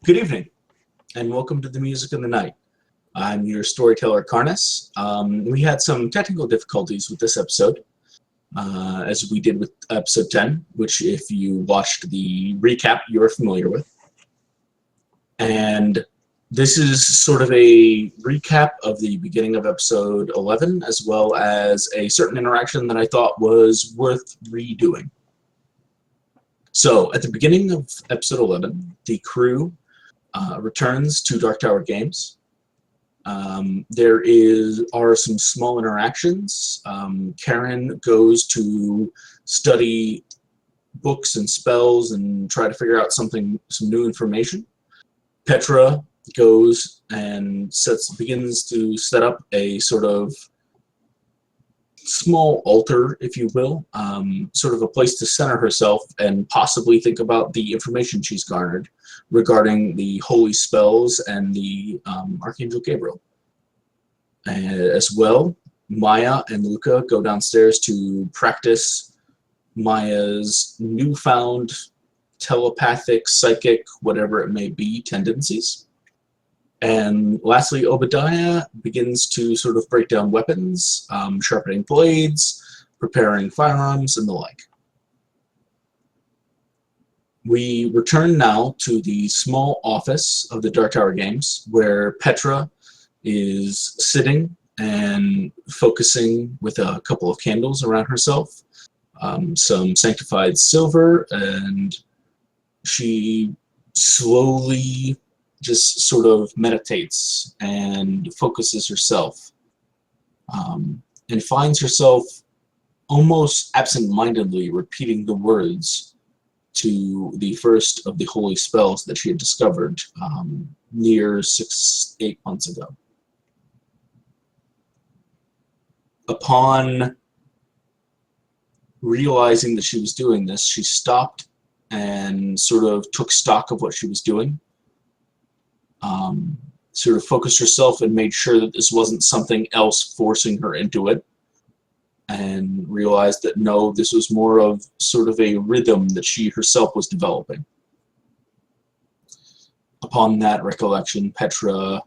Good evening, and welcome to the Music in the Night. I'm your storyteller, Karnis. We had some technical difficulties with this episode, as we did with episode 10, which if you watched the recap, you're familiar with. And this is sort of a recap of the beginning of episode 11, as well as a certain interaction that I thought was worth redoing. So, at the beginning of episode 11, the crew returns to Dark Tower Games. There are some small interactions. Karen goes to study books and spells and try to figure out some new information. Petra goes and begins to set up a sort of small altar, if you will, sort of a place to center herself and possibly think about the information she's garnered regarding the holy spells and the Archangel Gabriel. As well, Maya and Luca go downstairs to practice Maya's newfound telepathic, psychic, whatever it may be, tendencies. And lastly, Obadiah begins to sort of break down weapons, sharpening blades, preparing firearms, and the like. We return now to the small office of the Dark Tower Games, where Petra is sitting and focusing with a couple of candles around herself, some sanctified silver, and she slowly just sort of meditates and focuses herself, and finds herself almost absent-mindedly repeating the words to the first of the holy spells that she had discovered near 8 months ago. Upon realizing that she was doing this, she stopped and sort of took stock of what she was doing. Sort of focused herself and made sure that this wasn't something else forcing her into it, and realized that no, this was more of sort of a rhythm that she herself was developing. Upon that recollection, Petra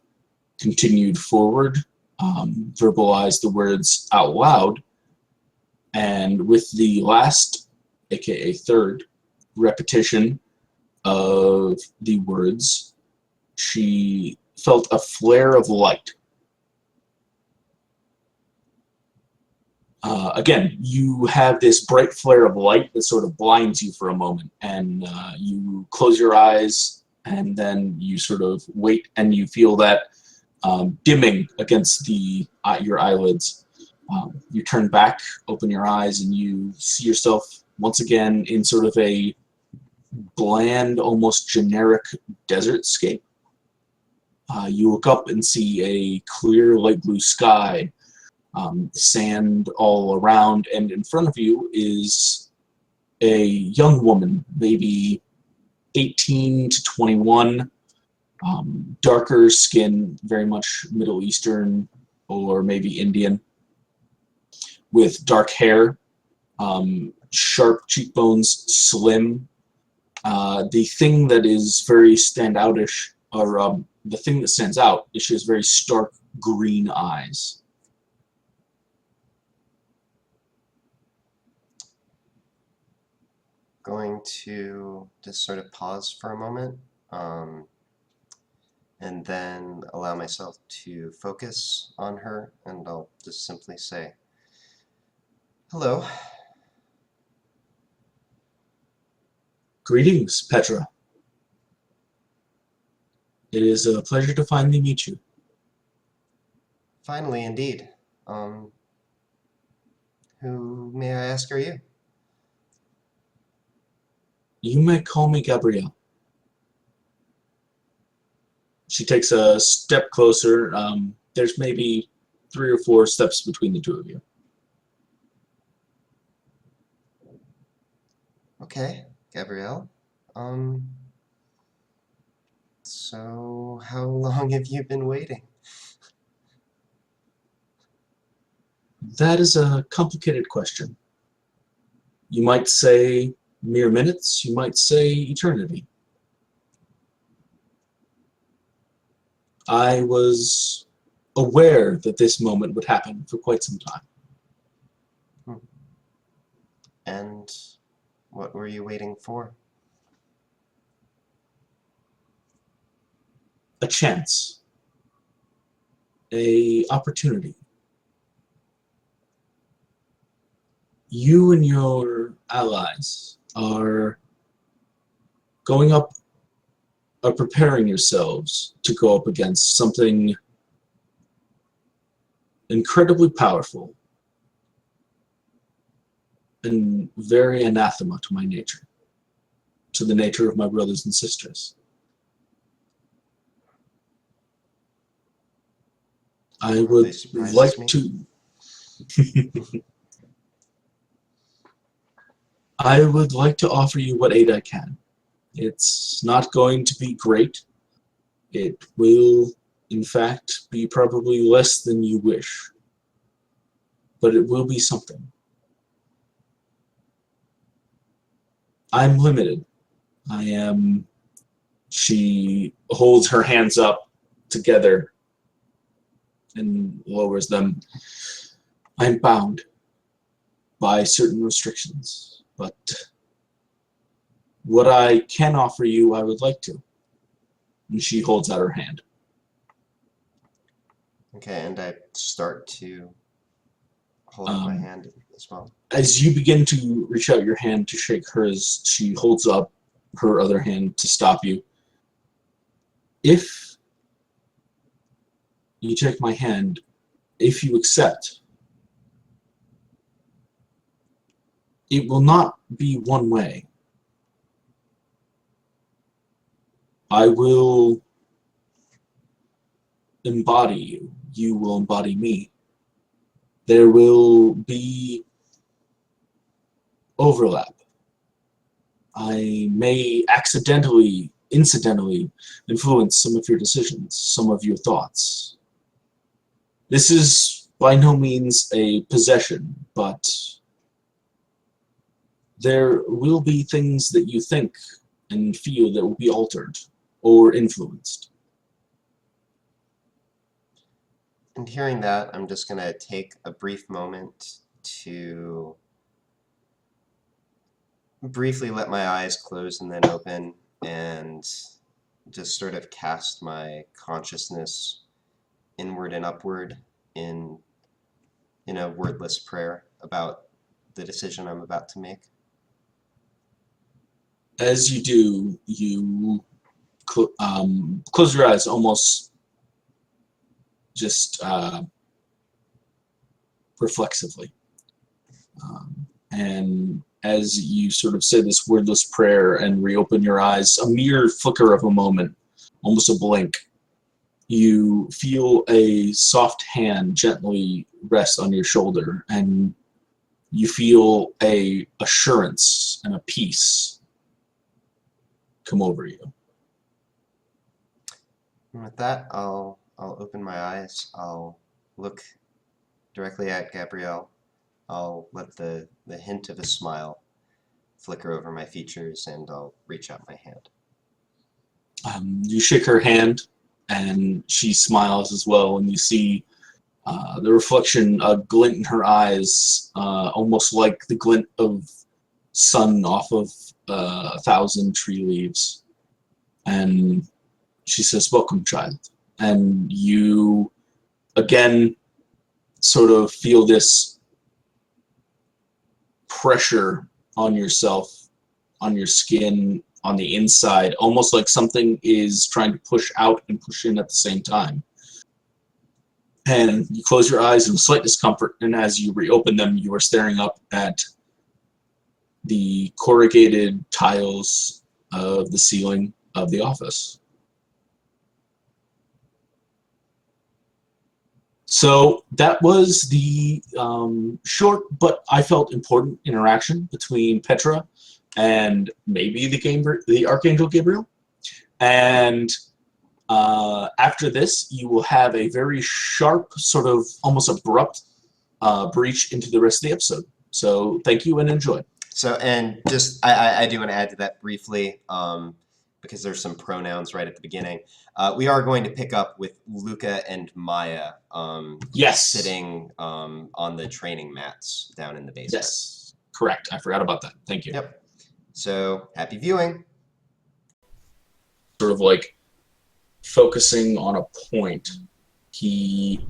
continued forward, verbalized the words out loud, and with the last, aka third, repetition of the words, she felt a flare of light. Again, you have this bright flare of light that sort of blinds you for a moment, and you close your eyes, and then you sort of wait, and you feel that dimming against your eyelids. You turn back, open your eyes, and you see yourself once again in sort of a bland, almost generic desert-scape. You look up and see a clear light blue sky, sand all around, and in front of you is a young woman, maybe 18 to 21, darker skin, very much Middle Eastern or maybe Indian, with dark hair, sharp cheekbones, slim. The thing that is very standoutish, or the thing that stands out, is she has very stark green eyes. Going to just sort of pause for a moment, and then allow myself to focus on her, and I'll just simply say, "Hello." Greetings, Petra. It is a pleasure to finally meet you. Finally, indeed. Who, may I ask, are you? You may call me Gabrielle. She takes a step closer. There's maybe 3 or 4 steps between the two of you. Okay, Gabrielle. So how long have you been waiting? That is a complicated question. You might say mere minutes, you might say eternity. I was aware that this moment would happen for quite some time. And what were you waiting for? A chance. A opportunity. You and your allies are preparing yourselves to go up against something incredibly powerful and very anathema to my nature, to the nature of my brothers and sisters. I would like to I would like to offer you what aid I can. It's not going to be great. It will, in fact, be probably less than you wish. But it will be something. I'm limited. I am... She holds her hands up together and lowers them. I'm bound by certain restrictions, but what I can offer you, I would like to. And she holds out her hand. Okay, and I start to hold up my hand as well. As you begin to reach out your hand to shake hers, she holds up her other hand to stop you. If you take my hand, if you accept, it will not be one way. I will embody you. You will embody me. There will be overlap. I may accidentally, incidentally influence some of your decisions, some of your thoughts. This is by no means a possession, but there will be things that you think and feel that will be altered or influenced. And hearing that, I'm just going to take a brief moment to briefly let my eyes close and then open and just sort of cast my consciousness inward and upward in a wordless prayer about the decision I'm about to make. As you do, you close your eyes almost just reflexively. And as you sort of say this wordless prayer and reopen your eyes, a mere flicker of a moment, almost a blink, you feel a soft hand gently rest on your shoulder, and you feel a assurance and a peace come over you. And with that, I'll open my eyes. I'll look directly at Gabrielle. I'll let the hint of a smile flicker over my features, and I'll reach out my hand. You shake her hand, and she smiles as well, and you see the reflection, a glint in her eyes, almost like the glint of sun off of 1,000 tree leaves. And she says, "Welcome, child." And you, again, sort of feel this pressure on yourself, on your skin, on the inside, almost like something is trying to push out and push in at the same time. And you close your eyes in slight discomfort, and as you reopen them, you are staring up at the corrugated tiles of the ceiling of the office. So that was the short but I felt important interaction between Petra and maybe the Archangel Gabriel. And after this, you will have a very sharp, sort of almost abrupt breach into the rest of the episode. So thank you and enjoy. So, and just I do want to add to that briefly. because there's some pronouns right at the beginning. We are going to pick up with Luca and Maya Yes. sitting on the training mats down in the basement. Yes, correct. I forgot about that. Thank you. Yep. So, happy viewing. Sort of like focusing on a point, he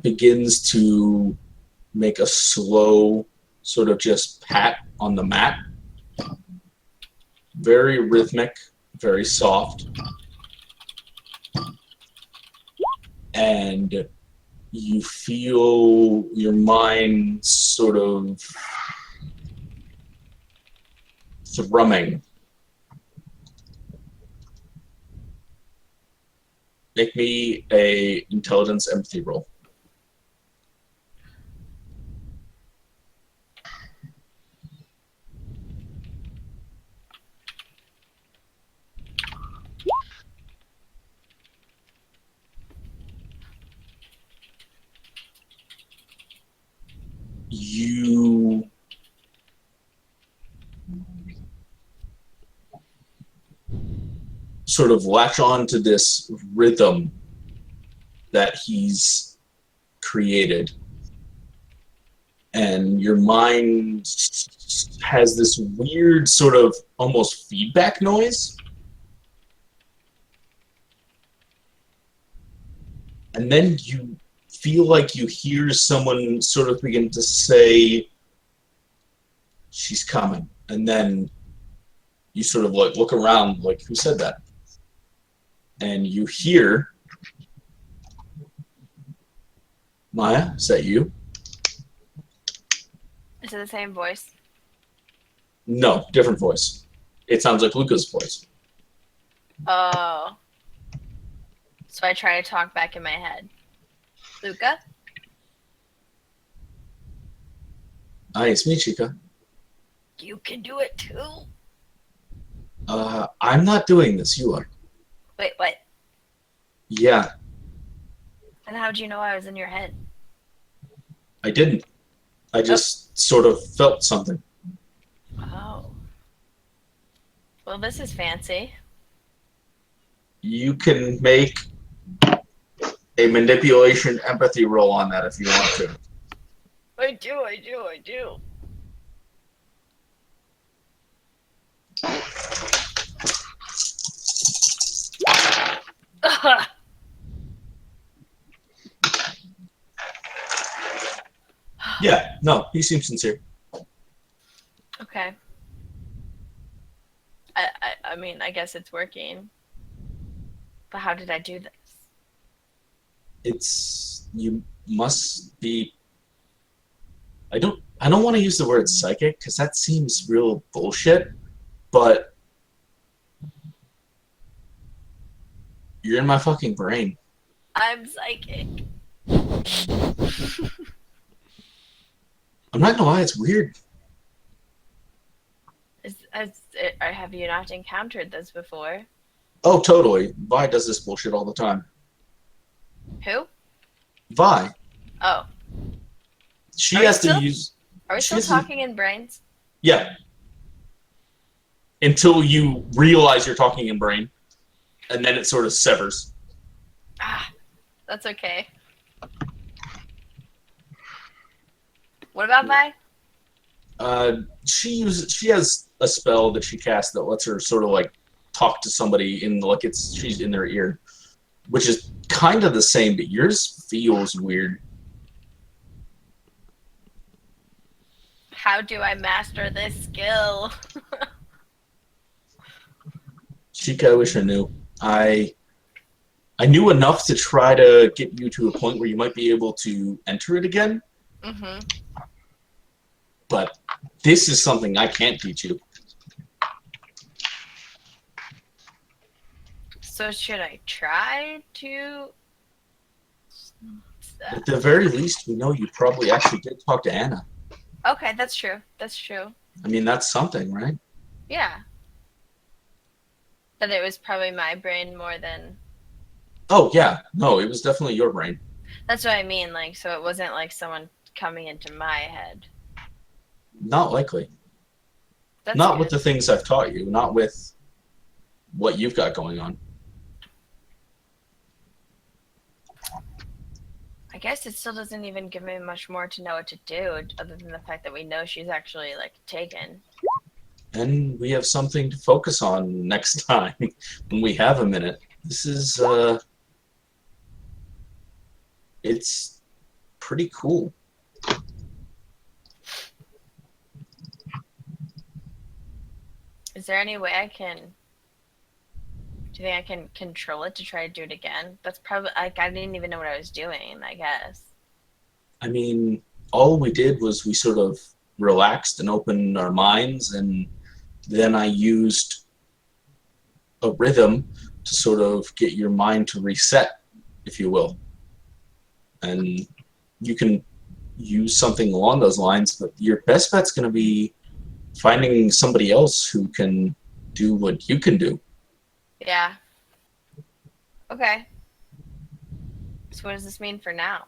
begins to make a slow sort of just pat on the mat. Very rhythmic, very soft. And you feel your mind sort of thrumming. Make me a intelligence empathy roll. You sort of latch on to this rhythm that he's created, and your mind has this weird sort of almost feedback noise, and then you feel like you hear someone sort of begin to say, "She's coming," and then you sort of like look around like, who said that? And you hear, Maya, is that you? Is it the same voice? No, different voice. It sounds like Luca's voice. Oh. So I try to talk back in my head. Luca? Hi, it's me, Chica. You can do it too. I'm not doing this, you are. Wait, what? Yeah, And how'd you know I was in your head? I didn't. I just sort of felt something. Oh. Well, this is fancy. You can make a manipulation empathy roll on that if you want to. I do. Yeah, no, he seems sincere. Okay. I mean, I guess it's working. But how did I do this? You must be. I don't want to use the word psychic because that seems real bullshit, but you're in my fucking brain. I'm psychic. I'm not gonna lie, it's weird. Have you not encountered this before? Oh, totally. Vi does this bullshit all the time. Who? Vi. Oh. She Are we has to still- use. Are we She still has to- talking in brains? Yeah. Until you realize you're talking in brain, and then it sort of severs. Ah, that's okay. What about Vi? She has a spell that she casts that lets her sort of like talk to somebody in like she's in their ear, which is kind of the same, but yours feels weird. How do I master this skill? Chica, I wish I knew. I knew enough to try to get you to a point where you might be able to enter it again, Mm-hmm. but this is something I can't teach you. So should I try to? At the very least, we know you probably actually did talk to Anna. Okay, that's true. That's true. I mean, that's something, right? Yeah. But it was probably my brain more than. Oh, yeah. No, it was definitely your brain. That's what I mean. Like, so it wasn't like someone coming into my head. Not likely. That's Not good. with the things I've taught you, not with what you've got going on. I guess it still doesn't even give me much more to know what to do, other than the fact that we know she's actually, like, taken. And we have something to focus on next time when we have a minute. This is, it's pretty cool. Is there any way I can... Do you think I can control it to try to do it again? That's probably... Like, I didn't even know what I was doing, I guess. I mean, all we did was we sort of relaxed and opened our minds, and then I used a rhythm to sort of get your mind to reset, if you will. And you can use something along those lines, but your best bet's going to be finding somebody else who can do what you can do. Yeah. Okay. So what does this mean for now?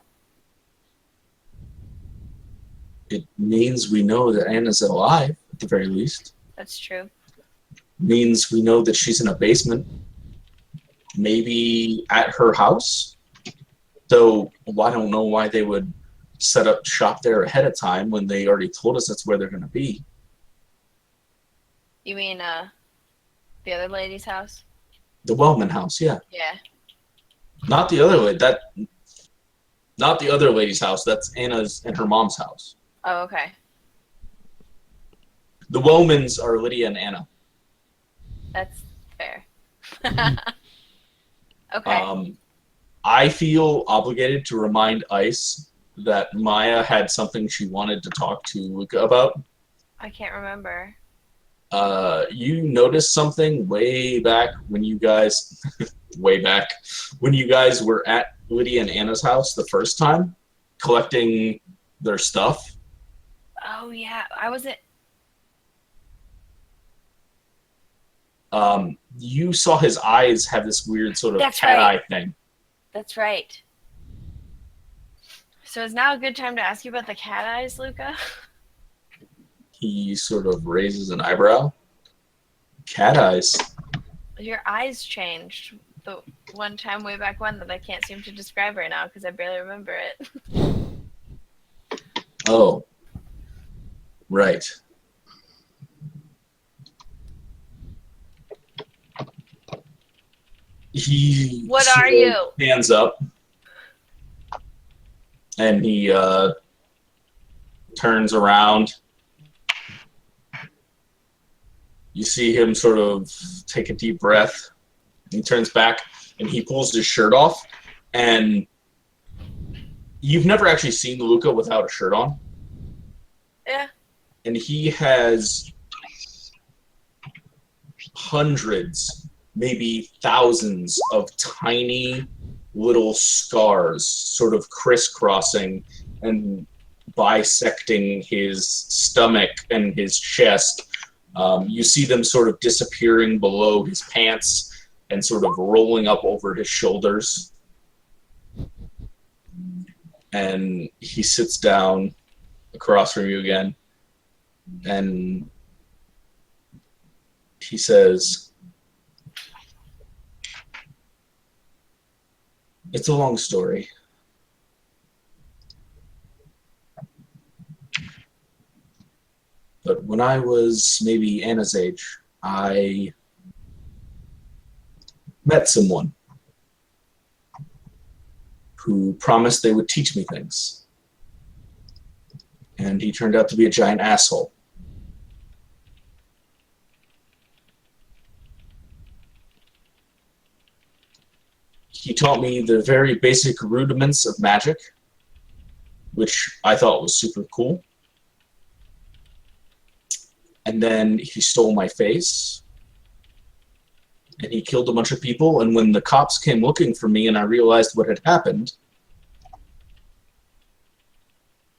It means we know that Anna's alive, at the very least. That's true. Means we know that she's in a basement, maybe at her house. Though I don't know why they would set up shop there ahead of time when they already told us that's where they're going to be. You mean, the other lady's house? The Wellman house, yeah. Yeah. Not the other lady. Not the other lady's house. That's Anna's and her mom's house. Oh, okay. The Wellmans are Lydia and Anna. That's fair. Okay. I feel obligated to remind Ice that Maya had something she wanted to talk to Luca about. I can't remember. You noticed something way back when you guys, when you guys were at Lydia and Anna's house the first time, collecting their stuff. Oh, yeah. I wasn't... You saw his eyes have this weird sort of That's cat right. eye thing. That's right. So is now a good time to ask you about the cat eyes, Luca? He sort of raises an eyebrow. Cat eyes. Your eyes changed the one time way back when that I can't seem to describe right now because I barely remember it. Oh. Right. He What sort are of you? Hands up. And he turns around. You see him sort of take a deep breath. He turns back and he pulls his shirt off. And you've never actually seen Luca without a shirt on. Yeah. And he has hundreds, maybe thousands of tiny little scars sort of crisscrossing and bisecting his stomach and his chest. You see them sort of disappearing below his pants and sort of rolling up over his shoulders. And he sits down across from you again, and he says, "It's a long story. But when I was maybe Anna's age, I met someone who promised they would teach me things. And he turned out to be a giant asshole. He taught me the very basic rudiments of magic, which I thought was super cool. And then he stole my face. And he killed a bunch of people. And when the cops came looking for me and I realized what had happened,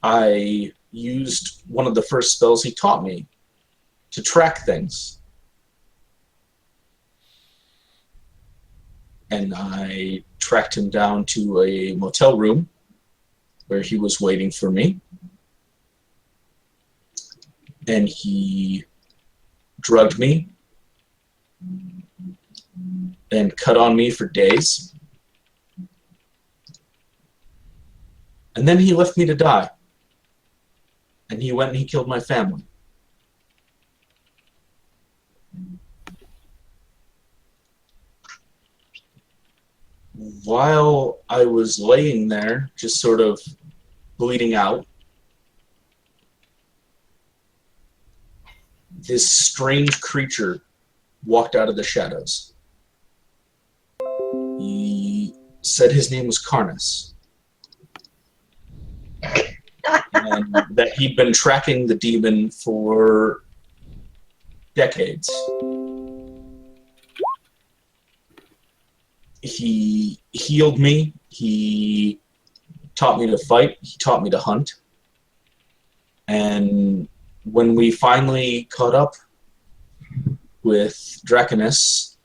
I used one of the first spells he taught me to track things. And I tracked him down to a motel room where he was waiting for me. And he drugged me, and cut on me for days. And then he left me to die. And he went and he killed my family. While I was laying there, just sort of bleeding out, this strange creature walked out of the shadows. He said his name was Karnis. And that he'd been tracking the demon for decades. He healed me. He taught me to fight. He taught me to hunt. And when we finally caught up with Draconis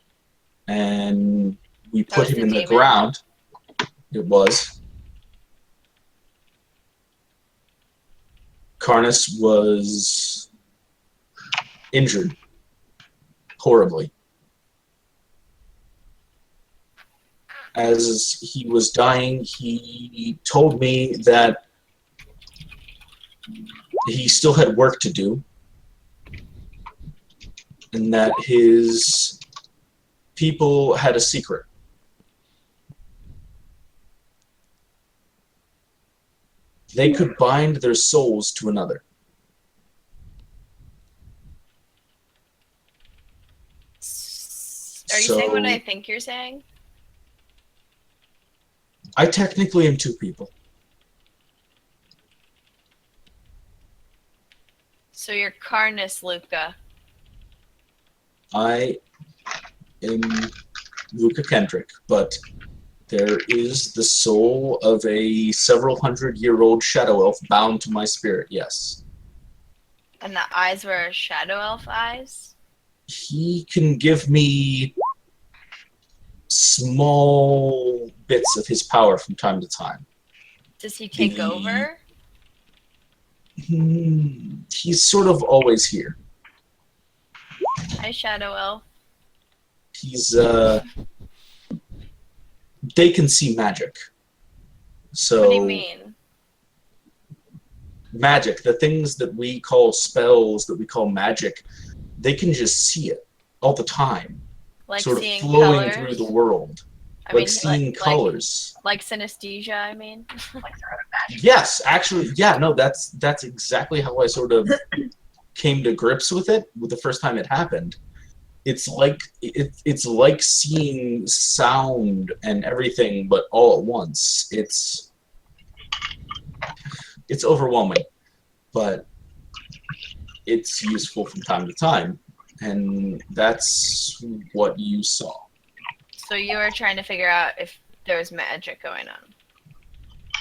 and we put him in the ground, it was. Karnis was injured horribly. As he was dying, he told me that he still had work to do and that his people had a secret. They could bind their souls to another. Are you saying what I think you're saying? I technically am two people. So you're Karnis, Luca. I am Luca Kendrick, but there is the soul of a several hundred-year-old shadow elf bound to my spirit, yes. And the eyes were shadow elf eyes? He can give me small bits of his power from time to time. Does he take over? He's sort of always here. Hi, shadow elf. He's, they can see magic. So, what do you mean? Magic, the things that we call spells, that we call magic, they can just see it all the time. Like sort of seeing flowing colors? through the world. I like mean, seeing colors. Like synesthesia, I mean. Yes, actually, yeah, no, that's exactly how I sort of came to grips with it with the first time it happened. It's like it's like seeing sound and everything, but all at once. It's overwhelming, but it's useful from time to time, and that's what you saw. So you were trying to figure out if there was magic going on.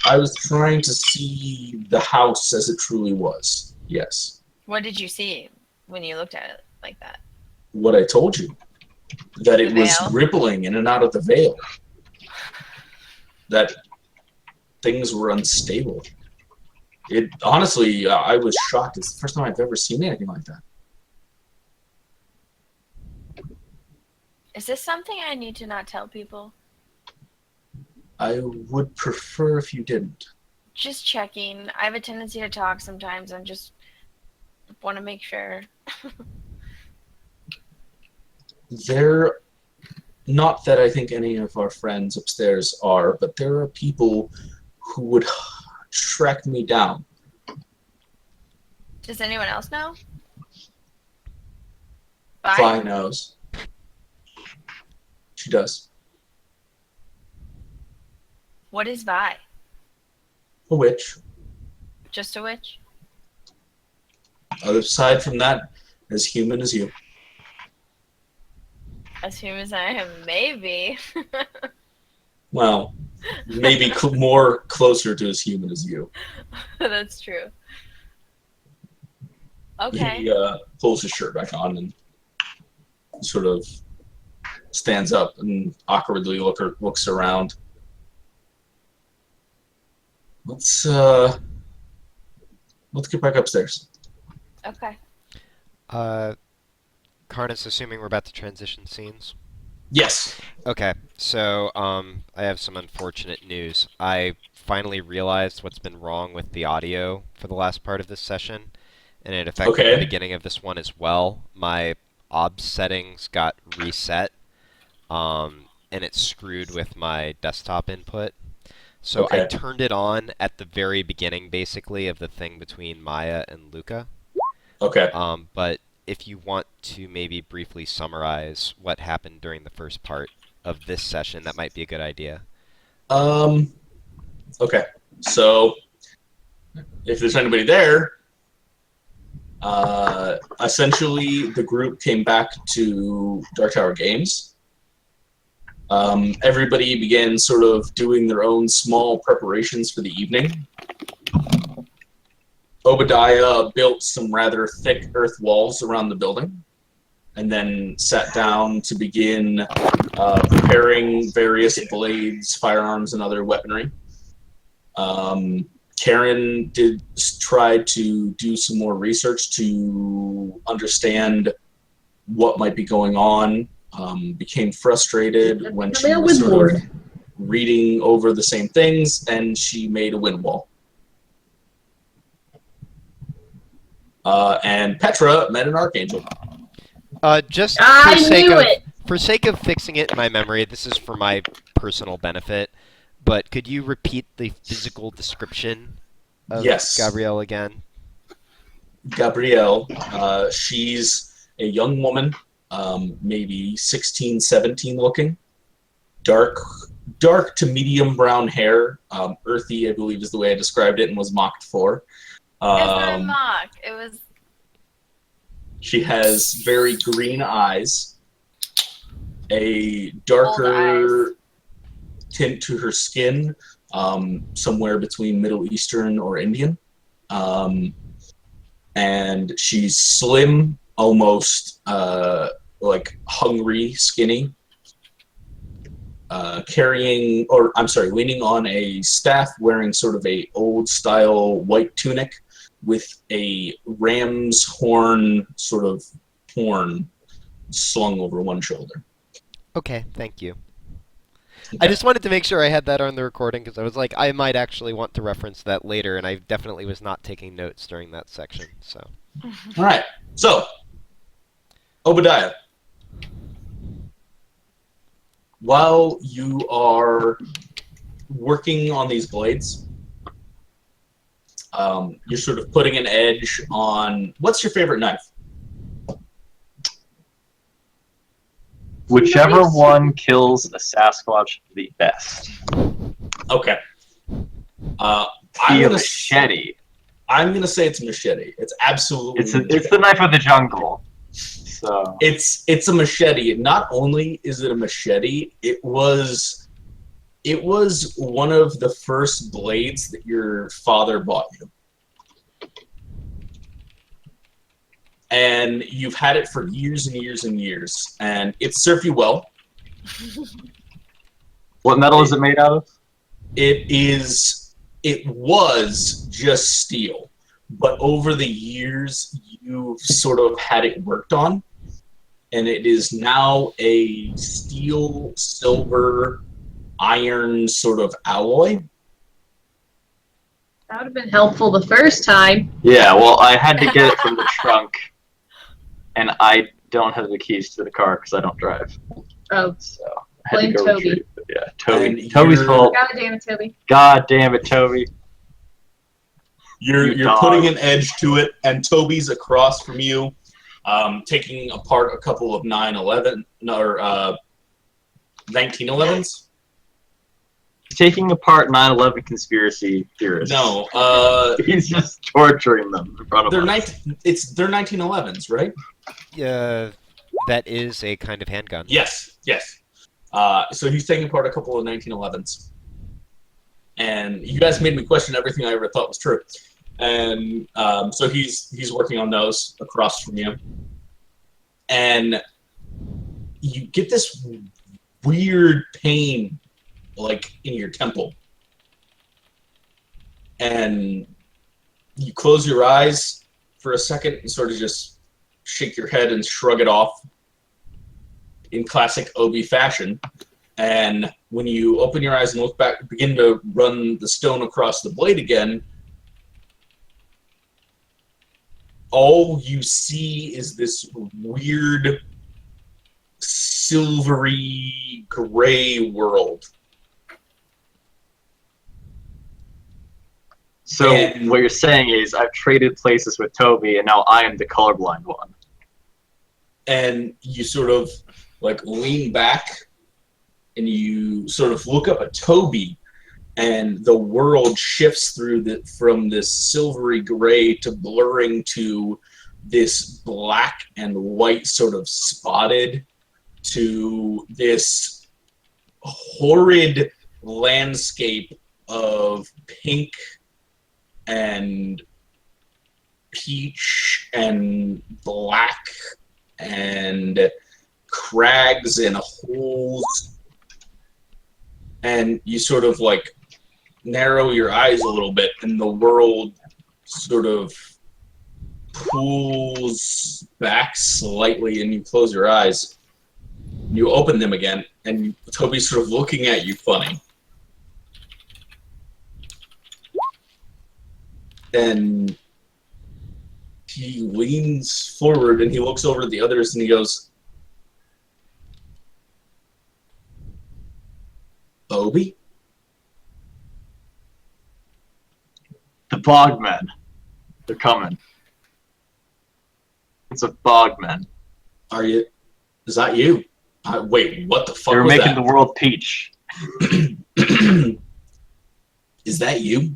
I was trying to see the house as it truly was. Yes. What did you see when you looked at it like that? What I told you. That it was rippling in and out of the veil. That things were unstable. It honestly, I was shocked. It's the first time I've ever seen anything like that. Is this something I need to not tell people? I would prefer if you didn't. Just checking. I have a tendency to talk sometimes. I just want to make sure. Not that I think any of our friends upstairs are, but there are people who would track me down. Does anyone else know? Vi knows. She does. What is Vi? A witch. Just a witch? Aside from that, as human as you. As human as I am, maybe. Well, maybe more closer to as human as you. That's true. Okay. He pulls his shirt back on and sort of stands up and awkwardly looks around. Let's get back upstairs. Okay. Karnis, assuming we're about to transition scenes. Yes. Okay, so I have some unfortunate news. I finally realized what's been wrong with the audio for the last part of this session, and it affected the Okay. beginning of this one as well. My OBS settings got reset, and it screwed with my desktop input. So I Okay. turned it on at the very beginning, basically, of the thing between Maya and Luca. Okay. But if you want to maybe briefly summarize what happened during the first part of this session, that might be a good idea. Okay. So, if there's anybody there, essentially the group came back to Dark Tower Games. Everybody began sort of doing their own small preparations for the evening. Obadiah built some rather thick earth walls around the building, and then sat down to begin preparing various blades, firearms, and other weaponry. Karen did try to do some more research to understand what might be going on. Became frustrated when she was sort of reading over the same things, and she made a wind wall. And Petra met an archangel. Just I knew it! for sake of fixing it in my memory, this is for my personal benefit, but could you repeat the physical description of Yes. Gabrielle again? Gabrielle, she's a young woman, maybe 16, 17 looking, dark to medium brown hair, earthy, I believe is the way I described it and was mocked for. It's not a mock. It was. She has very green eyes, a darker tint to her skin, somewhere between Middle Eastern or Indian. And she's slim, almost like hungry, skinny, leaning on a staff, wearing sort of a old style white tunic with a ram's horn sort of horn slung over one shoulder. Okay, thank you. Okay. I just wanted to make sure I had that on the recording because I was like, I might actually want to reference that later, and I definitely was not taking notes during that section. So, All right. So, Obadiah, while you are working on these blades, you're sort of putting an edge on. What's your favorite knife? Whichever one kills a Sasquatch the best. Okay. A machete. I'm gonna say it's a machete. It's absolutely. It's the knife of the jungle. So it's a machete. Not only is it a machete, it was one of the first blades that your father bought you. And you've had it for years and years and years, and it served you well. What metal is it made out of? It was just steel, but over the years you've sort of had it worked on, and it is now a steel, silver, iron sort of alloy. That would have been helpful the first time. Yeah, well, I had to get it from the trunk, and I don't have the keys to the car because I don't drive. Oh, So I had blame to go Toby. retrieve it. Yeah, Toby. And Toby's you're- fault. God damn it, Toby. God damn it, Toby. You're dog. putting an edge to it, and Toby's across from you, taking apart a couple of 1911s. Taking apart 9/11 conspiracy theorists. No, He's just torturing them in front of they're us. they're 1911s, right? yeah, that is a kind of handgun. Yes. So he's taking apart a couple of 1911s, and you guys made me question everything I ever thought was true. And so he's working on those across from you, and you get this weird pain, like in your temple, and you close your eyes for a second and sort of just shake your head and shrug it off in classic Obi fashion. And when you open your eyes and look back, begin to run the stone across the blade again, all you see is this weird, silvery, gray world. So And- what you're saying is I've traded places with Toby, and now I am the colorblind one. And you sort of like lean back and you sort of look up at Toby, and the world shifts from this silvery gray to blurring to this black and white sort of spotted to this horrid landscape of pink and peach and black and crags and holes, and you sort of like narrow your eyes a little bit and the world sort of pulls back slightly and you close your eyes. You open them again and Toby's sort of looking at you funny. And he leans forward and he looks over at the others and he goes, Obi? The Bogmen. They're coming. It's a Bogmen. Are you? Is that you? Wait, what the fuck They're was making that? the world peach. Is that you?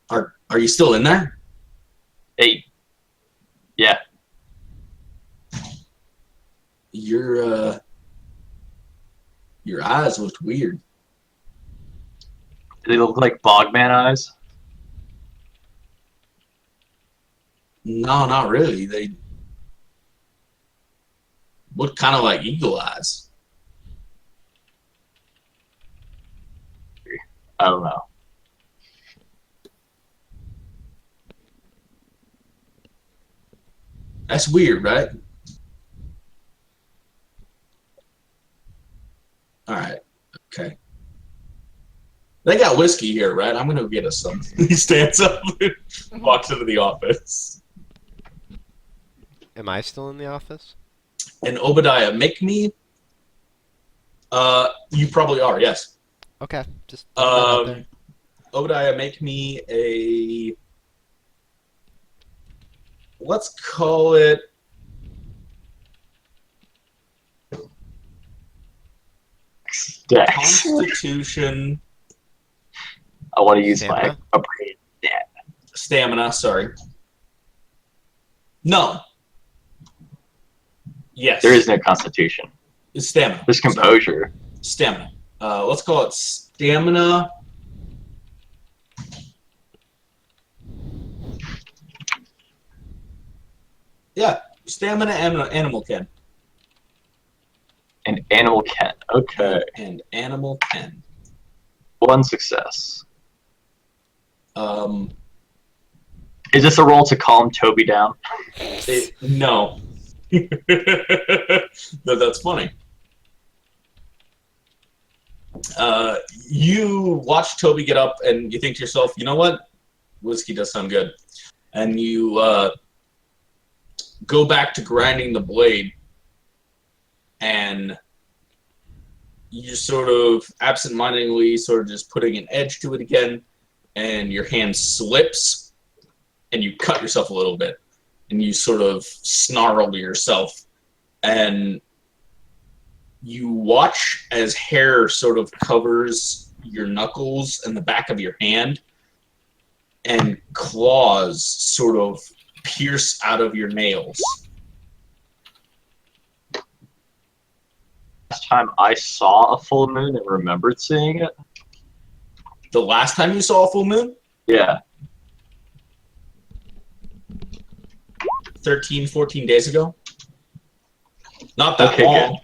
Are you still in there? Hey. Yeah. Your eyes looked weird. Do they look like Bogman eyes? No, not really. They look kind of like eagle eyes. I don't know. That's weird, right? All right. Okay. They got whiskey here, right? I'm gonna go get us some. He stands up and walks into the office. Am I still in the office? And Obadiah, make me. You probably are, yes. Okay, just throwing that out there. Obadiah, make me a. Let's call it. Dex. Constitution. I want to use Stamina? my upgrade. Yeah. Stamina, sorry. No. Yes. There is no constitution. It's stamina. There's composure. Stamina. Let's call it stamina. Yeah, stamina and animal can. And animal can. Okay. And animal can. One success. Um, Is this a roll to calm Toby down? no. That's funny. You watch Toby get up and you think to yourself, you know what? Whiskey does sound good. And you go back to grinding the blade and you sort of absentmindedly sort of just putting an edge to it again and your hand slips and you cut yourself a little bit and you sort of snarl to yourself and you watch as hair sort of covers your knuckles and the back of your hand and claws sort of pierce out of your nails. Last time I saw a full moon and remembered seeing it. The last time you saw a full moon? Yeah. 13, 14 days ago? Not that Okay, long.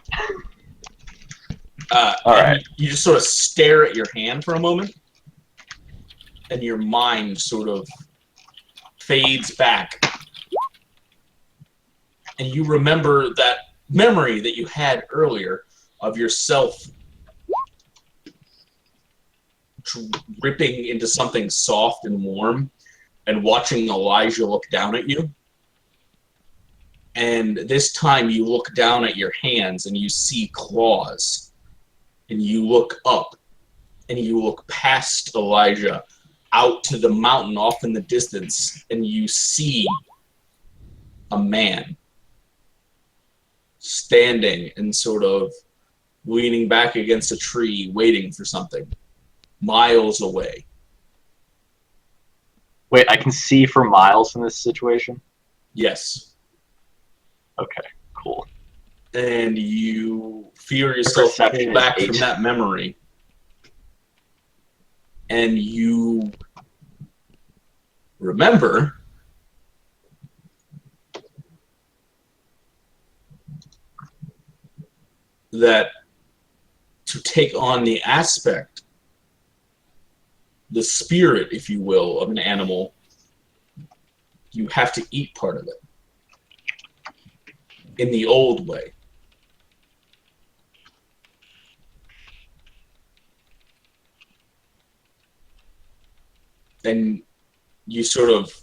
All and right. You just sort of stare at your hand for a moment, and your mind sort of fades back. And you remember that memory that you had earlier of yourself dripping into something soft and warm and watching Elijah look down at you. And this time you look down at your hands and you see claws. And you look up and you look past Elijah out to the mountain off in the distance and you see a man standing and sort of leaning back against a tree waiting for something miles away. Wait, I can see for miles in this situation? Yes. Okay, cool. And you feel yourself Perception pull back is from 8. that memory. And you remember that to take on the aspect, the spirit, if you will, of an animal, you have to eat part of it. In the old way. And you sort of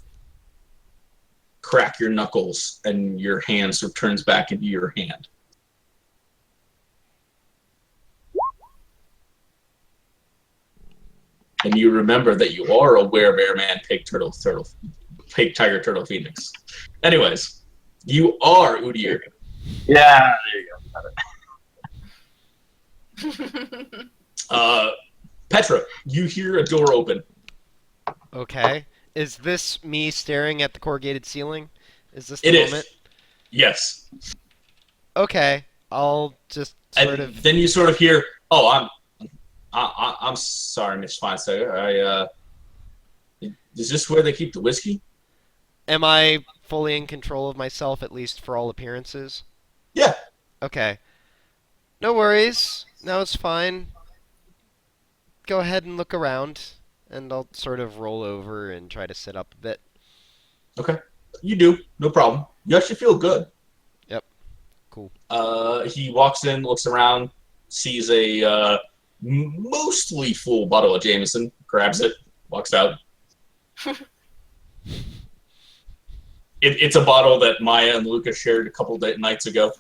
crack your knuckles and your hand sort of turns back into your hand. And you remember that you are a were-bear man, pig, turtle, pig, tiger, turtle, phoenix. Anyways, you are Udir. Yeah, there you go. Petra, you hear a door open. Okay. Is this me staring at the corrugated ceiling? Is this the It moment? is. Yes. Okay. I'll just sort And of. then you sort of hear, "Oh, I'm sorry, Miss Feinstein. Is this where they keep the whiskey?" Am I fully in control of myself, at least for all appearances? Yeah. Okay. No worries. No, it's fine. Go ahead and look around, and I'll sort of roll over and try to sit up a bit. Okay. You do. No problem. You actually feel good. Yep. Cool. He walks in, looks around, sees a mostly full bottle of Jameson, grabs it, walks out. It's a bottle that Maya and Lucas shared a couple nights ago.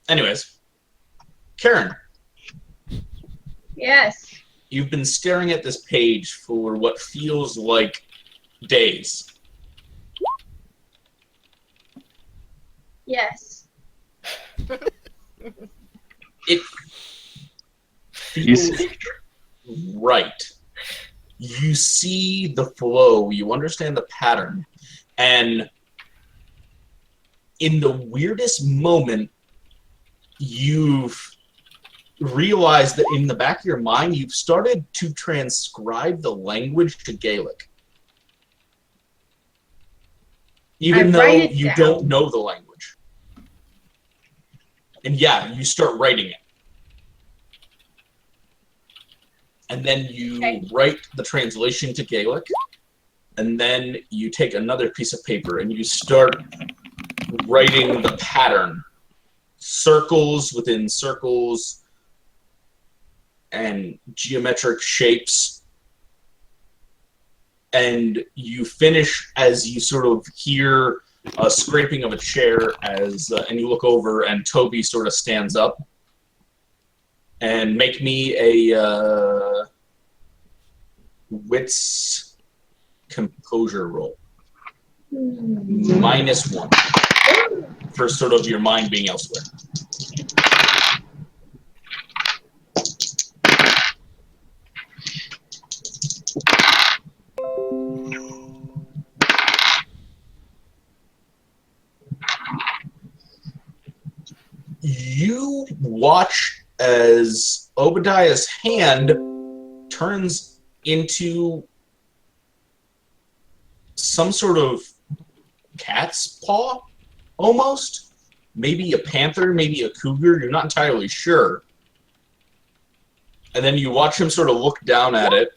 Anyways, Karen, Yes. you've been staring at this page for what feels like days. Yes. It You feels see, right. You see the flow, you understand the pattern, and in the weirdest moment, you've realized that in the back of your mind, you've started to transcribe the language to Gaelic. Even I though write it you down. don't know the language. And yeah, you start writing it. And then you Okay. write the translation to Gaelic, and then you take another piece of paper and you start writing the pattern. Circles within circles and geometric shapes. And you finish as you sort of hear a scraping of a chair as and you look over and Toby sort of stands up. And make me a wits composure roll. -1 for sort of your mind being elsewhere. You watch as Obadiah's hand turns into some sort of cat's paw, almost. Maybe a panther, maybe a cougar, you're not entirely sure. And then you watch him sort of look down at it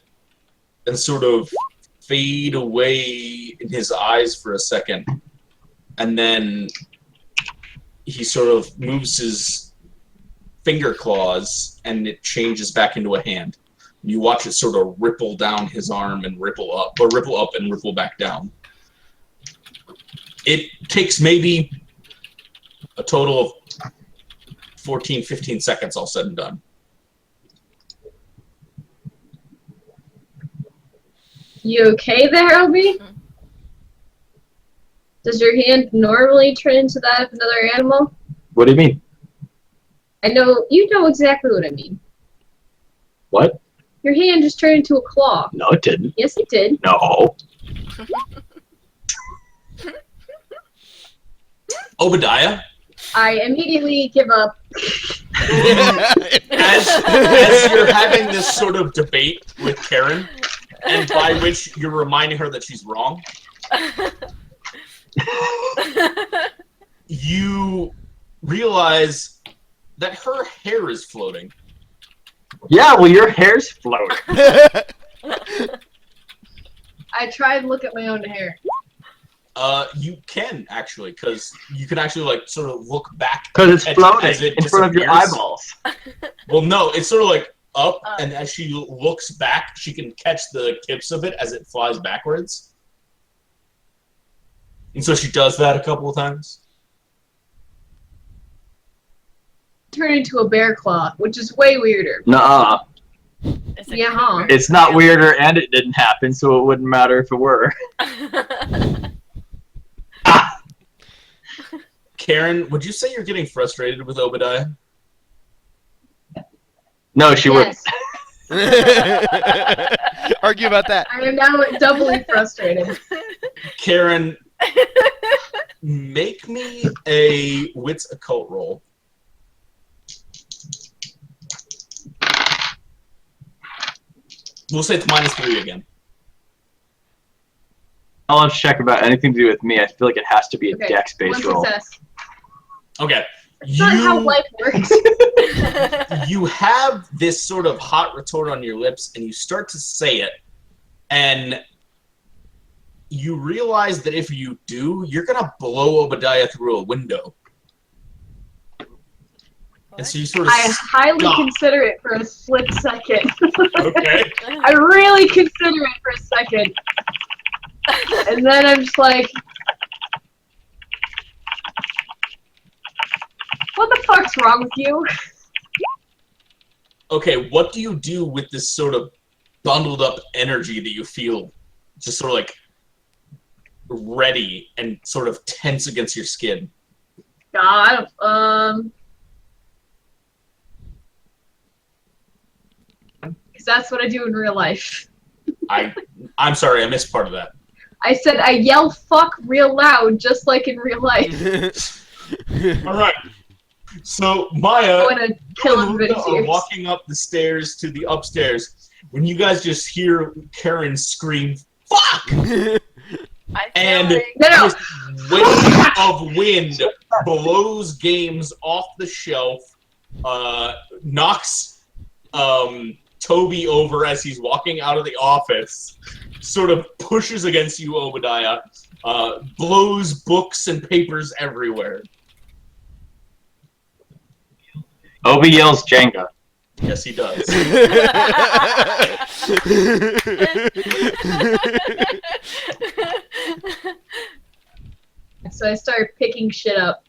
and sort of fade away in his eyes for a second, and then he sort of moves his finger claws, and it changes back into a hand. You watch it sort of ripple down his arm and ripple up, or ripple up and ripple back down. It takes maybe a total of 14, 15 seconds all said and done. You okay there, Obi? Does your hand normally turn into that of another animal? What do you mean? I know, you know exactly what I mean. What? Your hand just turned into a claw. No, it didn't. Yes, it did. No. Obadiah, I immediately give up. as you're having this sort of debate with Karen, and by which you're reminding her that she's wrong, you realize that her hair is floating. Yeah, well, your hair's floating. I try and look at my own hair. You can actually, because you can actually like sort of look back Because it's as floating it in front of your disappears. eyeballs. Well, no, it's sort of like up, and as she looks back, she can catch the tips of it as it flies backwards. And so she does that a couple of times. Turn into a bear claw, which is way weirder. Nuh-uh. It's a Yeah, huh? cougar. It's not weirder, and it didn't happen, so it wouldn't matter if it were. Karen, would you say you're getting frustrated with Obadiah? No, she wouldn't. Yes, Argue about that. I am now doubly frustrated. Karen, make me a wits occult roll. We'll say it's -3 again. I'll have to check about anything to do with me. I feel like it has to be a Okay, dex-based one roll. success. Okay. That's not how life works. You have this sort of hot retort on your lips, and you start to say it, and you realize that if you do, you're gonna blow Obadiah through a window. And so you sort of I highly stop. consider it for a split second. Okay. I really consider it for a second. And then I'm just like, what the fuck's wrong with you? Okay, what do you do with this sort of bundled up energy that you feel just sort of like ready and sort of tense against your skin? God, because that's what I do in real life. I'm sorry, I missed part of that. I said I yell fuck real loud, just like in real life. All right. So Maya, I want to kill you and Luca everybody's are ears. walking up the stairs to the upstairs when you guys just hear Karen scream "fuck," I feel and like No. this wave of wind blows games off the shelf, knocks Toby over as he's walking out of the office, sort of pushes against you, Obadiah, blows books and papers everywhere. Obi yells Jenga. Yes, he does. So I start picking shit up.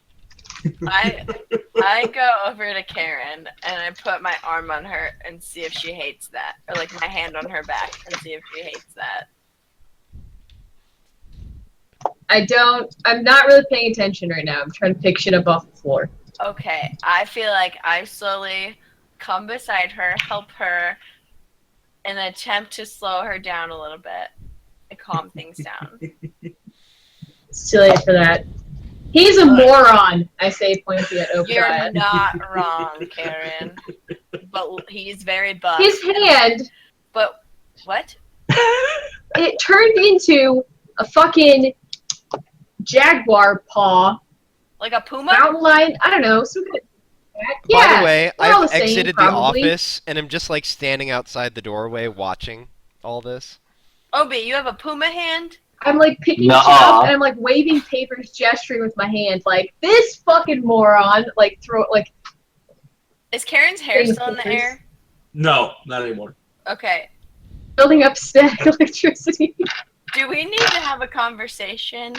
I go over to Karen and I put my arm on her and see if she hates that, or like my hand on her back and see if she hates that. I'm not really paying attention right now. I'm trying to pick shit up off the floor. Okay, I feel like I slowly come beside her, help her, in an attempt to slow her down a little bit and calm things down. It's too late for that. He's a moron, I say, pointing at Obadiah. You're not wrong, Karen. But he's very buff. His hand, But what? it turned into a fucking jaguar paw, Like a puma? mountain lion, I don't know, some kind of By yeah, the way, we're all I've the same, exited the probably. office and I'm just like standing outside the doorway watching all this. Obi, you have a puma hand? I'm like picking shit up and I'm like waving papers, gesturing with my hand, like this fucking moron. Like throw it like. Is Karen's hair Things still in the papers. air? No, not anymore. Okay. Building up static electricity. Do we need to have a conversation?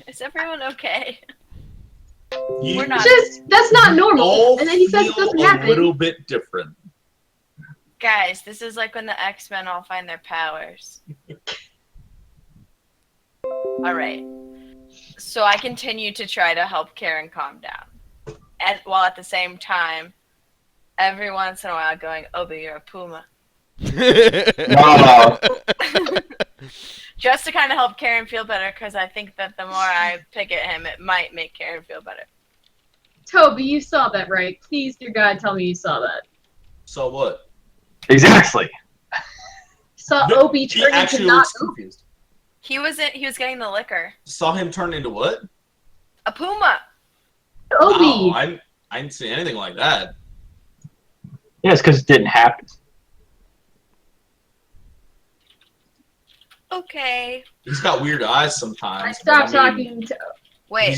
Is everyone okay? You We're not. That's not normal. all And then he says it feel doesn't a happen. little bit different. Guys, this is like when the X-Men all find their powers. Alright. So I continue to try to help Karen calm down. While at the same time, every once in a while going, Obi, you're a puma. No. Just to kind of help Karen feel better, because I think that the more I pick at him, it might make Karen feel better. Toby, you saw that, right? Please, dear God, tell me you saw that. So what? Exactly. Saw No, Obi he turn into actually not looks Obi. confused. He was getting the liquor. Saw him turn into what? A puma. Obi. No, I didn't see anything like that. Yeah, it's because it didn't happen. Okay. He's got weird eyes sometimes. I but stopped I mean, talking to. Wait.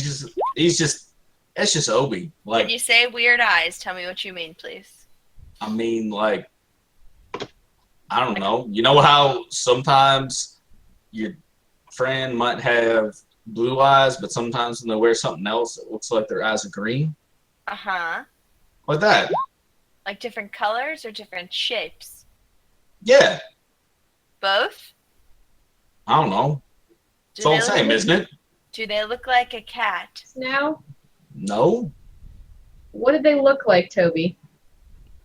It's just Obi. When Like, you say weird eyes, tell me what you mean, please. I mean, like, I don't know. You know how sometimes your friend might have blue eyes, but sometimes when they wear something else, it looks like their eyes are green? Uh-huh. Like that. Like different colors or different shapes? Yeah. Both? I don't know. It's all the same, isn't it? Do they look like a cat? Now, No. what did they look like, Toby?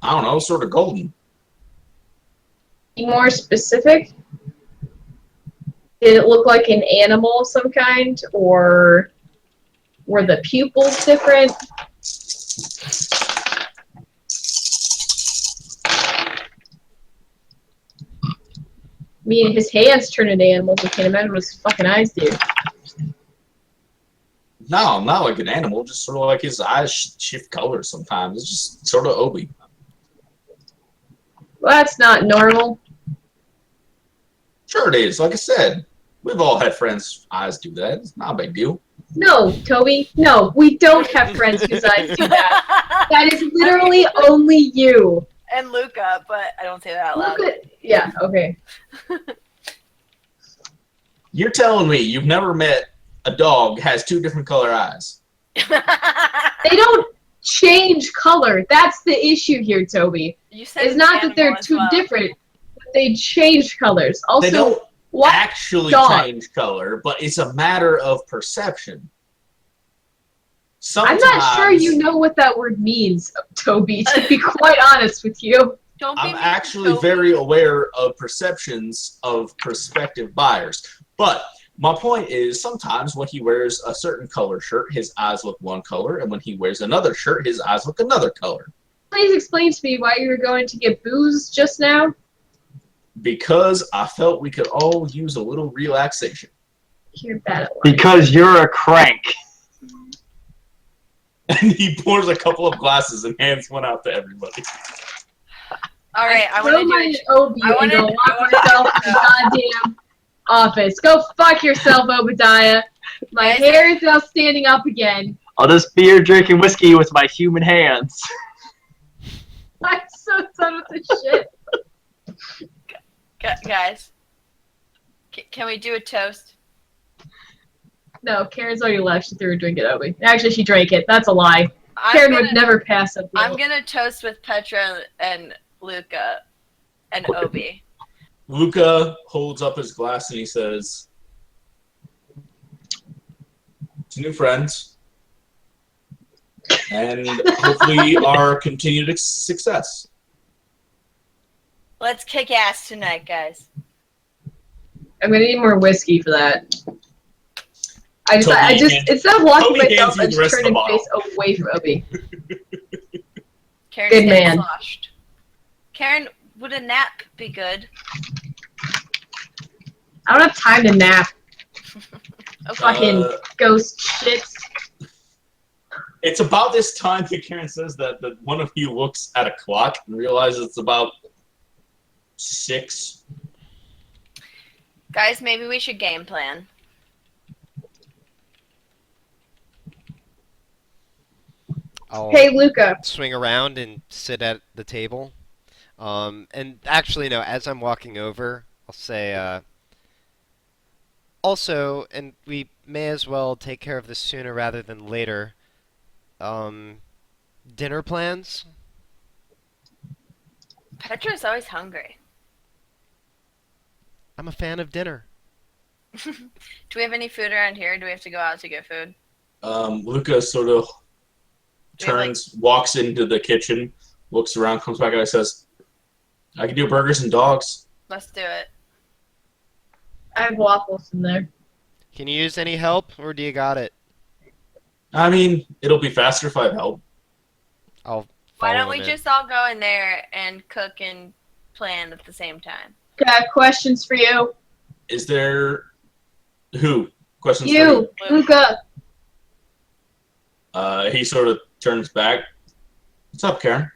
I don't know. Sort of golden. Be more specific? Did it look like an animal of some kind, or were the pupils different? I mean, his hands turn into animals. I can't imagine what his fucking eyes do. No, not like an animal. Just sort of like his eyes shift color sometimes. It's just sort of Obi. Well, that's not normal. Sure it is. Like I said, we've all had friends' eyes do that. It's not a big deal. No, Toby. No, we don't have friends whose eyes do that. That is literally only you. And Luca, but I don't say that out loud. Look at, yeah, okay. You're telling me you've never met a dog has two different color eyes? They don't change color. That's the issue here, Toby. You said It's not that animal they're as too well. different, but they change colors. Also, They don't what actually dog? change color, but it's a matter of perception. I'm Sometimes, not sure you know what that word means, Toby, to be quite honest with you. Don't be I'm mean, actually Toby. very aware of perceptions of prospective buyers. But my point is, sometimes when he wears a certain color shirt, his eyes look one color, and when he wears another shirt, his eyes look another color. Please explain to me why you were going to get booze just now. Because I felt we could all use a little relaxation. You're bad at lying. Because you're a crank. And he pours a couple of glasses and hands one out to everybody. All right, I Throw want to do my it. Obi I and go wanna- lock myself in the goddamn office. Go fuck yourself, Obadiah. My Guys- hair is now standing up again. I'll just be here drinking whiskey with my human hands. I'm so done with this shit. Guys, can we do a toast? No, Karen's already left. She threw a drink at Obi. Actually, she drank it. That's a lie. I'm Karen gonna, would never pass up. I'm gonna toast with Petra and Luca and Obi. Luca holds up his glass and he says, to new friends, and hopefully our continued success. Let's kick ass tonight, guys. I'm gonna need more whiskey for that. Toby Instead of walking Toby myself, hands you I the just rest of turned the and bottle. face away from Obi. Karen's Good getting man. sloshed. Karen, would a nap be good? I don't have time to nap. Okay. Fucking ghost shits. It's about this time that Karen says that one of you looks at a clock and realizes it's about 6. Guys, maybe we should game plan. I'll Hey, Luca. swing around and sit at the table. And actually, no, as I'm walking over, I'll say, also, and we may as well take care of this sooner rather than later, dinner plans? Petra's always hungry. I'm a fan of dinner. Do we have any food around here? Do we have to go out to get food? Luca sort of Do we have, turns, walks into the kitchen, looks around, comes back out and says, I can do burgers and dogs. Let's do it. I have waffles in there. Can you use any help, or do you got it? I mean, it'll be faster if I have help. I'll Why follow don't we him in. just all go in there and cook and plan at the same time? Got questions for you. Is there... Who? Questions for You, Luca. He sort of turns back. What's up, Karen?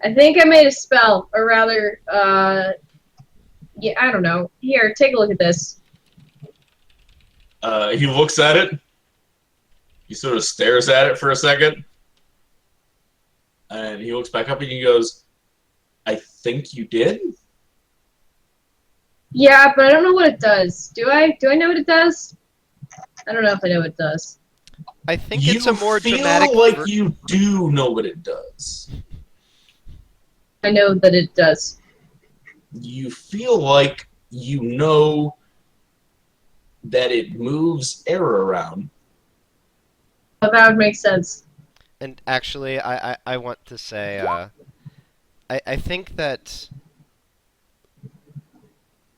I think I made a spell, or rather, yeah, I don't know. Here, take a look at this. He looks at it. He sort of stares at it for a second. And he looks back up and he goes, I think you did? Yeah, but I don't know what it does. Do I? Do I know what it does? I don't know if I know what it does. I think You it's a more feel dramatic... like you do know what it does. I know that it does. You feel like you know that it moves air around. But that would make sense. And actually, I want to say, I think that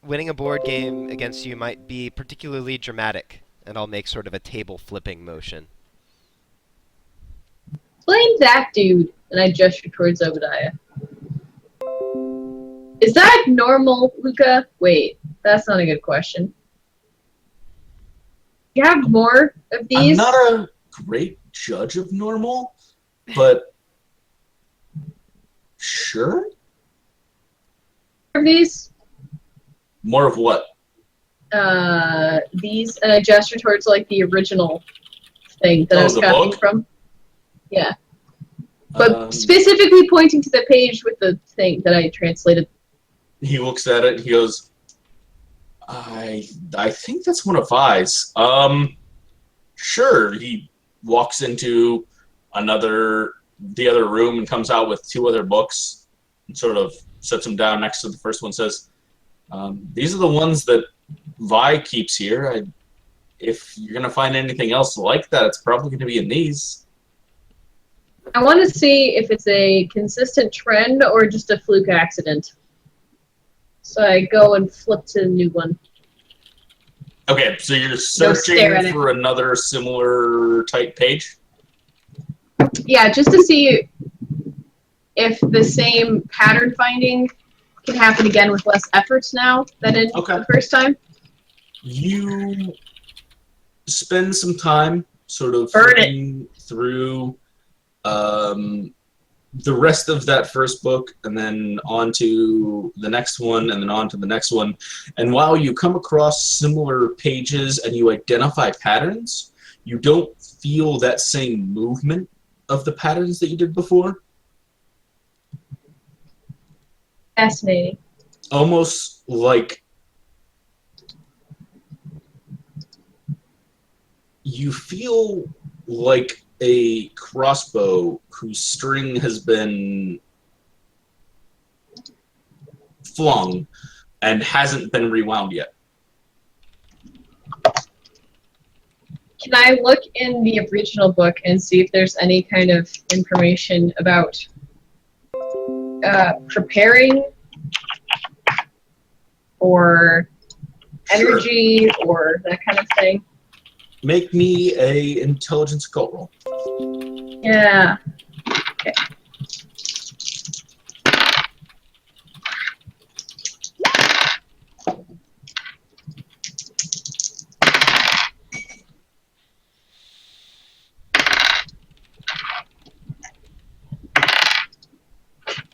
winning a board game against you might be particularly dramatic, and I'll make sort of a table flipping motion. Blame that dude. And I gesture towards Obadiah. Is that normal, Luca? Wait, that's not a good question. You have more of these? I'm not a great judge of normal, but sure. Of these? More of what? These, and I gesture towards like the original thing that I was the copying book? from. Yeah, but Um, specifically pointing to the page with the thing that I translated. he looks at it and he goes, I think that's one of Vi's. Sure. He walks into the other room and comes out with two other books and sort of sets them down next to the first one, says, these are the ones that Vi keeps here. If you're going to find anything else like that, it's probably going to be in these. I want to see if it's a consistent trend or just a fluke accident. So I go and flip to the new one. Okay, so you're stare at searching it. for another similar type page? Yeah, just to see if the same pattern finding can happen again with less efforts now than in the first time. You spend some time sort of Burn flipping through the rest of that first book and then on to the next one and then on to the next one. And while you come across similar pages and you identify patterns, you don't feel that same movement of the patterns that you did before. Fascinating. Almost like you feel like a crossbow whose string has been flung and hasn't been rewound yet. Can I look in the original book and see if there's any kind of information about preparing or energy or that kind of thing? Make me a intelligence occult roll. Yeah. Okay.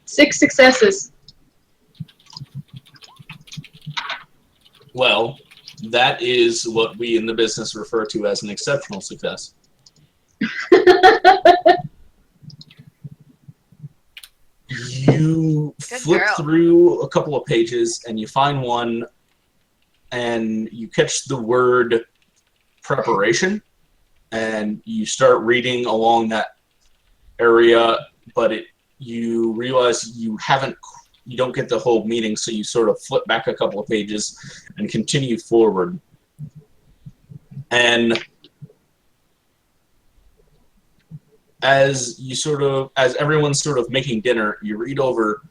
Six successes. Well, That is what we in the business refer to as an exceptional success. You flip girl. through a couple of pages and you find one and you catch the word preparation and you start reading along that area, but you realize you don't get the whole meaning, so you sort of flip back a couple of pages and continue forward. And as everyone's sort of making dinner, you read over,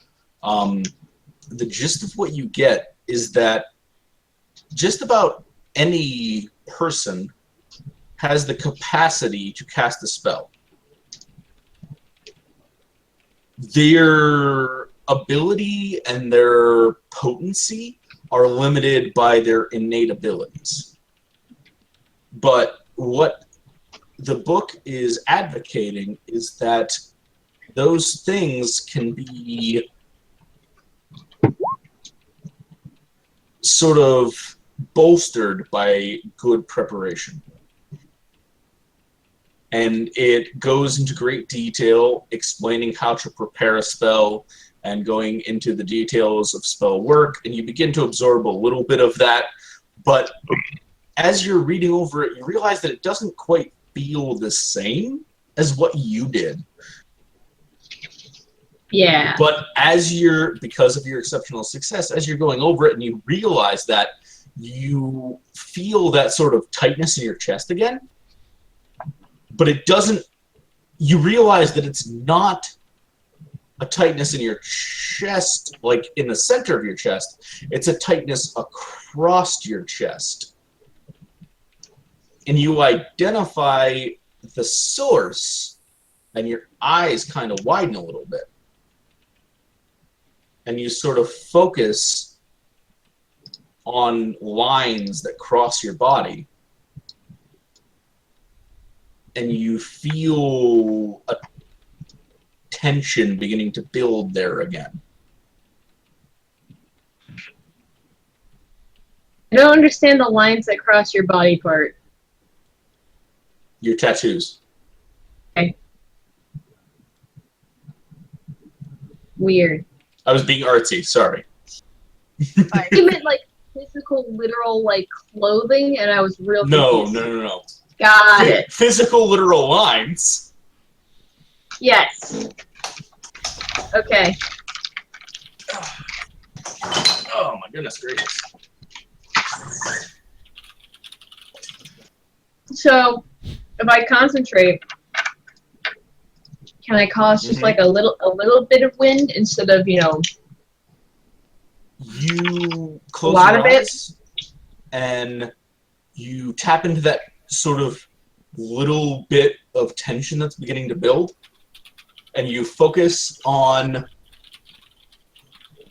the gist of what you get is that just about any person has the capacity to cast a spell. Their ability and their potency are limited by their innate abilities. But what the book is advocating is that those things can be sort of bolstered by good preparation. And it goes into great detail explaining how to prepare a spell and going into the details of spell work, and you begin to absorb a little bit of that. But as you're reading over it, you realize that it doesn't quite feel the same as what you did. Yeah. But because of your exceptional success, as you're going over it and you realize that, you feel that sort of tightness in your chest again. But it doesn't, you realize that it's not a tightness in your chest, like in the center of your chest. It's a tightness across your chest. And you identify the source, and your eyes kind of widen a little bit. And you sort of focus on lines that cross your body. And you feel a tension beginning to build there again. I don't understand the lines that cross your body part. Your tattoos. Okay. Weird. I was being artsy, sorry. You meant like physical, literal, like clothing, and I was real confused. No. Got it. Physical, literal lines. Yes. Okay. Oh my goodness gracious. So, if I concentrate, can I cause just like a little bit of wind instead of, You close your eyes and you tap into that sort of little bit of tension that's beginning to build, and you focus on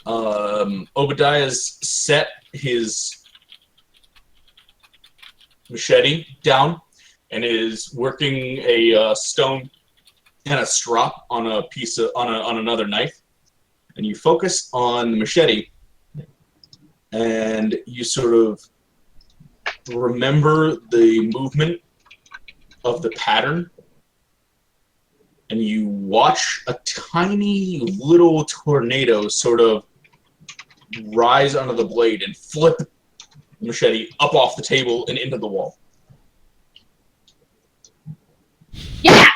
Obadiah's set his machete down and is working a stone and a strop on a piece of on another knife, and you focus on the machete and you sort of remember the movement of the pattern, and you watch a tiny little tornado sort of rise onto the blade and flip the machete up off the table and into the wall. yeah.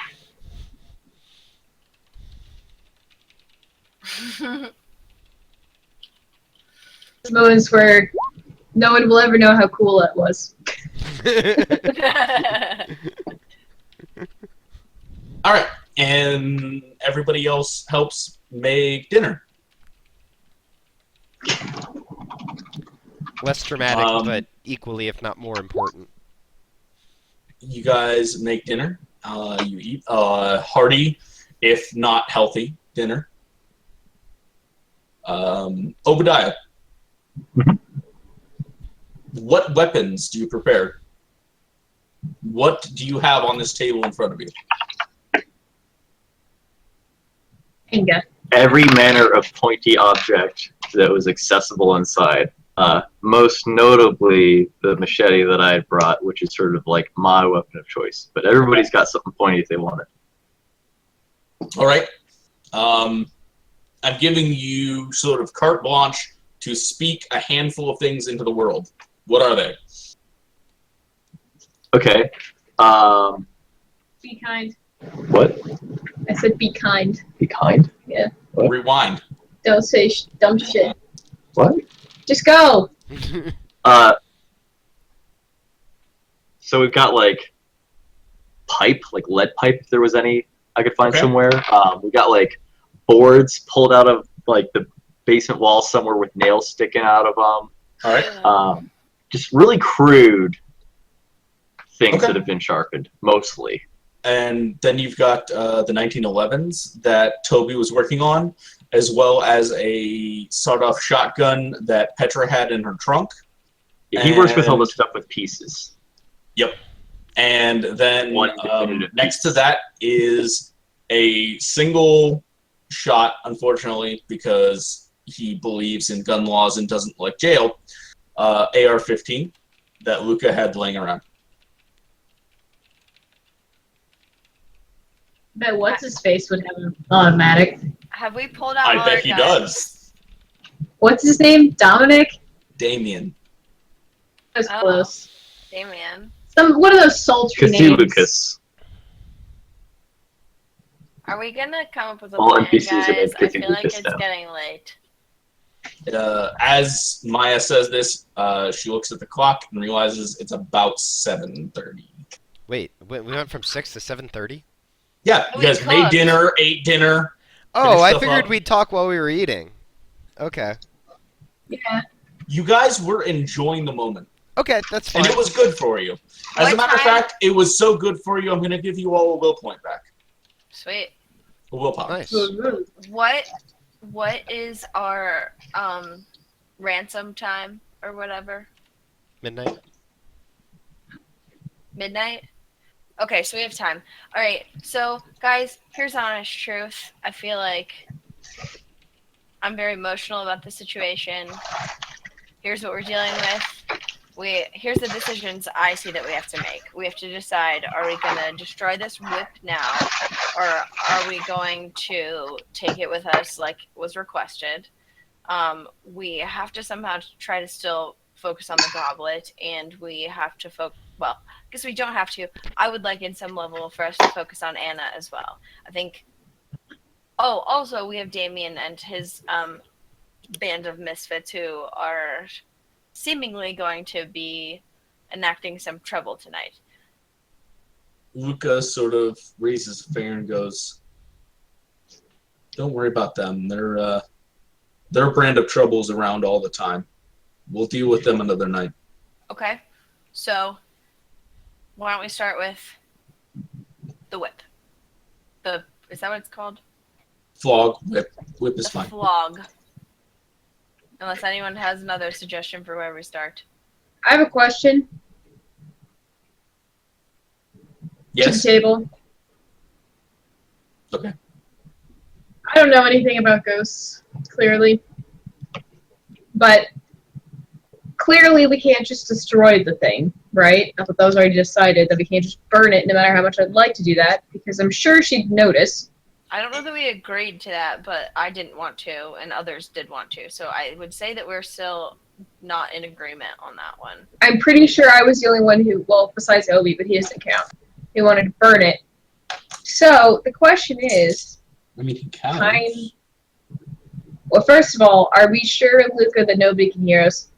Moments where no one will ever know how cool that was. All right, and everybody else helps make dinner. Less dramatic, but equally, if not more important. You guys make dinner. You eat hearty, if not healthy, dinner. Obadiah, what weapons do you prepare? What do you have on this table in front of you? Inga. Every manner of pointy object that was accessible inside. Most notably the machete that I had brought, which is sort of like my weapon of choice. But everybody's got something pointy if they want it. All right. I'm giving you sort of carte blanche to speak a handful of things into the world. What are they? Okay. Be kind. What? I said be kind. Be kind? Yeah. What? Rewind. Don't say dumb shit. What? Just go. So we've got like pipe, like lead pipe, if there was any I could find Okay. somewhere. We got like boards pulled out of like the basement wall somewhere with nails sticking out of them. All right. Just really crude things Okay. that have been sharpened, mostly. And then you've got the 1911s that Toby was working on, as well as a sawed-off shotgun that Petra had in her trunk. Yeah, he works with all the And- stuff with pieces. Yep. And then One definitive next to piece. that is a single shot, unfortunately, because he believes in gun laws and doesn't like jail, AR-15 that Luca had laying around. Bet what's his face would have an automatic. Have we pulled out I all bet our he guns? does. What's his name? Dominic? Damien. That's Oh. close. Damien. One of those sultry names. Lucas. Are we gonna come up with a All plan, NPCs are guys? named I feel like Lucas it's now. getting late. As Maya says this, she looks at the clock and realizes it's about 7:30. Wait, we went from 6 to 7:30? Yeah, you We guys made cooked. dinner, ate dinner. Oh, Finish I stuff figured up. we'd talk while we were eating. Okay. Yeah. You guys were enjoying the moment, Okay, that's fine. and it was good for you. As a What matter of time? fact, it was so good for you, I'm going to give you all a will point back. Sweet. A willpower. Nice. What is our ransom time or whatever? Midnight? Midnight? Okay, so we have time. All right, so guys, here's the honest truth. I feel like I'm very emotional about the situation. Here's what we're dealing with. Here's the decisions I see that we have to make. We have to decide: are we going to destroy this whip now, or are we going to take it with us like was requested? We have to somehow try to still focus on the goblet, and we have to well, I guess we don't have to. I would like in some level for us to focus on Anna as well. I think. Oh, also we have Damien and his band of misfits who are seemingly going to be enacting some trouble tonight. Luca sort of raises a finger and goes, "Don't worry about them. Their brand of trouble's around all the time. We'll deal with them another night." Okay, so why don't we start with the whip? Is that what it's called? Flog, whip. Whip is The fine. flog. Unless anyone has another suggestion for where we start. I have a question. Yes? To the table. Okay. I don't know anything about ghosts, clearly. But clearly we can't just destroy the thing, right? I thought that was already decided, that we can't just burn it no matter how much I'd like to do that, because I'm sure she'd notice. I don't know that we agreed to that, but I didn't want to, and others did want to. So I would say that we're still not in agreement on that one. I'm pretty sure I was the only one who, well, besides Obi, but he doesn't count, who wanted to burn it. So the question is, I mean, he can. well, first of all, are we sure, Luca, that nobody can hear us?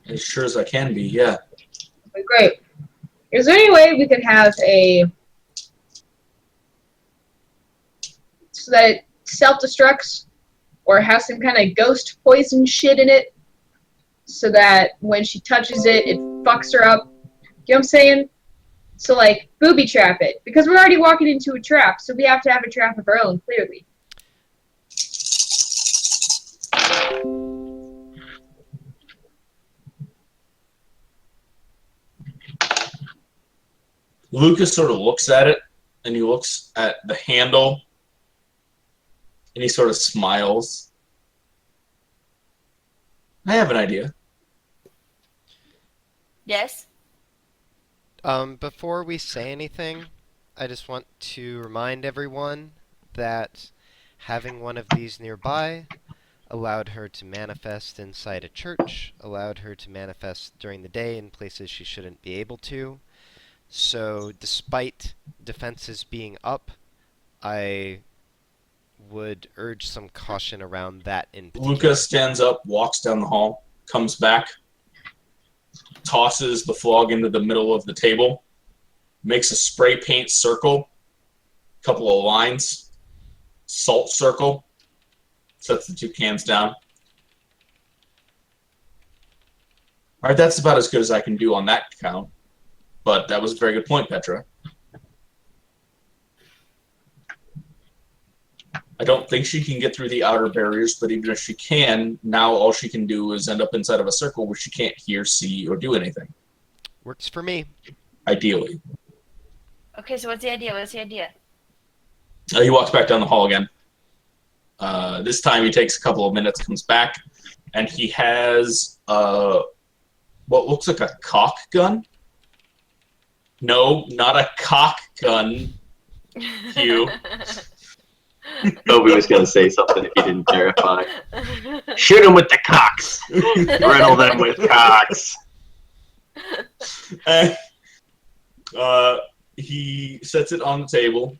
As sure as I can be, yeah. Okay, great. Is there any way we could have so that it self-destructs or has some kind of ghost poison shit in it so that when she touches it, it fucks her up? You know what I'm saying? So, like, booby trap it. Because we're already walking into a trap, so we have to have a trap of our own, clearly. Lucas sort of looks at it, and he looks at the handle, and he sort of smiles. I have an idea. Yes? Before we say anything, I just want to remind everyone that having one of these nearby allowed her to manifest inside a church, allowed her to manifest during the day in places she shouldn't be able to. So, despite defenses being up, I would urge some caution around that in particular. Luca stands up, walks down the hall, comes back, tosses the flog into the middle of the table, makes a spray paint circle, couple of lines, salt circle, sets the 2 cans down. All right, that's about as good as I can do on that count. But that was a very good point, Petra. I don't think she can get through the outer barriers, but even if she can, now all she can do is end up inside of a circle where she can't hear, see, or do anything. Works for me. Ideally. Okay, so what's the idea? What's the idea? He walks back down the hall again. This time he takes a couple of minutes, comes back, and he has what looks like a cock gun. No, not a cock gun, Hugh. Toby was going to say something if he didn't verify. Shoot him with the cocks! Riddle them with cocks! And, he sets it on the table.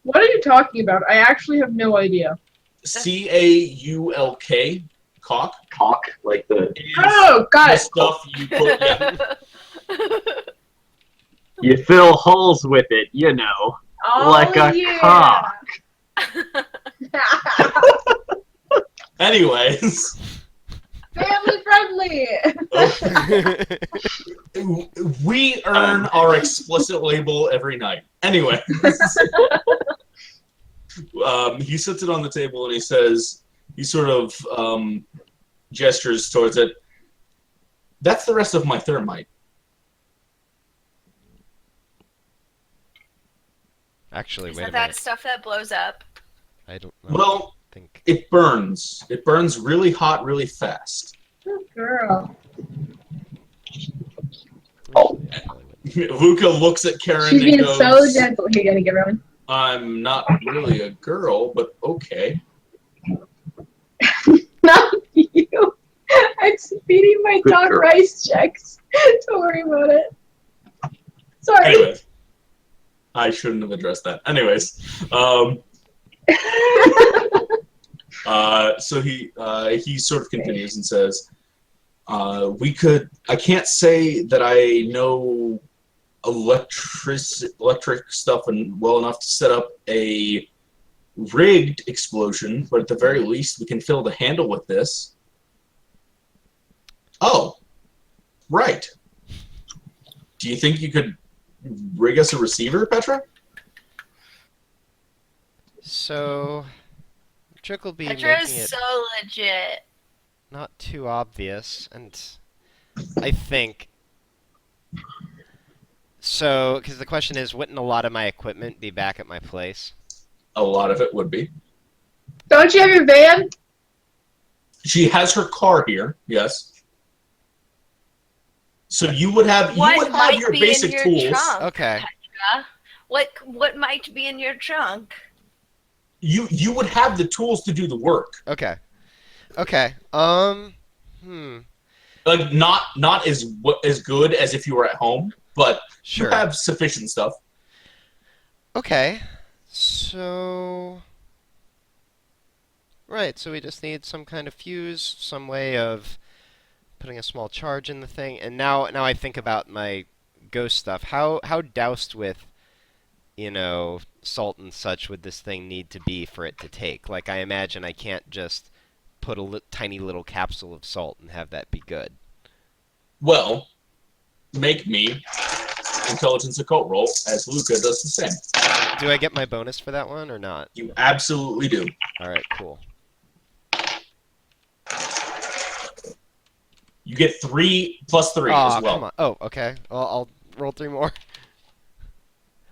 What are you talking about? I actually have no idea. C-A-U-L-K, cock. Cock? Like the... Is Oh, got the it. stuff you put... Yeah. You fill holes with it, you know. Oh, Like a yeah. cock. Anyways. Family friendly. We earn our explicit label every night. Anyway. He sits it on the table and he says, he sort of gestures towards it. That's the rest of my thermite. Actually, Is wait a that minute. stuff that blows up? I don't know. Well, think. it burns. It burns really hot, really fast. Good girl. Luca looks at Karen She's and being goes, so gentle. Here, you gotta give her one. I'm not really a girl, but okay. Not you. I'm feeding my Good dog girl. rice checks. Don't worry about it. Sorry. Anyways. I shouldn't have addressed that. Anyways. So he sort of continues and says, I can't say that I know electric stuff and well enough to set up a rigged explosion, but at the very least we can fill the handle with this. Oh, right. Do you think you could rig us a receiver, Petra? So, Trick will be Petra making is it so legit. not too obvious, and I think... So, because the question is, wouldn't a lot of my equipment be back at my place? A lot of it would be. Don't you have your van? She has her car here, yes. So you would have What might your be basic in your tools. trunk? Okay. Petra? What might be in your trunk? You would have the tools to do the work. Okay. Okay. Like not as good as if you were at home, but Sure. you have sufficient stuff. Okay. So... Right, so we just need some kind of fuse, some way of putting a small charge in the thing. And now I think about my ghost stuff. How doused with, salt and such would this thing need to be for it to take? Like, I imagine I can't just put a tiny little capsule of salt and have that be good. Well, make me intelligence occult roll as Luca does the same. Do I get my bonus for that one or not? You absolutely do. Alright, cool. You get 3 plus 3 Aw, as well. come on. Oh, okay. Well, I'll roll 3 more.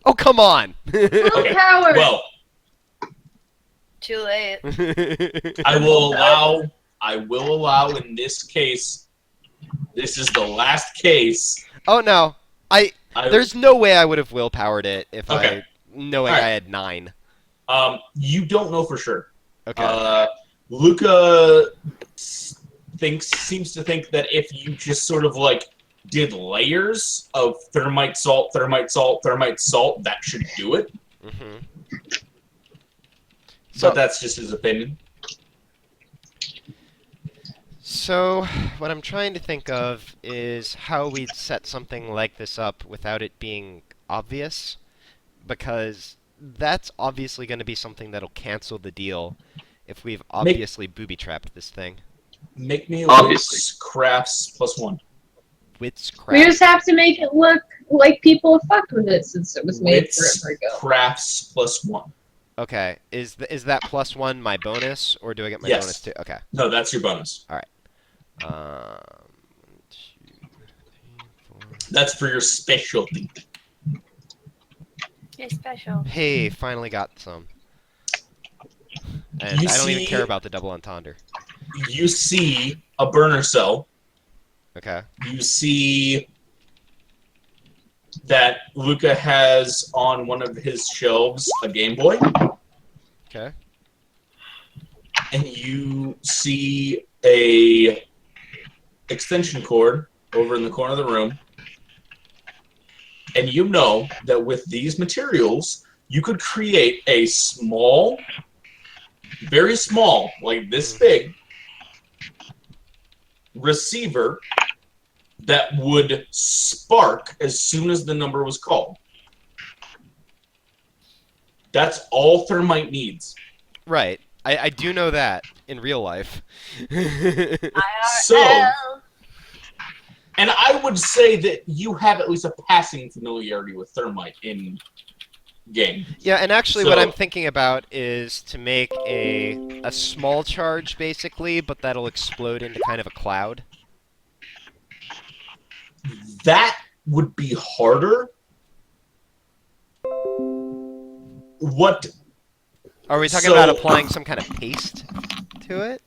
Oh, come on! Okay. Coward. Well, Too late. I will I will allow in this case. This is the last case. Oh no, there's no way I would have willpowered it if Okay. knowing Alright. I had 9. You don't know for sure. Okay. Luca seems to think that if you just sort of like did layers of thermite salt, thermite salt, thermite salt, that should do it. Mm-hmm. But that's just his opinion. So, what I'm trying to think of is how we'd set something like this up without it being obvious, because that's obviously going to be something that'll cancel the deal if we've obviously booby-trapped this thing. Make me a Obviously. wits crafts +1. Witchcraft. We just have to make it look like people have fucked with it since it was made Wits forever ago. crafts +1. Okay, is that +1 my bonus, or do I get my Yes. bonus too? Okay. No, that's your bonus. 1, 2, 3, 4. That's for your specialty. It's special. Hey, finally got some. And You I don't even see- care about the double entendre. You see a burner cell. Okay. You see that Luca has on one of his shelves a Game Boy, Okay. and you see a extension cord over in the corner of the room, and you know that with these materials, you could create a small, very small, like this big, receiver that would spark as soon as the number was called. That's all thermite needs. Right. I do know that in real life. So, IRL. and I would say that you have at least a passing familiarity with thermite in game. Yeah, and actually what So- I'm thinking about is to make a small charge, basically, but that'll explode into kind of a cloud. That would be harder. What? Are we talking So- about applying some kind of paste to it?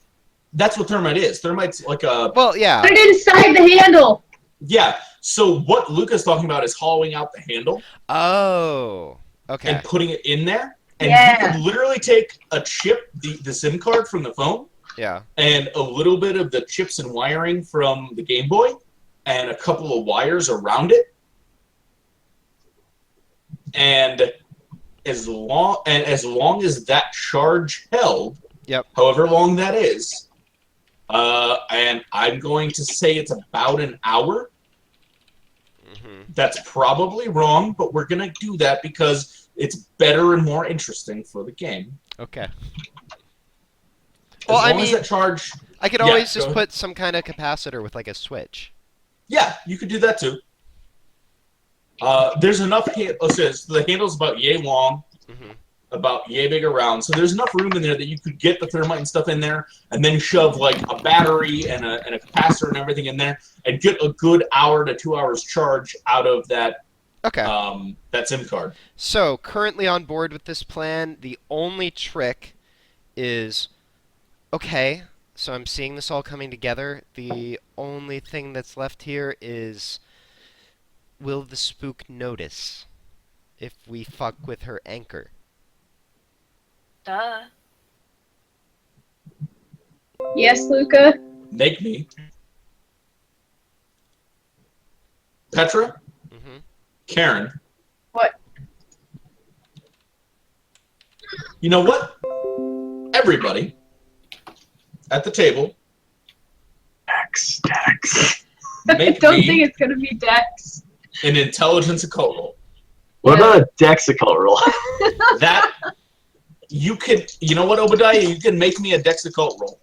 That's what thermite is. Thermite's like a Well, yeah. Put it inside the handle. yeah. So what Luca's talking about is hollowing out the handle Oh. Okay. and putting it in there, and you Yeah. could literally take a chip, the SIM card from the phone, Yeah. and a little bit of the chips and wiring from the Game Boy, and a couple of wires around it, and as long as that charge held, Yep. however long that is, and I'm going to say it's about an hour. Hmm. That's probably wrong, but we're gonna do that because it's better and more interesting for the game. Okay. As Well, I long as mean- that charge, I could Yeah, always go just ahead. put some kind of capacitor with like a switch. yeah, you could do that too. There's enough. So the handle's about yay long, Hmm. about yay big around. So there's enough room in there that you could get the thermite and stuff in there, and then shove like a battery and a capacitor and everything in there, and get a good hour to 2 hours charge out of that Okay. that SIM card. So, currently on board with this plan, the only trick is, okay, so I'm seeing this all coming together. The only thing that's left here is, will the spook notice if we fuck with her anchor? Duh. Yes, Luca. Make me. Petra, Hmm. Karen. What? You know what? Everybody at the table, Dex. I make don't me think it's gonna be Dex. an intelligence occult roll. What Yeah. about a Dex occult roll? That you could. You know what, Obadiah? You can make me a dex occult roll.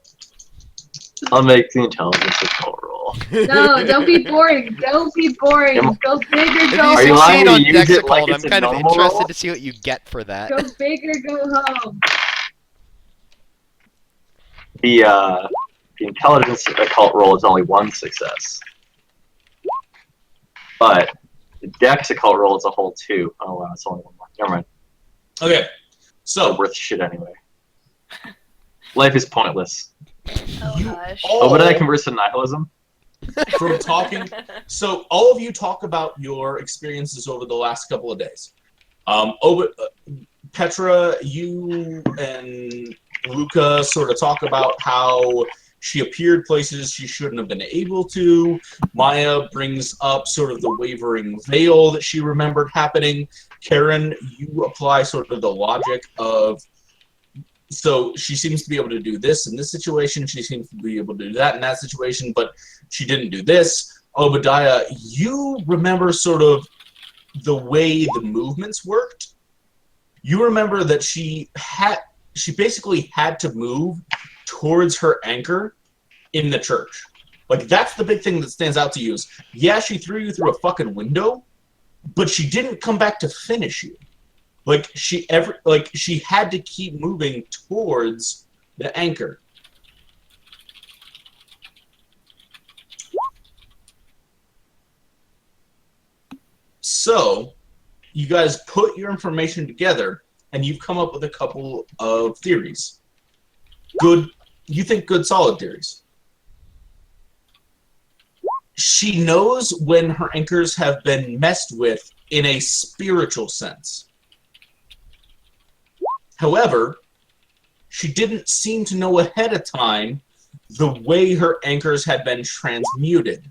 I'll make the intelligence occult roll. No, don't be boring. Don't be boring. Am- Go bigger, If go you Are you lying succeed to on use Dex it like Occult, it's I'm a kind of normal interested roll? to see what you get for that. Go bigger, go home. The intelligence occult roll is only 1 success. But the Dex occult roll is a whole 2. Oh wow, it's only 1 more. Never mind. Okay, So so worth shit anyway. Life is pointless. Oh, You hush. all, Obadiah converts to nihilism. from talking, so all of you talk about your experiences over the last couple of days. Petra, you and Luca sort of talk about how she appeared places she shouldn't have been able to. Maya brings up sort of the wavering veil that she remembered happening. Karen, you apply sort of the logic of, so she seems to be able to do this in this situation, she seems to be able to do that in that situation, but she didn't do this. Obadiah, you remember sort of the way the movements worked. You remember that she basically had to move towards her anchor in the church. Like, that's the big thing that stands out to you is, yeah, she threw you through a fucking window, but she didn't come back to finish you. Like, she had to keep moving towards the anchor. So, you guys put your information together, and you've come up with a couple of theories. You think good, solid theories. She knows when her anchors have been messed with in a spiritual sense. However, she didn't seem to know ahead of time the way her anchors had been transmuted.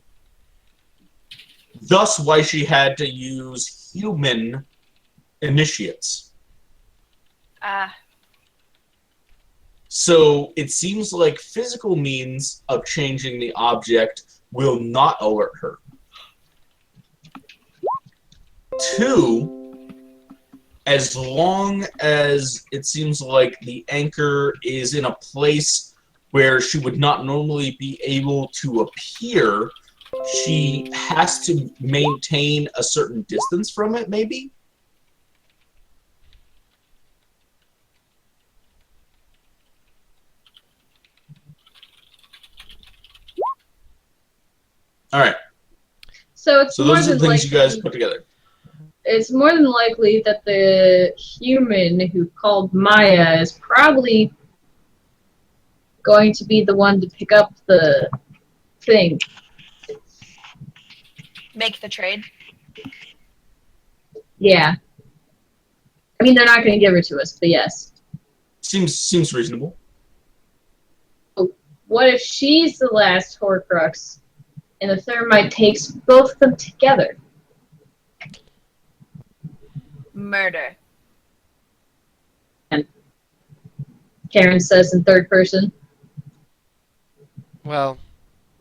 Thus why she had to use human initiates. So it seems like physical means of changing the object will not alert her. 2, as long as it seems like the anchor is in a place where she would not normally be able to appear, she has to maintain a certain distance from it, maybe? All right. So it's So more those are than the things you guys likely. put together. It's more than likely that the human who called Maya is probably going to be the one to pick up the thing. Make the trade. Yeah. I mean, they're not going to give her to us, but yes. Seems reasonable. What if she's the last Horcrux and the thermite takes both of them together? Murder. And Karen says in third person. Well,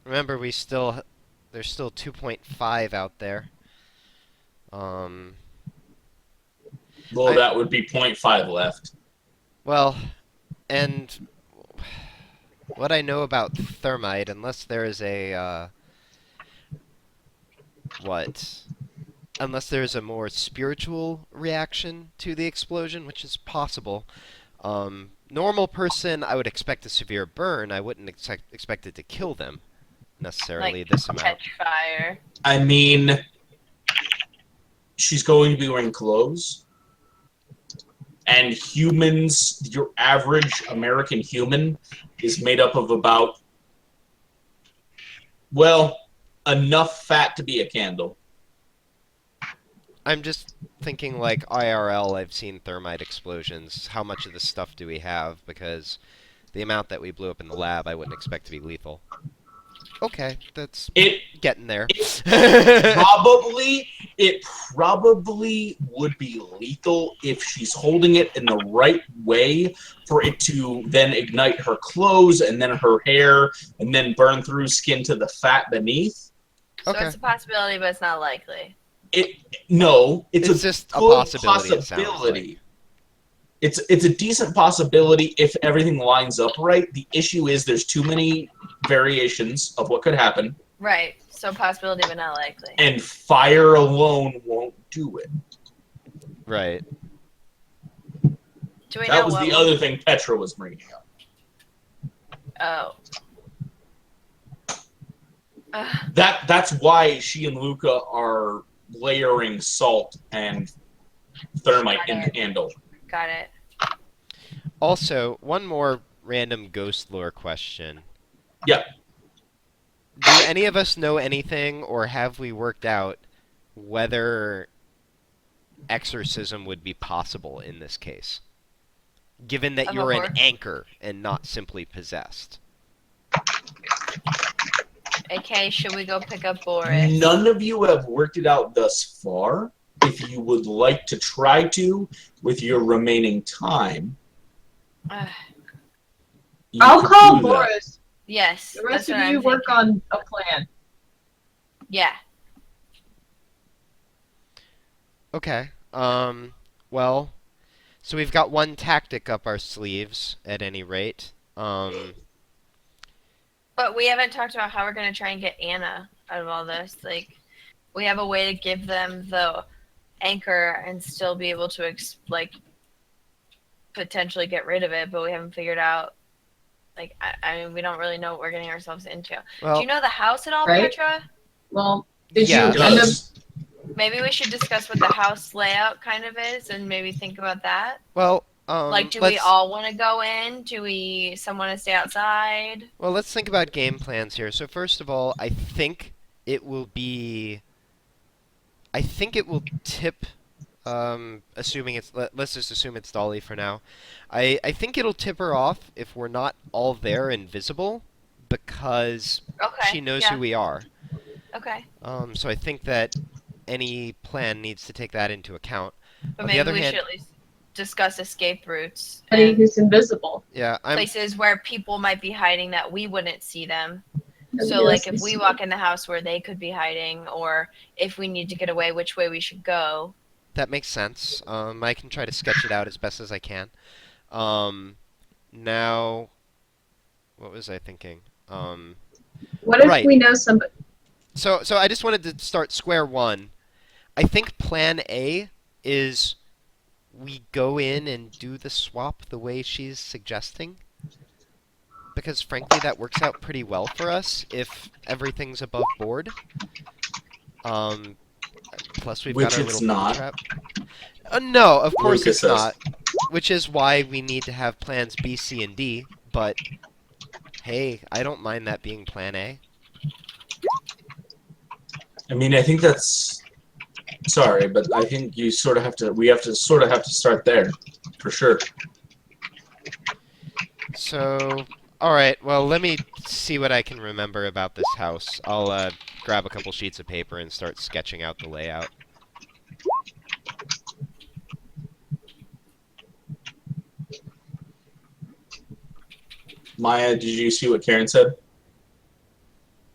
remember there's still 2.5 out there. Well, I- that would be 0.5 left. Well, and what I know about thermite, unless there is a unless there's a more spiritual reaction to the explosion, which is possible. Normal person, I would expect a severe burn. I wouldn't expect it to kill them necessarily Like, this amount. catch fire. I mean, she's going to be wearing clothes. And humans, your average American human, is made up of about, well, enough fat to be a candle. I'm just thinking like IRL, I've seen thermite explosions. How much of this stuff do we have? Because the amount that we blew up in the lab, I wouldn't expect to be lethal. Okay, that's getting there. It probably would be lethal if she's holding it in the right way for it to then ignite her clothes and then her hair and then burn through skin to the fat beneath. So Okay. it's a possibility, but it's not likely. It's just a good possibility, it sounds like. It's a decent possibility if everything lines up right. The issue is there's too many variations of what could happen. Right. So possibility, but not likely. And fire alone won't do it. Right. Do we know That was what the other thing Petra was bringing up. Oh. That's why she and Luca are layering salt and thermite in the handle. Got it. Also, one more random ghost lore question. Yeah. Do any of us know anything, or have we worked out whether exorcism would be possible in this case? Given that Of a you're an horse? anchor and not simply possessed. Okay, should we go pick up Boris? None of you have worked it out thus far. If you would like to try to, with your remaining time, Ugh, you I'll could call do that. Boris. yes. The rest that's of what you I'm work thinking. on a plan. Yeah. Okay. Well, so we've got one tactic up our sleeves, at any rate. But we haven't talked about how we're going to try and get Anna out of all this. Like, we have a way to give them the anchor and still be able to, potentially get rid of it, but we haven't figured out, I mean, we don't really know what we're getting ourselves into. Well, Do you know the house at all, Right. Petra? Well, did Yeah. you It end up? does. Maybe we should discuss what the house layout kind of is and maybe think about that. well, Like, do we all want to go in? Do we, someone want to stay outside? Well, let's think about game plans here. So first of all, I think it will tip, assuming it's, let's just assume it's Dolly for now. I think it'll tip her off if we're not all there and visible, because Okay. she knows yeah. who we are. Okay. So I think that any plan needs to take that into account. But On the maybe other we hand- should at least discuss escape routes Somebody and who's invisible. Yeah, places where people might be hiding that we wouldn't see them. Nobody So, like, else if we is- walk in the house where they could be hiding, or if we need to get away, which way we should go. that makes sense. I can try to sketch it out as best as I can. Now, what was I thinking? What if Right. we know somebody? So I just wanted to start square one. I think plan A is we go in and do the swap the way she's suggesting. Because frankly, that works out pretty well for us if everything's above board. Plus we've Which got our it's little not. trap. No, of course Lucas it's says. not. Which is why we need to have plans B, C, and D. But hey, I don't mind that being plan A. I mean, I think that's. Sorry, but I think you sort of have to. We have to sort of have to start there, for sure. So, alright, well, let me see what I can remember about this house. I'll grab a couple sheets of paper and start sketching out the layout. Maya, did you see what Karen said?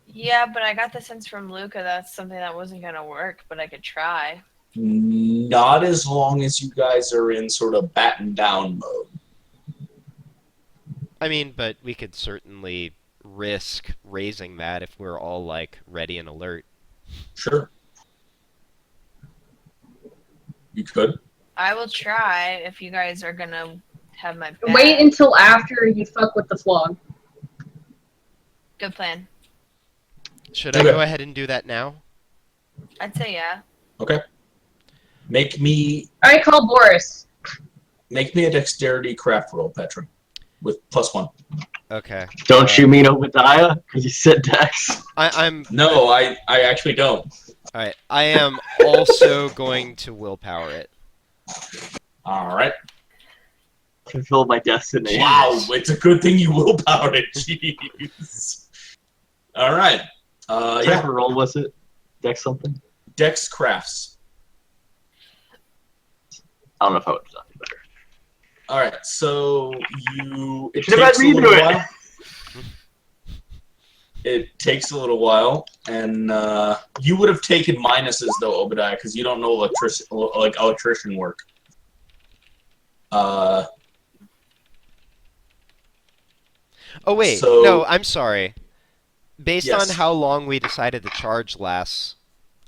Yeah, but I got the sense from Luca that's something that wasn't going to work, but I could try. Not as long as you guys are in sort of batten down mode. I mean, but we could certainly risk raising that if we're all, like, ready and alert. Sure. You could. I will try if you guys are going to have my back. Wait until after you fuck with the flog. Good plan. Should I Okay. go ahead and do that now? I'd say yeah. Okay. Make me Alright, call Boris. a dexterity craft roll, Petra, with +1. Okay. Don't you mean Obadiah? Because you said Dex. I'm... No, I actually don't. Alright, I am also going to willpower it. All right. Fulfill my destiny. Wow, it's a good thing you willpowered it. Jeez. All right. What type Yeah. of roll was it? Dex something? Dex crafts. I don't know if I would have done it better. All right. So you. It Should've had takes a me do little it. while. It takes a little while, and you would have taken minuses though, Obadiah, because you don't know electrician work. Oh, wait. So- No, I'm sorry. Based Yes. on how long we decided the charge lasts,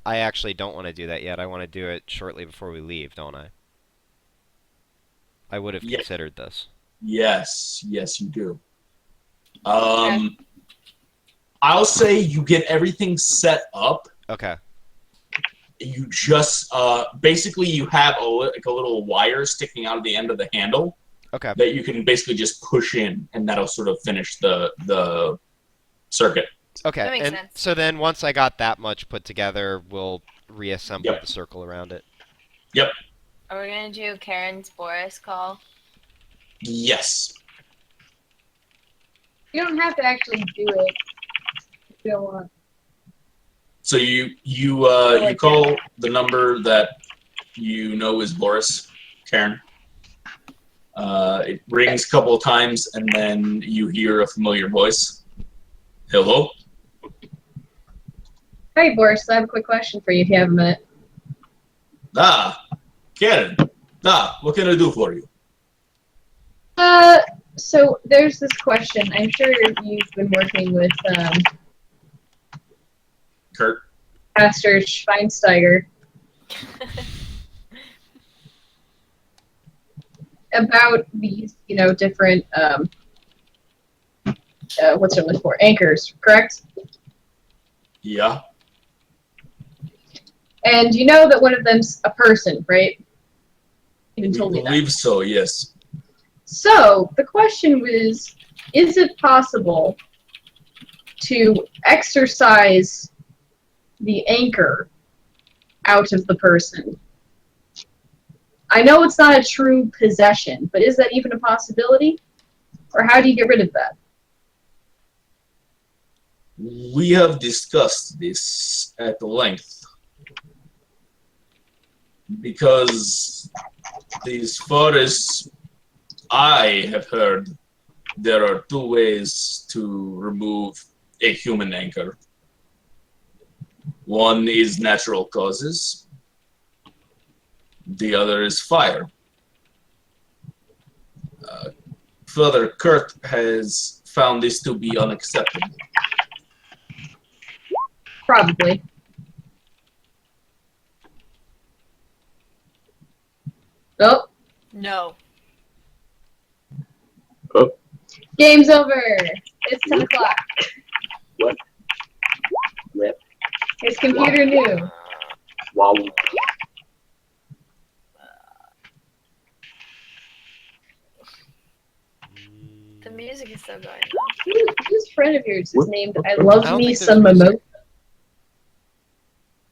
I actually don't want to do that yet. I want to do it shortly before we leave, don't I? I would have Yeah. considered this. Yes, you do. I'll say you get everything set up. Okay. You just basically you have a little wire sticking out of the end of the handle, Okay. that you can basically just push in, and that'll sort of finish the circuit. Okay. That makes And sense. so then once I got that much put together, we'll reassemble Yep. the circle around it. Yep. Are we gonna do Karen's Boris call? Yes. You don't have to actually do it if you don't want. So you like call the number that you know is Boris, Karen. It rings a couple of times, and then you hear a familiar voice. Hello? Hey, Boris, I have a quick question for you if you have a minute. Karen. What can I do for you? So there's this question. I'm sure you've been working with Kurt? Pastor Schweinsteiger about these, different what's it looking for? Anchors, correct? Yeah. And you know that one of them's a person, right? You even We told me that. believe so, yes. So the question was, is it possible to exercise the anchor out of the person? I know it's not a true possession, but is that even a possibility? Or how do you get rid of that? We have discussed this at length because as far as I have heard, there are two ways to remove a human anchor. One is natural causes. The other is fire. Further, Kurt has found this to be unacceptable. Probably. Oh, No. Oh. game's over. It's 10 o'clock. What? Rip. His computer knew. Wow. The music is still going. Whose friend of yours is What? named I Love I don't Me think there's Some music. Mimosa?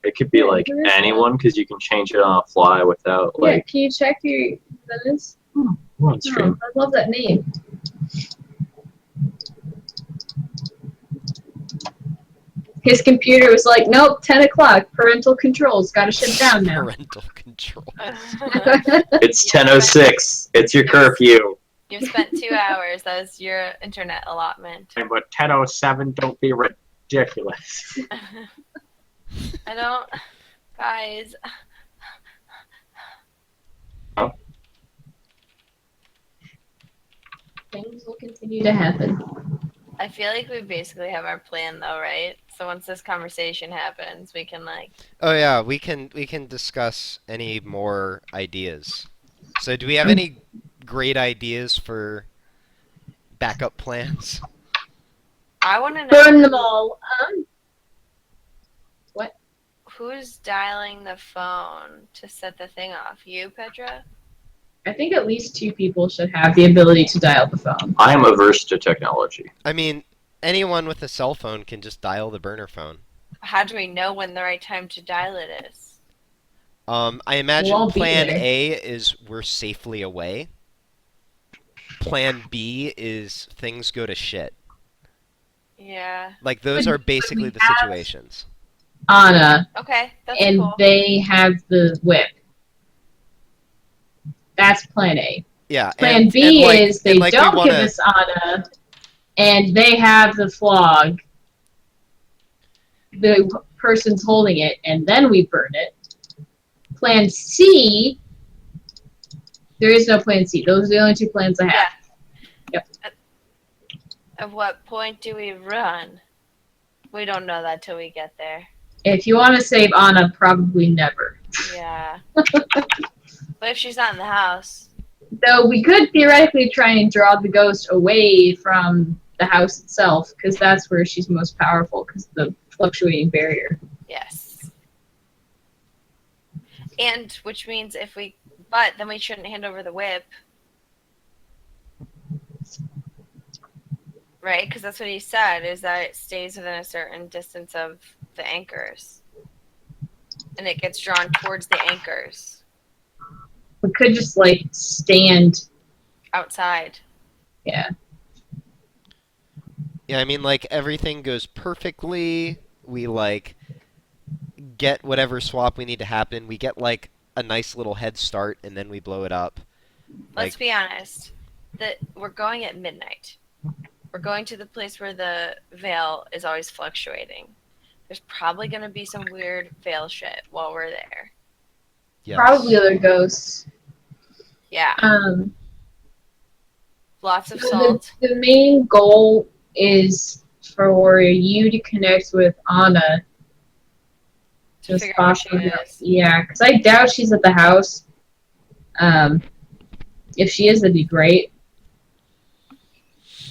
It could be Yeah, like there is anyone because you can change it on the fly without Yeah, like can you check who that is? on Oh, stream. I love that name. His computer was like, nope, 10 o'clock. Parental controls. Gotta shut down now. Parental control. It's 10:06. It's your curfew. You've spent 2 hours. That was your internet allotment. But 10:07, don't be ridiculous. I don't. Guys. Things will continue to happen. I feel like we basically have our plan though, right? So once this conversation happens, we can like. Oh yeah, we can discuss any more ideas. So do we have any great ideas for backup plans? I want to know Burn them all. who's dialing the phone to set the thing off. You, Petra? I think at least 2 people should have the ability to dial the phone. I am averse to technology. I mean, anyone with a cell phone can just dial the burner phone. How do we know when the right time to dial it is? I imagine We'll all be plan there. A is we're safely away. Plan B is things go to shit. Yeah. Like those are basically the have- situations. Anna, Okay, that's and cool. they have the whip. That's plan A. Yeah. Plan B like- is they and like we don't wanna- give us Anna, and they have the flog. The person's holding it, and then we burn it. Plan C, there is no plan C. Those are the only 2 plans I have. Yep. At what point do we run? We don't know that till we get there. If you want to save Anna, probably never. Yeah. But if she's not in the house, Though we could theoretically try and draw the ghost away from the house itself, because that's where she's most powerful, because of the fluctuating barrier. yes. And which means but then we shouldn't hand over the whip. right? Because that's what he said, is that it stays within a certain distance of the anchors. And it gets drawn towards the anchors. We could just, like, stand. Outside. Yeah. Yeah, I mean, like, everything goes perfectly. We, like, get whatever swap we need to happen. We get, like, a nice little head start, and then we blow it up. Let's be honest. We're going at midnight. We're going to the place where the veil is always fluctuating. There's probably going to be some weird veil shit while we're there. Yes. Probably other ghosts. Yeah. Lots of So salt. the main goal is for you to connect with Anna. To figure out where she is. Yeah, because I doubt she's at the house. If she is, that'd be great.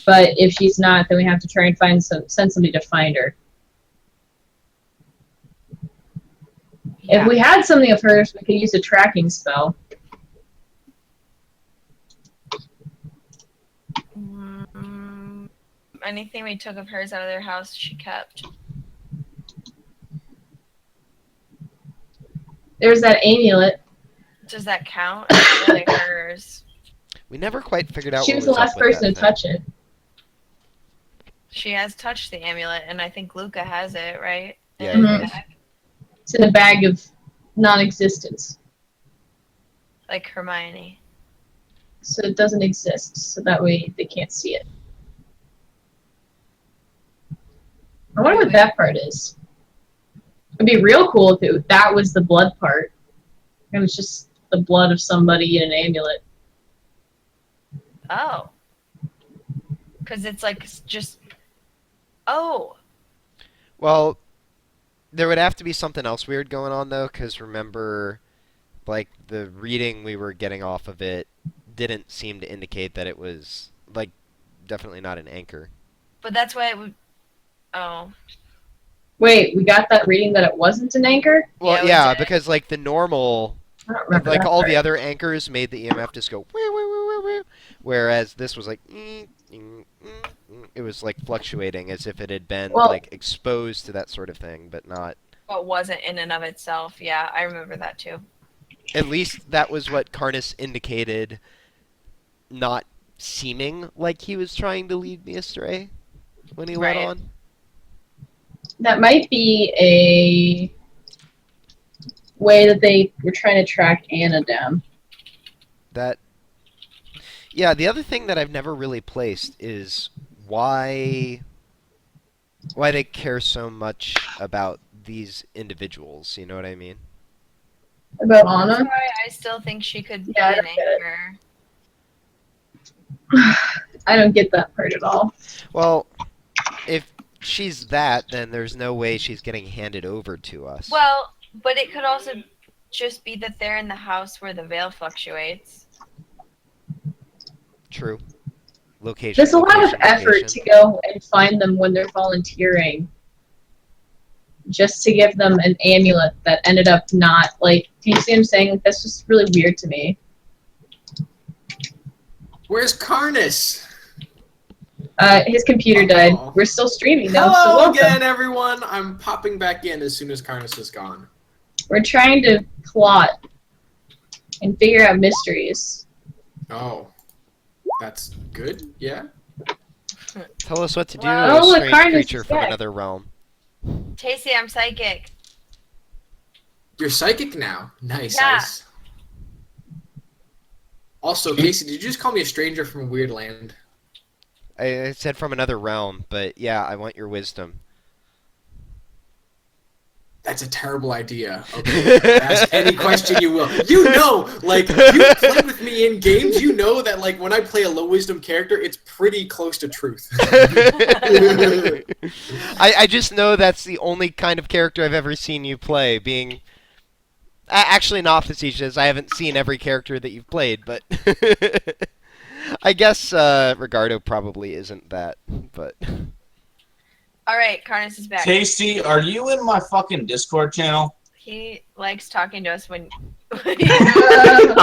But if she's not, then we have to try and send somebody to find her. Yeah. If we had something of hers, we could use a tracking spell. Anything we took of hers out of their house, she kept. There's that amulet. Does that count? It's not really hers. We never quite figured out She what was the up last with person that to thing. touch it. She has touched the amulet, and I think Luca has it, right? Yeah, In he his does. bag? It's in a bag of non-existence. Like Hermione. So it doesn't exist, so that way they can't see it. I wonder what that part is. It'd be real cool if that was the blood part. It was just the blood of somebody in an amulet. Oh. Because it's like just... Oh. Well, there would have to be something else weird going on, though, because remember, like, the reading we were getting off of it didn't seem to indicate that it was, like, definitely not an anchor. But that's why it would... Oh. Wait, we got that reading that it wasn't an anchor? Well, we yeah, did. because, like, the normal, I don't remember like, that all part. the other anchors made the EMF just go, woo, woo, woo, woo, woo, whereas this was like, it was, like, fluctuating as if it had been, Well- like, exposed to that sort of thing, but not... What wasn't in and of itself. Yeah, I remember that too. At least that was what Karnis indicated, not seeming like he was trying to lead me astray when he let Right. on. That might be a way that they were trying to track Anna down. That, yeah, the other thing that I've never really placed is why they care so much about these individuals, you know what I mean? About That's Anna? why I still think she could Yeah, I be an don't get it. anchor. I don't get that part at all. Well, if she's that, then there's no way she's getting handed over to us. Well, but it could also just be that they're in the house where the veil fluctuates. True. Location. There's a lot of location, effort location. to go and find them when they're volunteering. Just to give them an amulet that ended up not, like, do you see what I'm saying? That's just really weird to me. Where's Karnis? His computer died. Oh. We're still streaming though, so Hello welcome. again, everyone. I'm popping back in as soon as Karnis is gone. We're trying to plot and figure out mysteries. Oh, that's good. Yeah. Tell us what to do, Well, oh, look, strange Karnis creature is from back. another realm. Tasty, I'm psychic. You're psychic now. Nice. Yeah. Nice. Also, Casey, did you just call me a stranger from a weird land? I said from another realm, but yeah, I want your wisdom. That's a terrible idea. Okay, ask any question you will. You know, like, you played with me in games, you know that, like, when I play a low wisdom character, it's pretty close to truth. I just know that's the only kind of character I've ever seen you play, being... Actually, not facetious. I haven't seen every character that you've played, but... I guess Ricardo probably isn't that, but... All right, Karnis is back. Tasty, are you in my fucking Discord channel? He likes talking to us when. I'm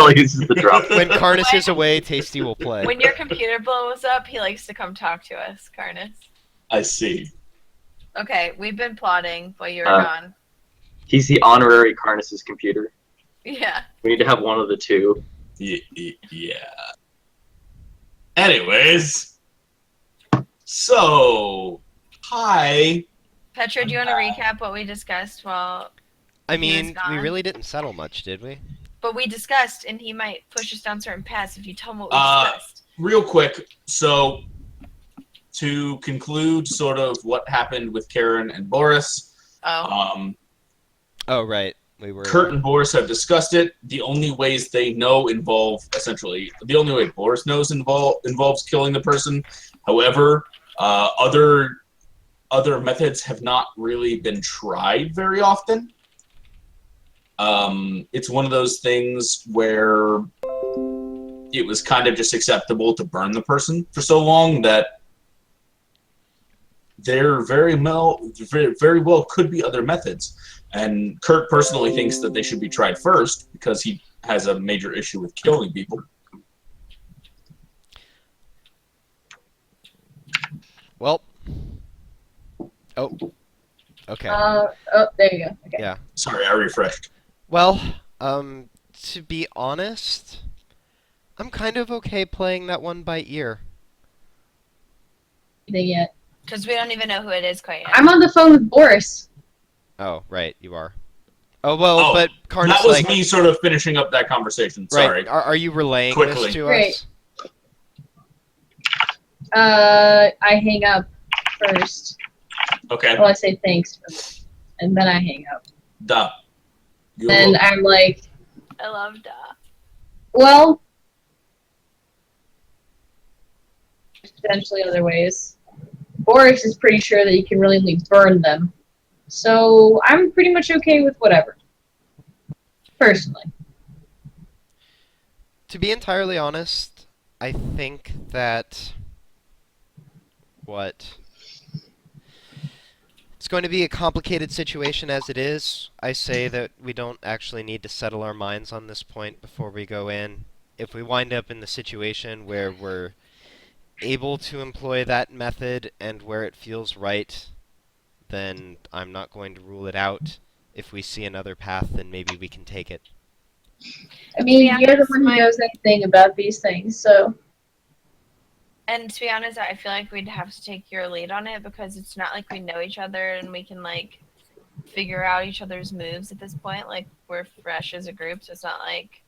until he uses the drop. When Karnis is away, Tasty will play. When your computer blows up, he likes to come talk to us, Karnis. I see. Okay, we've been plotting while you were Uh, gone. He's the honorary Karnis's computer. Yeah. We need to have one of the two. Yeah. Anyways, so hi. Petra, do you want to recap what we discussed while... I He was mean, we gone. really didn't settle much, did we? But we discussed, and he might push us down certain paths if you tell him what we Uh, discussed. Real quick, so to conclude sort of what happened with Karen and Boris, Oh. Oh, right. We were. Kurt and Boris have discussed it. The only ways they know involve, essentially, the only way Boris knows involves killing the person. However, other methods have not really been tried very often. It's one of those things where it was kind of just acceptable to burn the person for so long that there very well could be other methods. And Kurt personally thinks that they should be tried first because he has a major issue with killing people. Well. Oh. Okay. Oh, there you go. Okay. Yeah. Sorry, I refreshed. Well, to be honest, I'm kind of okay playing that one by ear. Anything yet? Because we don't even know who it is quite yet. I'm on the phone with Boris. Oh, right, you are. Oh, well, Oh, but Karnis, That was like... me sort of finishing up that conversation. Sorry. Right, are you relaying Quickly. this to Great. us? I hang up first. Okay. Well, I say thanks first, and then I hang up. Duh. Then I'm like, I love Da. well, potentially other ways. Boris is pretty sure that you can really only burn them. So I'm pretty much okay with whatever. Personally. To be entirely honest, I think that... What? It's going to be a complicated situation as it is. I say that we don't actually need to settle our minds on this point before we go in. If we wind up in the situation where we're able to employ that method and where it feels right, then I'm not going to rule it out. If we see another path, then maybe we can take it. I mean, Yeah, you're the that's one who my- knows anything about these things, so... And to be honest, I feel like we'd have to take your lead on it because it's not like we know each other and we can like figure out each other's moves at this point. Like we're fresh as a group, so it's not like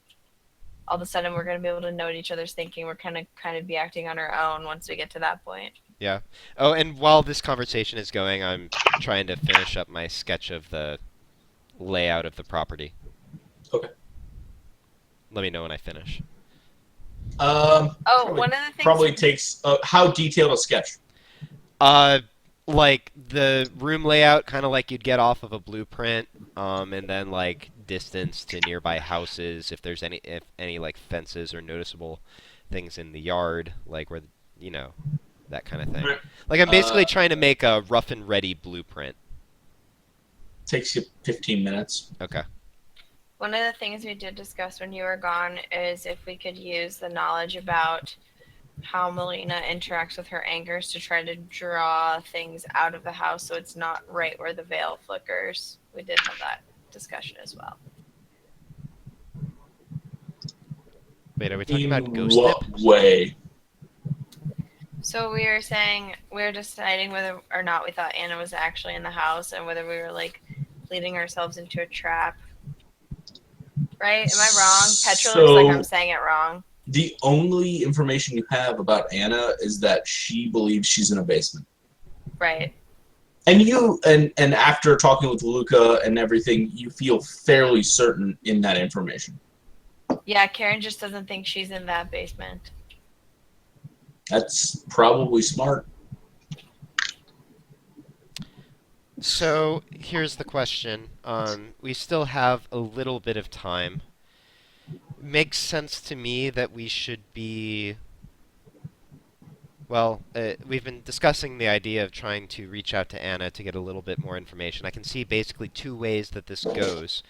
all of a sudden we're gonna be able to know what each other's thinking. We're kind of be acting on our own once we get to that point. Yeah. Oh, and while this conversation is going, I'm trying to finish up my sketch of the layout of the property. Okay. Let me know when I finish. Oh, Probably- one of the things Probably takes how detailed a sketch. Like the room layout, kind of like you'd get off of a blueprint, and then like distance to nearby houses, if there's any like fences or noticeable things in the yard, like where, you know, that kind of thing. Right. Like I'm basically trying to make a rough and ready blueprint. Takes you 15 minutes. Okay. One of the things we did discuss when you were gone is if we could use the knowledge about how Melina interacts with her angers to try to draw things out of the house so it's not right where the veil flickers. We did have that discussion as well. Wait, are we talking In about ghost what nip? way? So we were saying we were deciding whether or not we thought Anna was actually in the house and whether we were like leading ourselves into a trap. Right? Am I wrong? Petra looks like I'm saying it wrong. The only information you have about Anna is that she believes she's in a basement. Right. And you and after talking with Luca and everything, you feel fairly certain in that information. Yeah, Karen just doesn't think she's in that basement. That's probably smart. So here's the question. We still have a little bit of time. Makes sense to me that we should be... Well, we've been discussing the idea of trying to reach out to Anna to get a little bit more information. I can see basically two ways that this goes.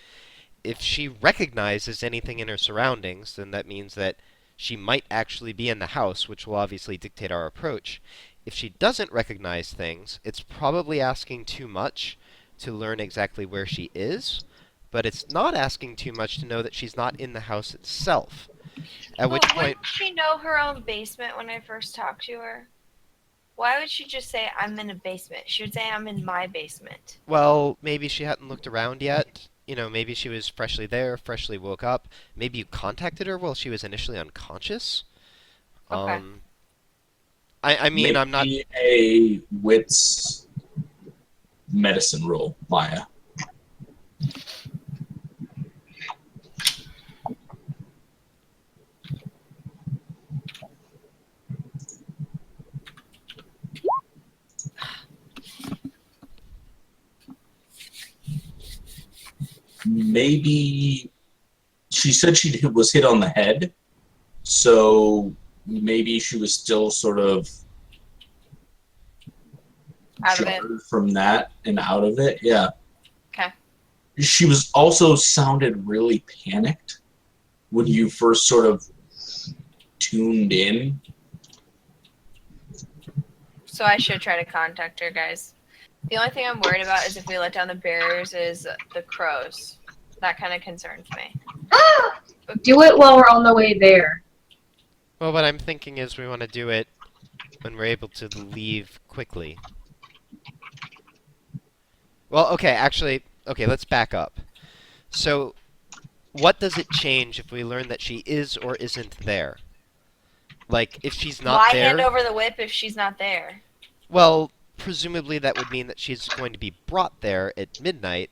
if she recognizes anything in her surroundings, then that means that she might actually be in the house, which will obviously dictate our approach. If she doesn't recognize things, it's probably asking too much to learn exactly where she is, but it's not asking too much to know that she's not in the house itself. At which point... Wouldn't she know her own basement when I first talked to her? Why would she just say, I'm in a basement? She would say, I'm in my basement. Well, maybe she hadn't looked around yet. You know, maybe she was freshly there, freshly woke up. Maybe you contacted her while she was initially unconscious. Okay. I mean, I'm not... Maybe a wits medicine roll, Maya. Maybe she said she was hit on the head, so maybe she was still sort of Out of it. jarred from that and out of it. Yeah. Okay. She was also sounded really panicked when you first sort of tuned in. So I should try to contact her, guys. The only thing I'm worried about is if we let down the barriers is the crows. That kind of concerns me. Do it while we're on the way there. Well, what I'm thinking is we want to do it when we're able to leave quickly. Well, okay, actually, okay, let's back up. So, what does it change if we learn that she is or isn't there? Like, if she's not Why there... hand over the whip if she's not there? Well, presumably that would mean that she's going to be brought there at midnight,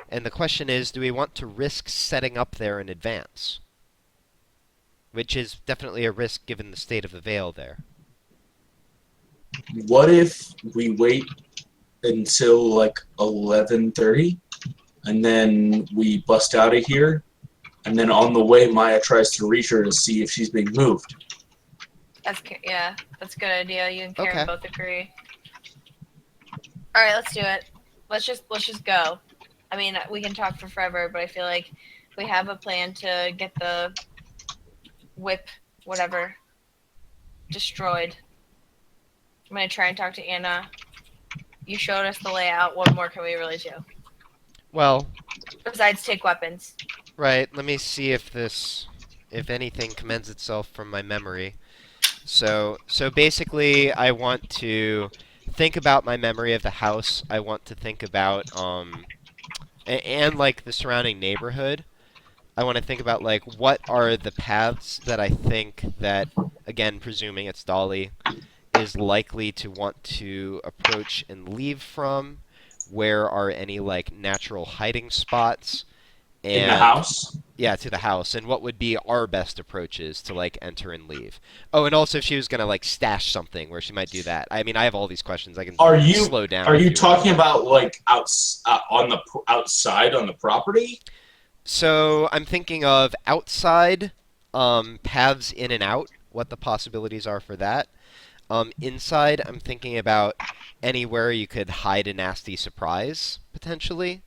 and the question is, do we want to risk setting up there in advance? Which is definitely a risk given the state of the veil there. What if we wait until like 11:30 and then we bust out of here, and then on the way Maya tries to reach her to see if she's being moved? Yeah, that's a good idea. You and Karen Okay. both agree. All right, let's do it. Let's just go. I mean, we can talk for forever, but I feel like we have a plan to get the whip, whatever, destroyed. I'm gonna try and talk to Anna. You showed us the layout. What more can we really do? Well, Besides take weapons. right, let me see if anything commends itself from my memory. So basically, I want to think about my memory of the house. I want to think about, and like the surrounding neighborhood. I want to think about, like, what are the paths that I think that, again, presuming it's Dolly, is likely to want to approach and leave from. Where are any, like, natural hiding spots? And, In the house? Yeah, to the house. And what would be our best approaches to, like, enter and leave? Oh, and also if she was going to, like, stash something where she might do that. I mean, I have all these questions. I can slow down. Are if you want. talking about, like, outside on the property? So I'm thinking of outside, paths in and out, what the possibilities are for that. Inside, I'm thinking about anywhere you could hide a nasty surprise, potentially.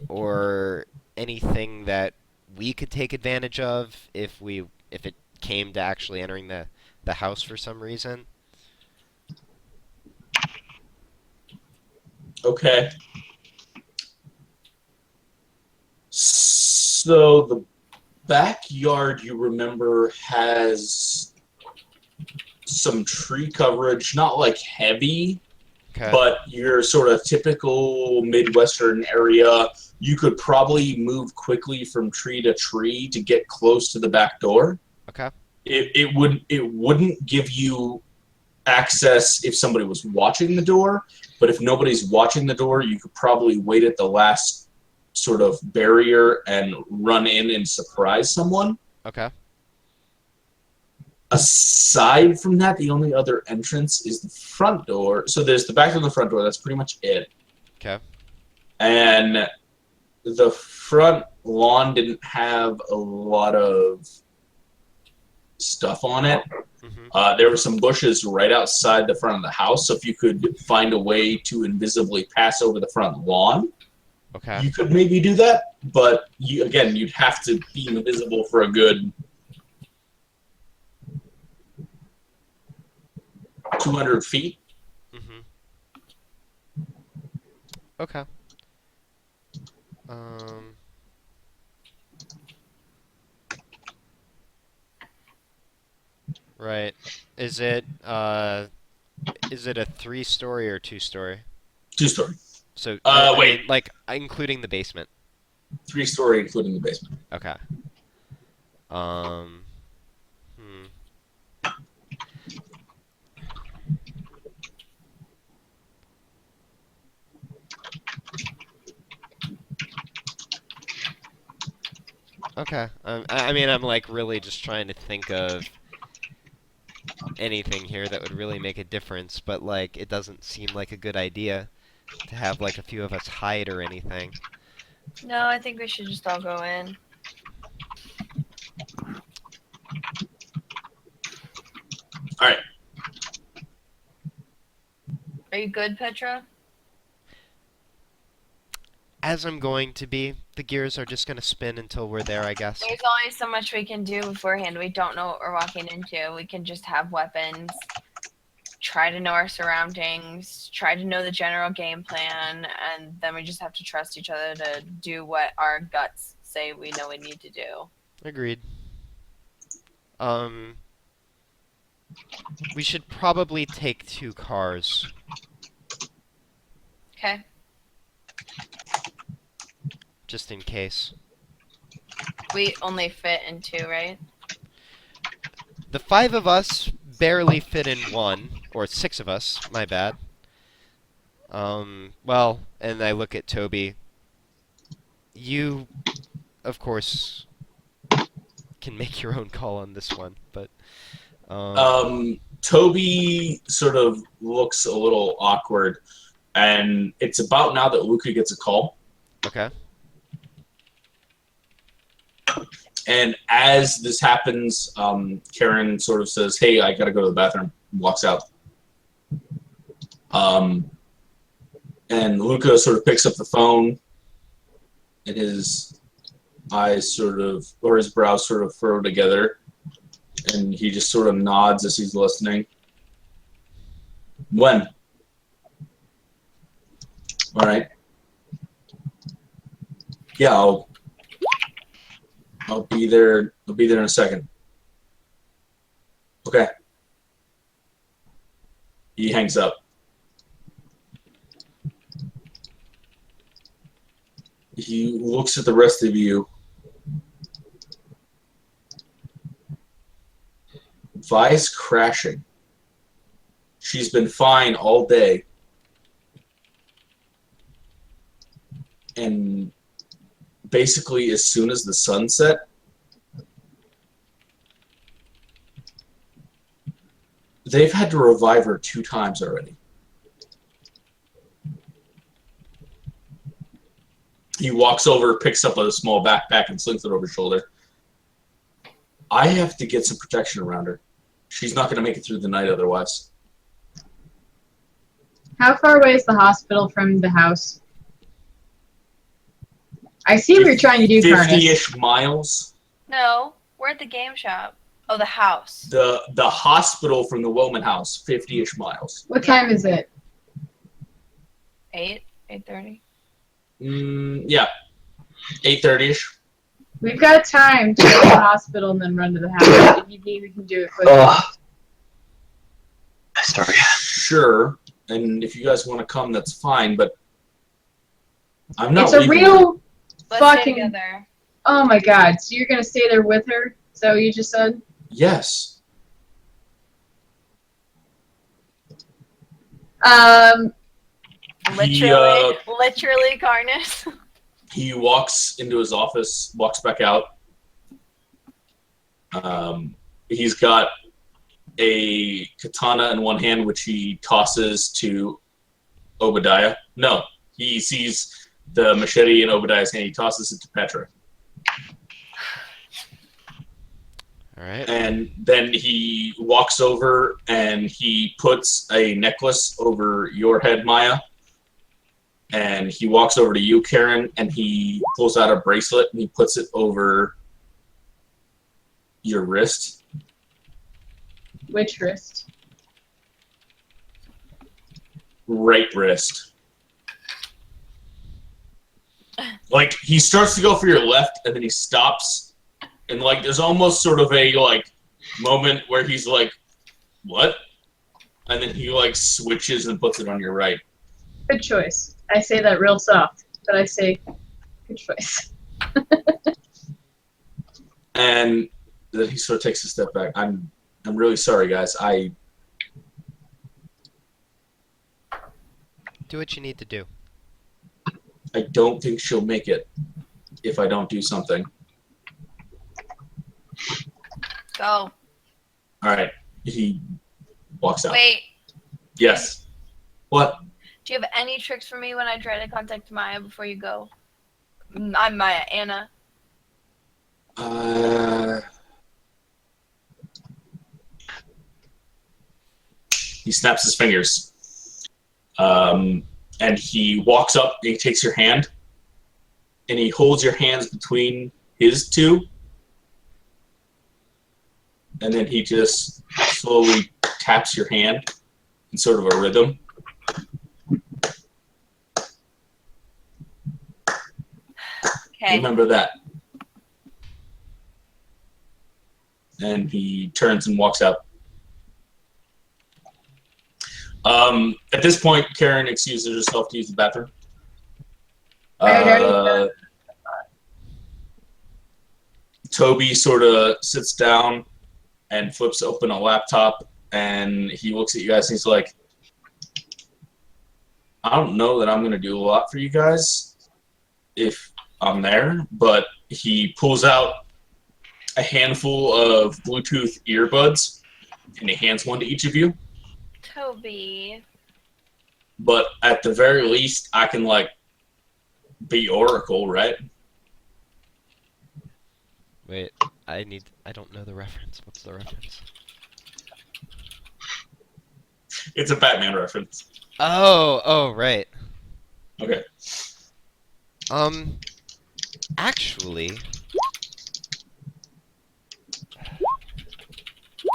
Or anything that we could take advantage of if it came to actually entering the house for some reason. Okay. So the backyard, you remember, has some tree coverage, not like heavy, Okay. but your sort of typical Midwestern area. You could probably move quickly from tree to tree to get close to the back door. Okay. It wouldn't give you access if somebody was watching the door, but if nobody's watching the door, you could probably wait at the last sort of barrier and run in and surprise someone. Okay. Aside from that, the only other entrance is the front door. So there's the back door and the front door. That's pretty much it. Okay. And the front lawn didn't have a lot of stuff on it. Mm-hmm. There were some bushes right outside the front of the house, so if you could find a way to invisibly pass over the front lawn, Okay. You could maybe do that, but you'd have to be invisible for a good 200 feet. Mm-hmm. Okay. Um. Right. Is it a 3-story or 2-story? 2-story. So I Wait. mean, like including the basement. 3-story, including the basement. Okay. Um. Hmm. Okay. I mean, I'm like really just trying to think of anything here that would really make a difference, but like it doesn't seem like a good idea to have like a few of us hide or anything. No, I think we should just all go in. All right. Are you good, Petra? As I'm going to be, the gears are just going to spin until we're there, I guess. There's only so much we can do beforehand. We don't know what we're walking into. We can just have weapons, try to know our surroundings, try to know the general game plan, and then we just have to trust each other to do what our guts say we know we need to do. Agreed. We should probably take 2 cars. Okay. Just in case. We only fit in 2, right? The 5 of us barely fit in 1, or 6 of us, my bad. Well, and I look at Toby. You, of course, can make your own call on this one, but... Toby sort of looks a little awkward, and it's about now that Luca gets a call. Okay. And as this happens, Karen sort of says, "Hey, I gotta go to the bathroom," and walks out. And Luca sort of picks up the phone, and his eyes sort of, or his brows sort of furrow together, and he just sort of nods as he's listening. When? All right. Yeah, I'll be there. I'll be there in a second. Okay. He hangs up. He looks at the rest of you. Vi's crashing. She's been fine all day. And basically, as soon as the sun set, they've had to revive her 2 times already. He walks over, picks up a small backpack, and slings it over his shoulder. I have to get some protection around her. She's not going to make it through the night otherwise. How far away is the hospital from the house? I see what you're trying to do, Karnis. 50-ish miles. No, we're at the game shop. Oh, the house. The hospital from the Wellman house, 50-ish miles. What time is it? 8:30. Yeah, 8:30-ish. We've got time to go to the hospital and then run to the house. If you need, we can do it quickly. Sorry. Sure, and if you guys want to come, that's fine, but I'm not It's a leaving. real Let's stay fucking... together. Oh my god, so you're gonna stay there with her? Is that what you just said? Yes. Literally, Karnis. He walks into his office, walks back out. He's got a katana in one hand, which he tosses to Obadiah. No, he sees the machete in Obadiah's hand. He tosses it to Petra. All right. And then he walks over and he puts a necklace over your head, Maya. And he walks over to you, Karen, and he pulls out a bracelet and he puts it over your wrist. Which wrist? Right wrist. Like, he starts to go for your left, and then he stops, and, like, there's almost sort of a, like, moment where he's like, what? And then he, like, switches and puts it on your right. Good choice. I say that real soft, but I say good choice. And then he sort of takes a step back. I'm really sorry, guys. Do what you need to do. I don't think she'll make it if I don't do something. Go. All right. He walks out. Wait. Yes. What? Do you have any tricks for me when I try to contact Maya before you go? I'm Maya. Anna. He snaps his fingers. And he walks up and he takes your hand and he holds your hands between his two. And then he just slowly taps your hand in sort of a rhythm. Okay. Remember that. And he turns and walks out. At this point, Karen excuses herself to use the bathroom. Toby sort of sits down and flips open a laptop, and he looks at you guys and he's like, I don't know that I'm going to do a lot for you guys if I'm there, but he pulls out a handful of Bluetooth earbuds and he hands one to each of you. Toby. But at the very least, I can, like, be Oracle, right? Wait, I don't know the reference. What's the reference? It's a Batman reference. Oh, right. Okay. Actually,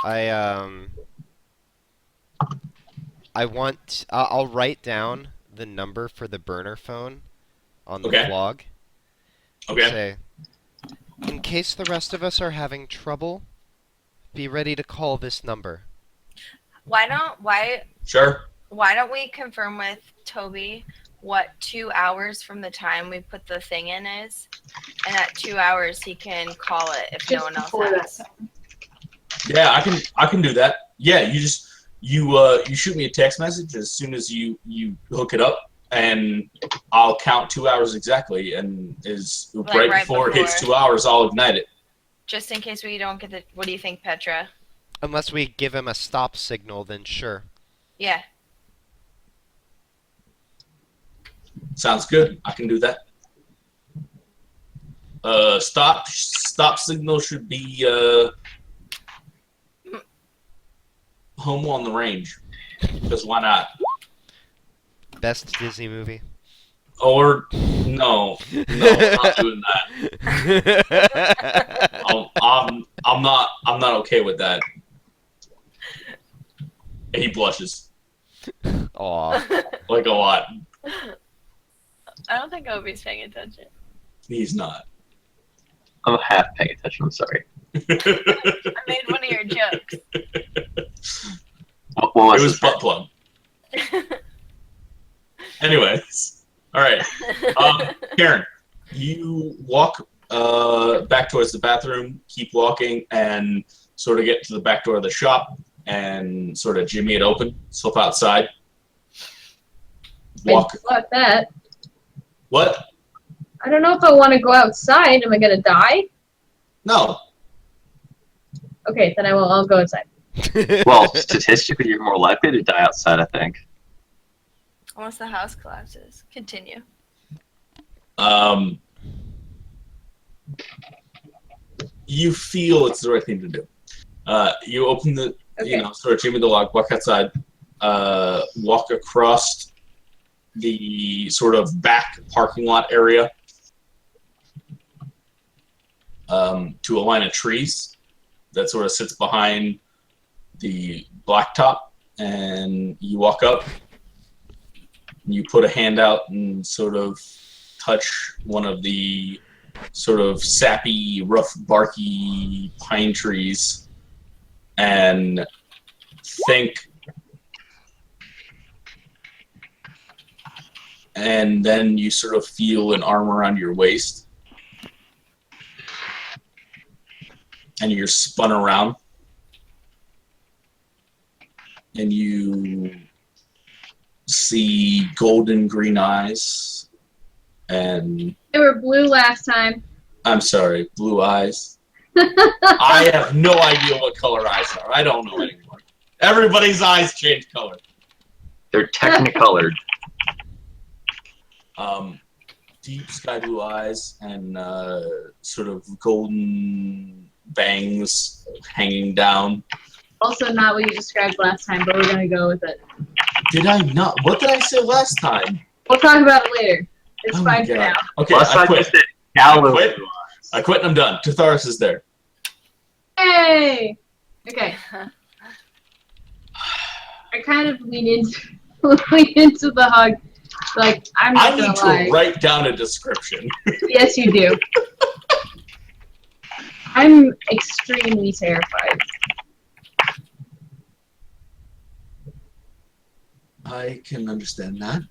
I'll write down the number for the burner phone on the vlog. Okay. Say, in case the rest of us are having trouble, be ready to call this number. Sure. Why don't we confirm with Toby what 2 hours from the time we put the thing in is, and at 2 hours he can call it if no one else has. Yeah, I can do that. Yeah, you shoot me a text message as soon as you hook it up, and I'll count 2 hours exactly, and right before it hits 2 hours, I'll ignite it. Just in case we don't get the. What do you think, Petra? Unless we give him a stop signal, then sure. Yeah. Sounds good. I can do that. Stop signal should be Home on the Range. Because why not? Best Disney movie. Or no, I'm not doing that. I'm not okay with that. And he blushes. Aw. Like a lot. I don't think Obi's paying attention. He's not. I'm half paying attention. I'm sorry. I made one of your jokes. What was it was butt plug. Anyways, all right. Karen, you walk back towards the bathroom, keep walking, and sort of get to the back door of the shop, and sort of jimmy it open, slip outside. Walk. Fuck that. What? I don't know if I want to go outside. Am I gonna die? No. Okay, then I'll go inside. Well, statistically, you're more likely to die outside, I think. Unless the house collapses. Continue. You feel it's the right thing to do. You open the, Okay. sort of jimmy the lock, walk outside, walk across the sort of back parking lot area to a line of trees that sort of sits behind the blacktop, and you walk up, and you put a hand out and sort of touch one of the sort of sappy, rough, barky pine trees, and think, and then you sort of feel an arm around your waist, and you're spun around, and you see golden green eyes, and They were blue last time. I'm sorry, blue eyes. I have no idea what color eyes are. I don't know anymore. Everybody's eyes change color. They're technicolored. Deep sky blue eyes and sort of golden bangs hanging down. Also not what you described last time, but we're gonna go with it. Did I not? What did I say last time? We'll talk about it later. It's Oh my fine for God. now. Okay, Last I time you quit. said callow. quit. I quit and I'm done. Tatharis is there. Hey! Okay. I kind of lean into the hug. Like, I'm I not need gonna to lie. write down a description. Yes, you do. I'm extremely terrified. I can understand that.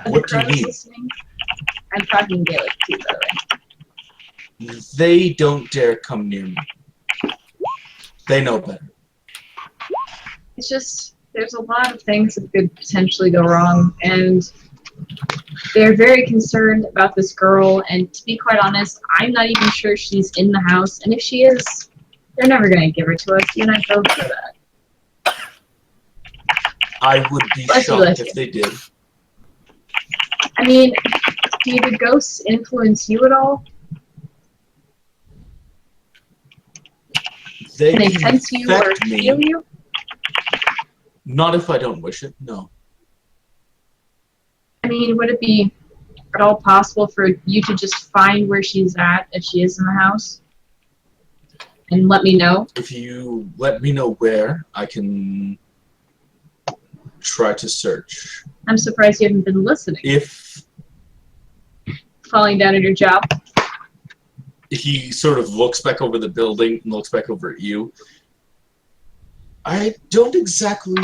What do you need? Listening? I'm talking Gaelic too, by the way. They don't dare come near me. They know better. It's just, there's a lot of things that could potentially go wrong, and they're very concerned about this girl, and to be quite honest, I'm not even sure she's in the house, and if she is, they're never going to give her to us. You and I both know that. I would be Bless you, shocked bless if you. they did. I mean, do the ghosts influence you at all? They Can they can sense you or affect me. feel you? Not if I don't wish it, no. I mean, would it be at all possible for you to just find where she's at if she is in the house? And let me know? If you let me know where, I can try to search. I'm surprised you haven't been listening. If Falling down at your job. he sort of looks back over the building and looks back over at you, I don't exactly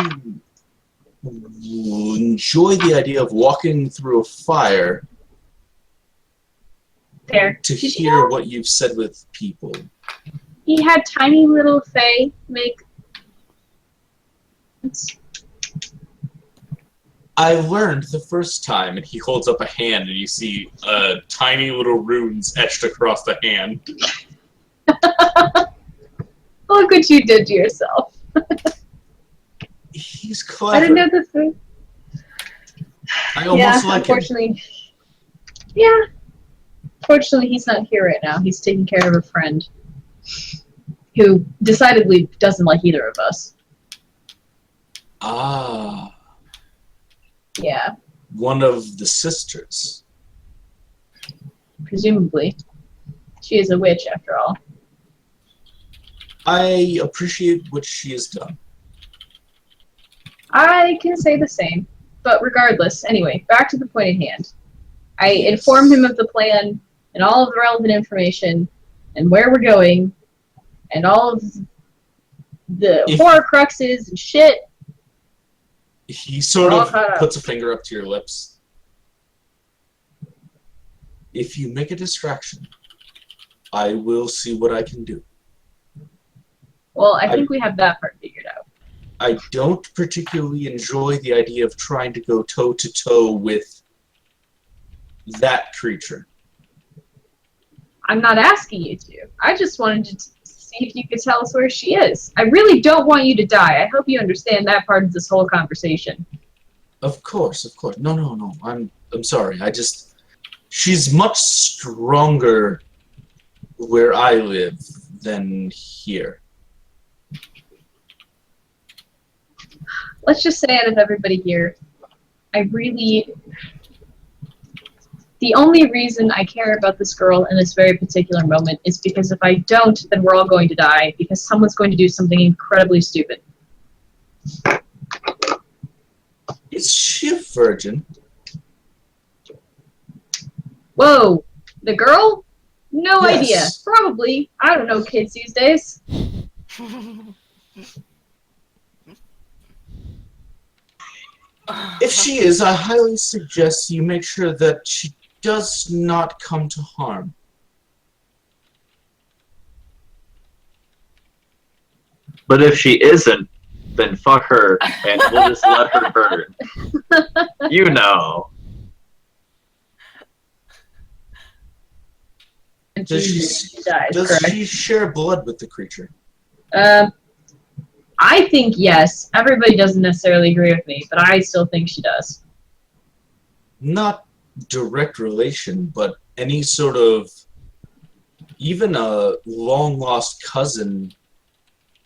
enjoy the idea of walking through a fire There. to Did you hear know what you've said with people. he had tiny little Faye make... I learned the first time, and he holds up a hand, and you see tiny little runes etched across the hand. Look what you did to yourself. He's clever. I didn't know the thing. I almost like him. Unfortunately. Yeah. Fortunately, he's not here right now. He's taking care of a friend who decidedly doesn't like either of us. Ah, Yeah, one of the sisters. presumably. She is a witch, after all. I appreciate what she has done. I can say the same. But regardless, anyway, back to the point at hand. I informed him of the plan and all of the relevant information and where we're going and all of the horcruxes and shit. He sort All of caught up. puts a finger up to your lips. If you make a distraction, I will see what I can do. Well, I think we have that part figured out. I don't particularly enjoy the idea of trying to go toe-to-toe with that creature. I'm not asking you to. I just wanted to see if you could tell us where she is. I really don't want you to die. I hope you understand that part of this whole conversation. Of course, of course. No. I'm sorry. She's much stronger where I live than here. let's just say out of everybody here, the only reason I care about this girl in this very particular moment is because if I don't, then we're all going to die because someone's going to do something incredibly stupid. Is she a virgin? Whoa, the girl? No Yes. idea. Probably. I don't know kids these days. If she is, I highly suggest you make sure that she does not come to harm. But if she isn't, then fuck her, and we'll just let her burn. You know. And Does she dies, Does correct? she share blood with the creature? I think yes. Everybody doesn't necessarily agree with me, but I still think she does. Not direct relation, but any sort of, even a long-lost cousin,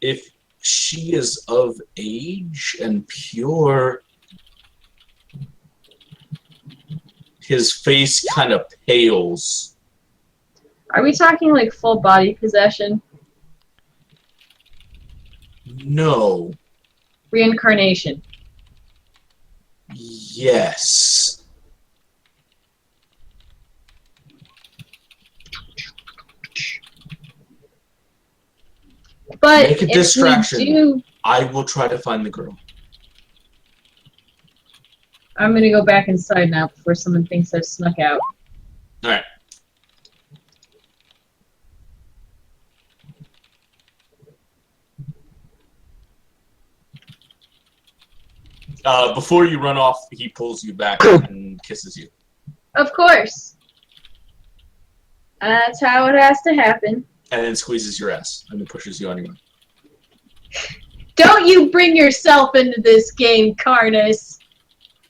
if she is of age and pure, his face kind of pales. Are we talking like full body possession? No. Reincarnation? Yes. But Make a if distraction. we do, I will try to find the girl. I'm gonna go back inside now before someone thinks I've snuck out. Alright. Before you run off, he pulls you back and kisses you. Of course. That's how it has to happen. And then squeezes your ass and then pushes you on your way. Don't you bring yourself into this game, Karnis.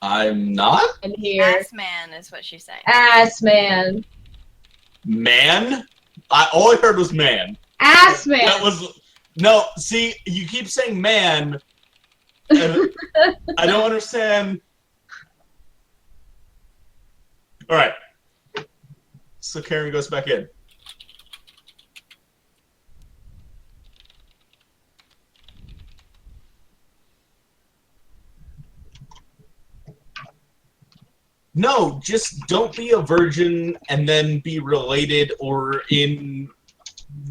I'm not? And here. Ass man is what she's saying. Ass man. Man? All I heard was man. Ass man. That was... No, see, you keep saying man, and I don't understand. Alright. So Karen goes back in. No, just don't be a virgin and then be related or in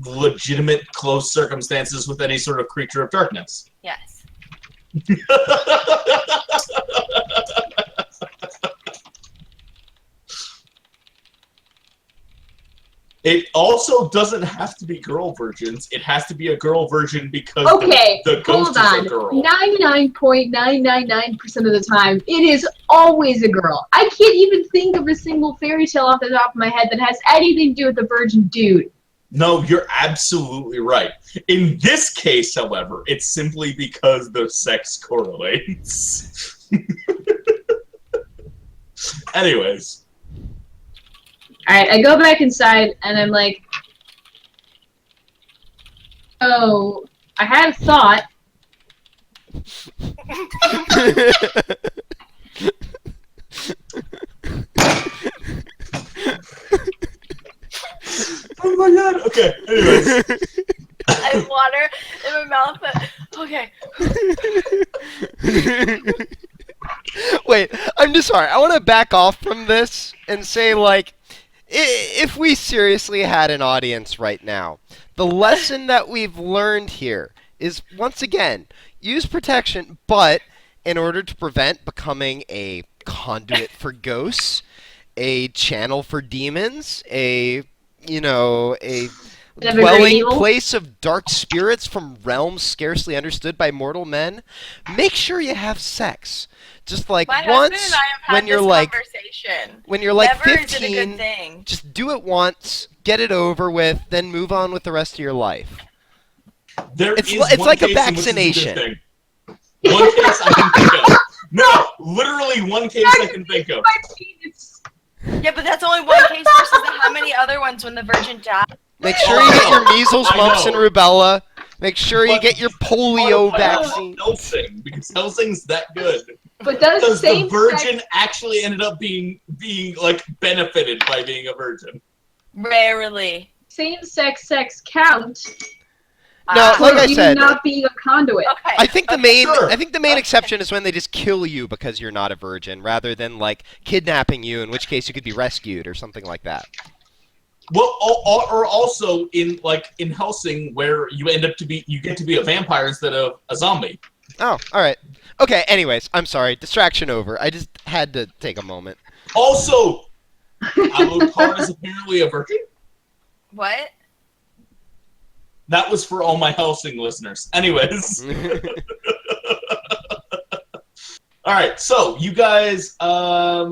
legitimate close circumstances with any sort of creature of darkness. Yes. It also doesn't have to be girl virgins. It has to be a girl virgin because Okay, the ghost hold on. is a girl. 99.999% of the time, it is always a girl. I can't even think of a single fairy tale off the top of my head that has anything to do with a virgin dude. No, you're absolutely right. In this case, however, it's simply because the sex correlates. Anyways. Alright, I go back inside and I'm like, oh, I had a thought. Oh my god, okay, anyways. I have water in my mouth, but okay. Wait, I'm just sorry. I want to back off from this and say, like, if we seriously had an audience right now, the lesson that we've learned here is, once again, use protection, but in order to prevent becoming a conduit for ghosts, a channel for demons, a dwelling place of dark spirits from realms scarcely understood by mortal men, make sure you have sex. Just like My once, husband and I have had when you're this like, conversation. when you're like Never is it a 15, good thing. just do it once, get it over with, then move on with the rest of your life. It's like a vaccination. One case I can think of. No, literally one case I can think of. Yeah, but that's only one case versus how many other ones when the virgin died. Make sure you get your measles, I mumps, and know. rubella. Make sure you But- get your polio Why not vaccine. Helsing, because Helsing's that good. But does Because the same virgin actually ended up being like benefited by being a virgin. Rarely. same-sex sex count No, Ah, like I you said, not being a conduit? okay. I think the okay. main Okay. exception is when they just kill you because you're not a virgin, rather than like kidnapping you, in which case you could be rescued or something like that. Well, or also in Helsing, where you get to be a vampire instead of a zombie. Oh, all right. Okay. Anyways, I'm sorry. Distraction over. I just had to take a moment. Also, Alucard is apparently a virgin. What? That was for all my Helsing listeners. Anyways. All right, so you guys have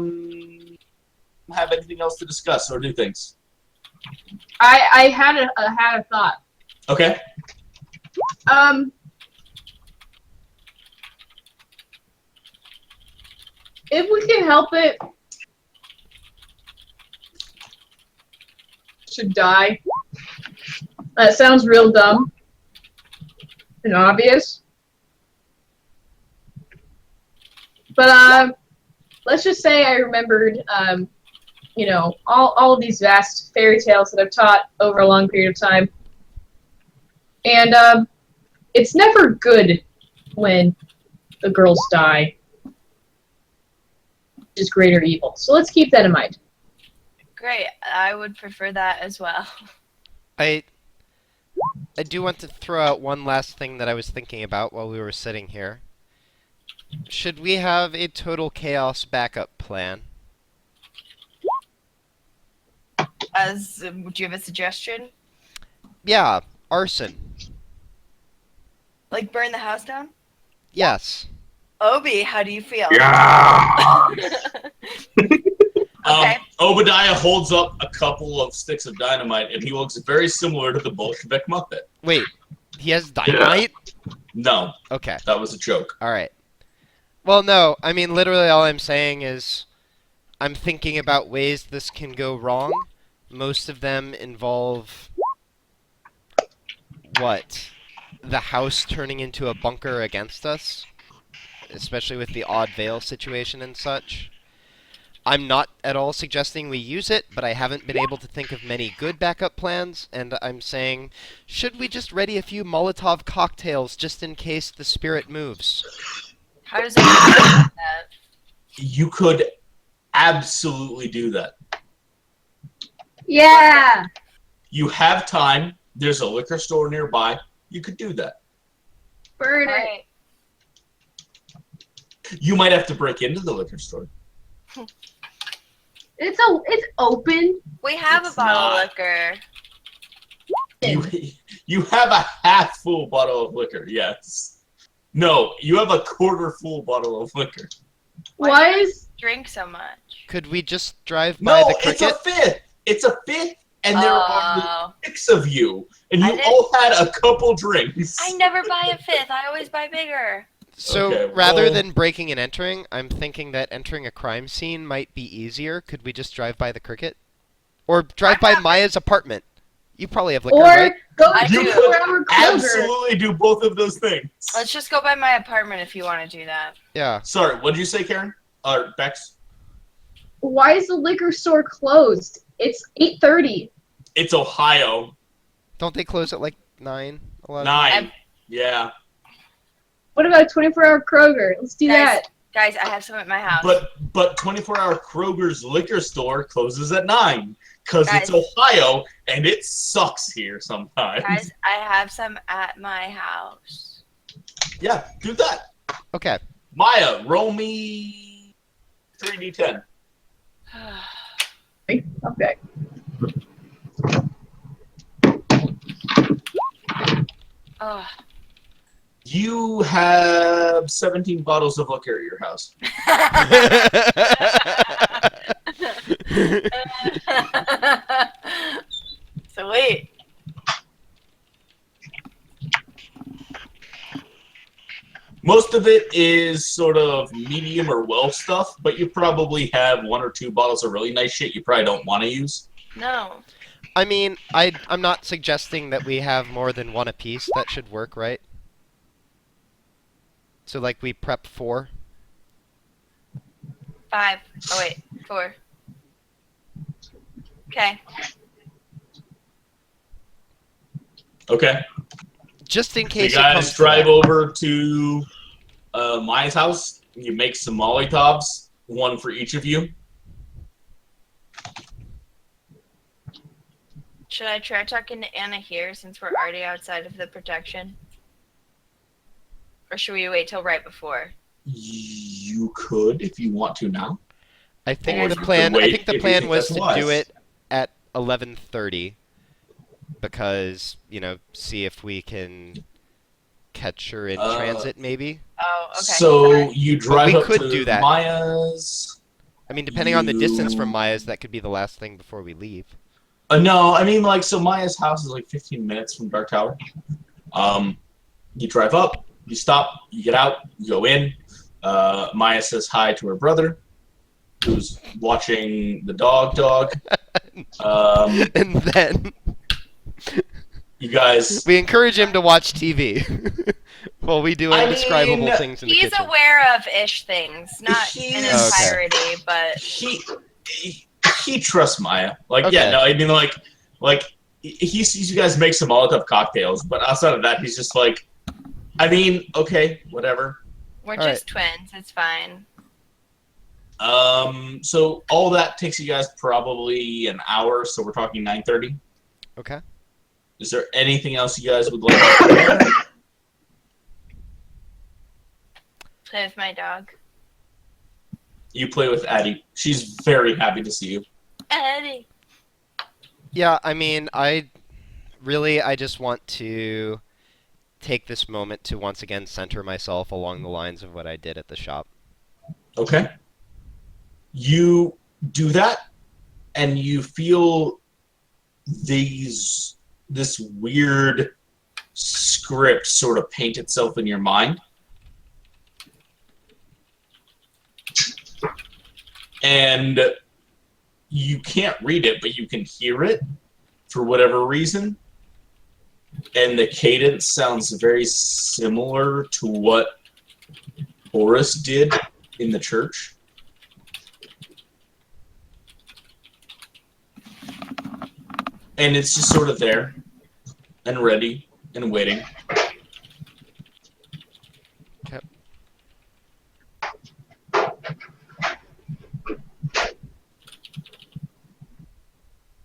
anything else to discuss or do things? I had a thought. Okay. If we can help it, should die. That sounds real dumb and obvious. But let's just say I remembered, you know, all of these vast fairy tales that I've taught over a long period of time, and it's never good when the girls die. Is greater evil. So let's keep that in mind. Great. I would prefer that as well. I do want to throw out one last thing that I was thinking about while we were sitting here. Should we have a total chaos backup plan? Would you have a suggestion? Yeah, arson. Like burn the house down? Yes. Obi, how do you feel? Yeah. Okay. Obadiah holds up a couple of sticks of dynamite, and he looks very similar to the Bolshevik Muppet. Wait, he has dynamite? No, Okay, that was a joke. alright. Well, no, I mean, literally all I'm saying is I'm thinking about ways this can go wrong. Most of them involve... what? The house turning into a bunker against us? Especially with the odd veil situation and such. I'm not at all suggesting we use it, but I haven't been able to think of many good backup plans, and I'm saying, should we just ready a few Molotov cocktails just in case the spirit moves? How does it feel about that? You could absolutely do that. Yeah. You have time. There's a liquor store nearby. You could do that. Burn it. Alright. You might have to break into the liquor store. It's open. We have It's a bottle not. of liquor. You have a half full bottle of liquor, yes. No, you have a quarter full bottle of liquor. Why is Drink so much. Could we just drive by No, the it's a cricket? fifth. It's a fifth, and there are Oh. 6 of you, and I you didn't- all had a couple drinks. I never buy a fifth. I always buy bigger. So, Okay, rather well- than breaking and entering, I'm thinking that entering a crime scene might be easier. Could we just drive by the cricket? Or drive by Maya's apartment? You probably have liquor, or right? go I to do. 24-hour Kroger? Absolutely do both of those things. Let's just go by my apartment if you want to do that. Yeah. Sorry, what did you say, Karen? Bex? Why is the liquor store closed? It's 8:30. It's Ohio. Don't they close at like 9, 11? 9. Yeah. What about 24-hour Kroger? Let's do Guys, that. Guys, I have some at my house. But 24-hour Kroger's liquor store closes at 9 because it's Guys. Ohio and it sucks here sometimes. Guys, I have some at my house. Yeah, do that. Okay. Maya, roll me 3d10. Okay. Oh. You have 17 bottles of liquor at your house. Sweet. Most of it is sort of medium or well stuff, but you probably have 1 or 2 bottles of really nice shit you probably don't want to use. No. I mean, I'm not suggesting that we have more than one apiece. That should work, right? So, like, we prep 4. 5. Oh, wait. 4. Okay. Okay. Just in So case you it guys comes to drive that. over to Maya's house. You make some Molotovs, one for each of you. Should I try talking to Anna here since we're already outside of the protection? Or should we wait till right before? You could, if you want to now. I think Or the you could plan. I wait think the if you plan think was that's to wise. do it at 11:30, because see if we can catch her in transit, maybe. Oh, okay. So Sorry. you drive we up could to do that. Maya's. I mean, depending on the distance from You- Maya's, that could be the last thing before we leave. No, I mean, like, so Maya's house is like 15 minutes from Dark Tower. You drive up, you stop, you get out, you go in. Maya says hi to her brother, who's watching the dog. And then You guys. we encourage him to watch TV while we do I indescribable mean, things in the He's kitchen. aware of ish things, not in He's- entirety, but He trusts Maya. Like, Okay. yeah, no, I mean, like he sees you guys make some Molotov cocktails, but outside of that, he's just like, I mean, okay, whatever. we're All just twins. It's fine. So all that takes you guys probably an hour, so we're talking 9:30. Okay. Is there anything else you guys would like to do? Play with my dog. You play with Addie. She's very happy to see you. Eddie. Yeah, I mean, I just want to take this moment to once again center myself along the lines of what I did at the shop. Okay. You do that, and you feel this weird script sort of paint itself in your mind. And you can't read it, but you can hear it for whatever reason. And the cadence sounds very similar to what Horace did in the church. And it's just sort of there and ready and waiting. Okay.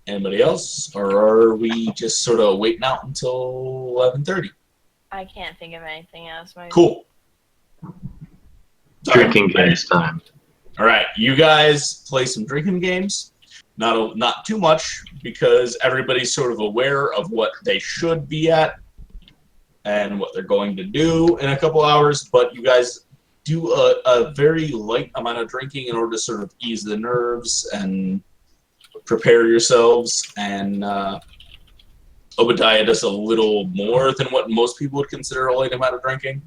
Anybody else? Or are we just sort of waiting out until 11:30? I can't think of anything else. Cool. Drinking games time. All right, you guys play some drinking games. Not too much, because everybody's sort of aware of what they should be at and what they're going to do in a couple hours. But you guys do a very light amount of drinking in order to sort of ease the nerves and prepare yourselves. And Obadiah does a little more than what most people would consider a light amount of drinking.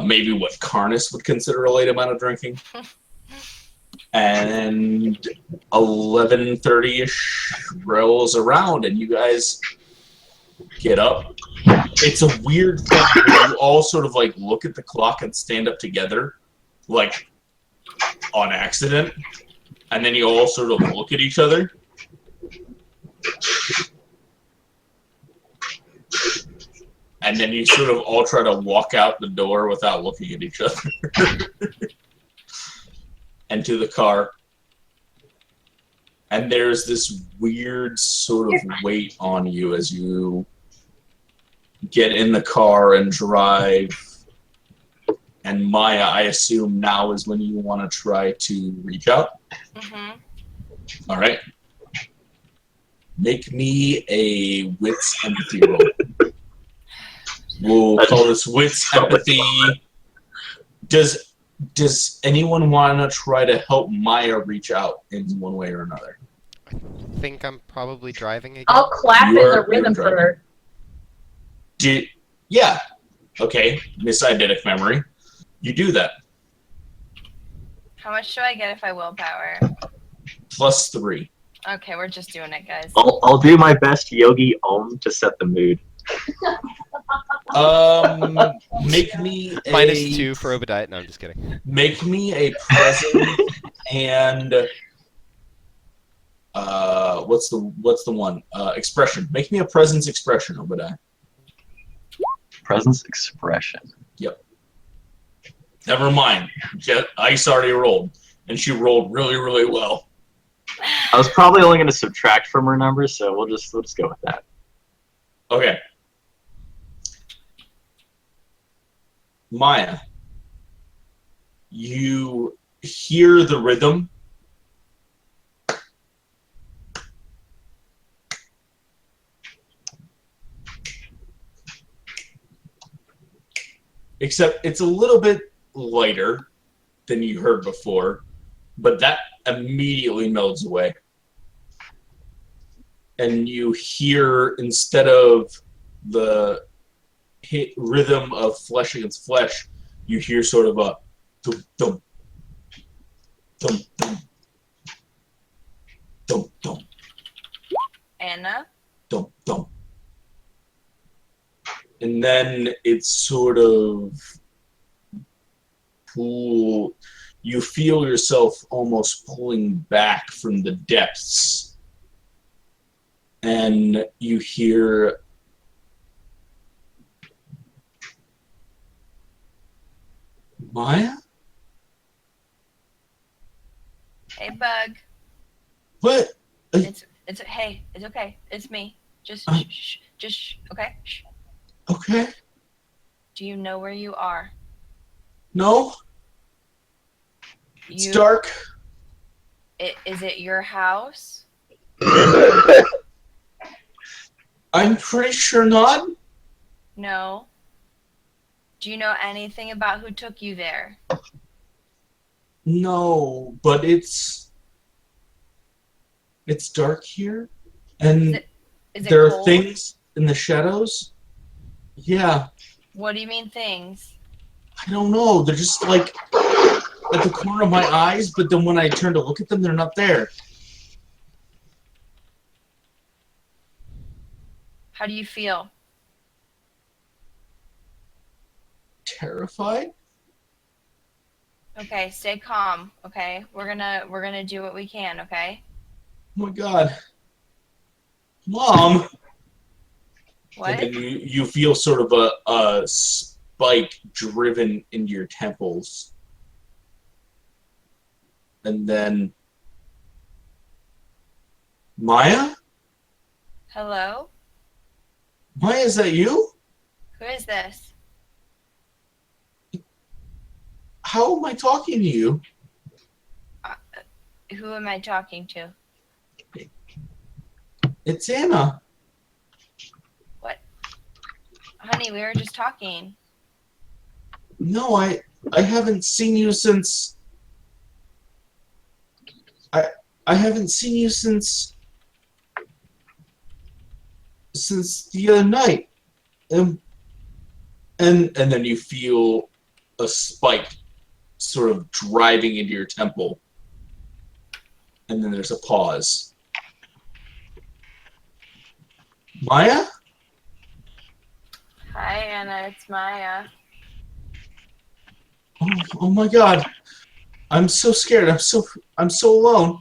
Maybe what Karnis would consider a light amount of drinking. And 11:30-ish rolls around, and you guys get up. It's a weird thing where you all sort of like look at the clock and stand up together, like on accident, and then you all sort of look at each other. And then you sort of all try to walk out the door without looking at each other. And to the car. And there's this weird sort of weight on you as you get in the car and drive. And Maya, I assume now is when you want to try to reach out. Mm-hmm. All right. Make me a wits empathy roll. We'll call this wits empathy. Does anyone want to try to help Maya reach out in one way or another? I think I'm probably driving again. I'll clap in the rhythm for her. Yeah. Okay. Miss Eidetic memory. You do that. How much do I get if I willpower? +3. Okay, we're just doing it, guys. I'll do my best Yogi Om to set the mood. Make me a -2 for Obadiah. No, I'm just kidding. Make me a present and what's the one? Expression. Make me a presence expression, Obadiah. Presence expression. Yep. Never mind. Ice already rolled, and she rolled really, really well. I was probably only going to subtract from her numbers, so we'll just go with that. Okay. Maya, you hear the rhythm. Except it's a little bit lighter than you heard before, but that immediately melts away. And you hear, instead of the hit rhythm of flesh against flesh, you hear sort of a dum dum dum dum dum dum Anna? dum dum. And then it's sort of you feel yourself almost pulling back from the depths, and you hear Maya? Hey, Bug. What? It's hey, it's okay. It's me. Just okay. Shh. Okay. Do you know where you are? No? It's dark. Is it your house? I'm pretty sure not. No. Do you know anything about who took you there? No, but it's dark here, and Is it there are cold? things in the shadows. Yeah, What do you mean things? I don't know. They're just like at the corner of my eyes, but then when I turn to look at them, they're not there. How do you feel? Terrified? Okay, stay calm. Okay, we're gonna do what we can. Okay. Oh my God, Mom! What? And then you feel sort of a spike driven into your temples, and then Maya? Hello? Maya, is that you? Who is this? How am I talking to you? Who am I talking to? It's Anna. What? Honey, we were just talking. No, I haven't seen you since. I haven't seen you since the other night. And then you feel a spike sort of driving into your temple. And then there's a pause. Maya? Hi, Anna. It's Maya. Oh my God. I'm so scared. I'm so alone.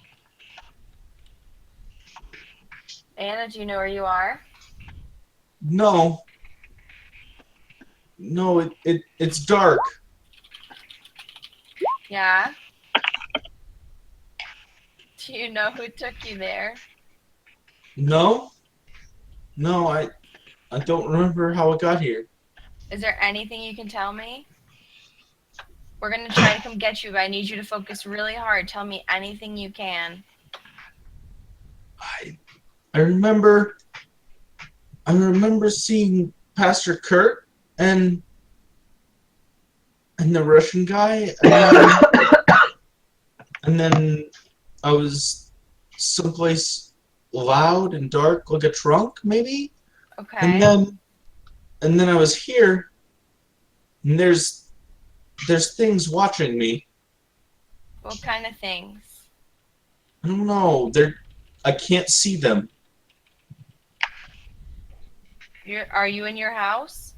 Anna, do you know where you are? No. No, it's dark. Yeah. Do you know who took you there? No? No, I don't remember how it got here. Is there anything you can tell me? We're gonna try to come get you, but I need you to focus really hard. Tell me anything you can. I remember seeing Pastor Kurt and the Russian guy, and then I was someplace loud and dark, like a trunk, maybe. Okay. And then I was here, and there's things watching me. What kind of things? I don't know. I can't see them. Are you in your house?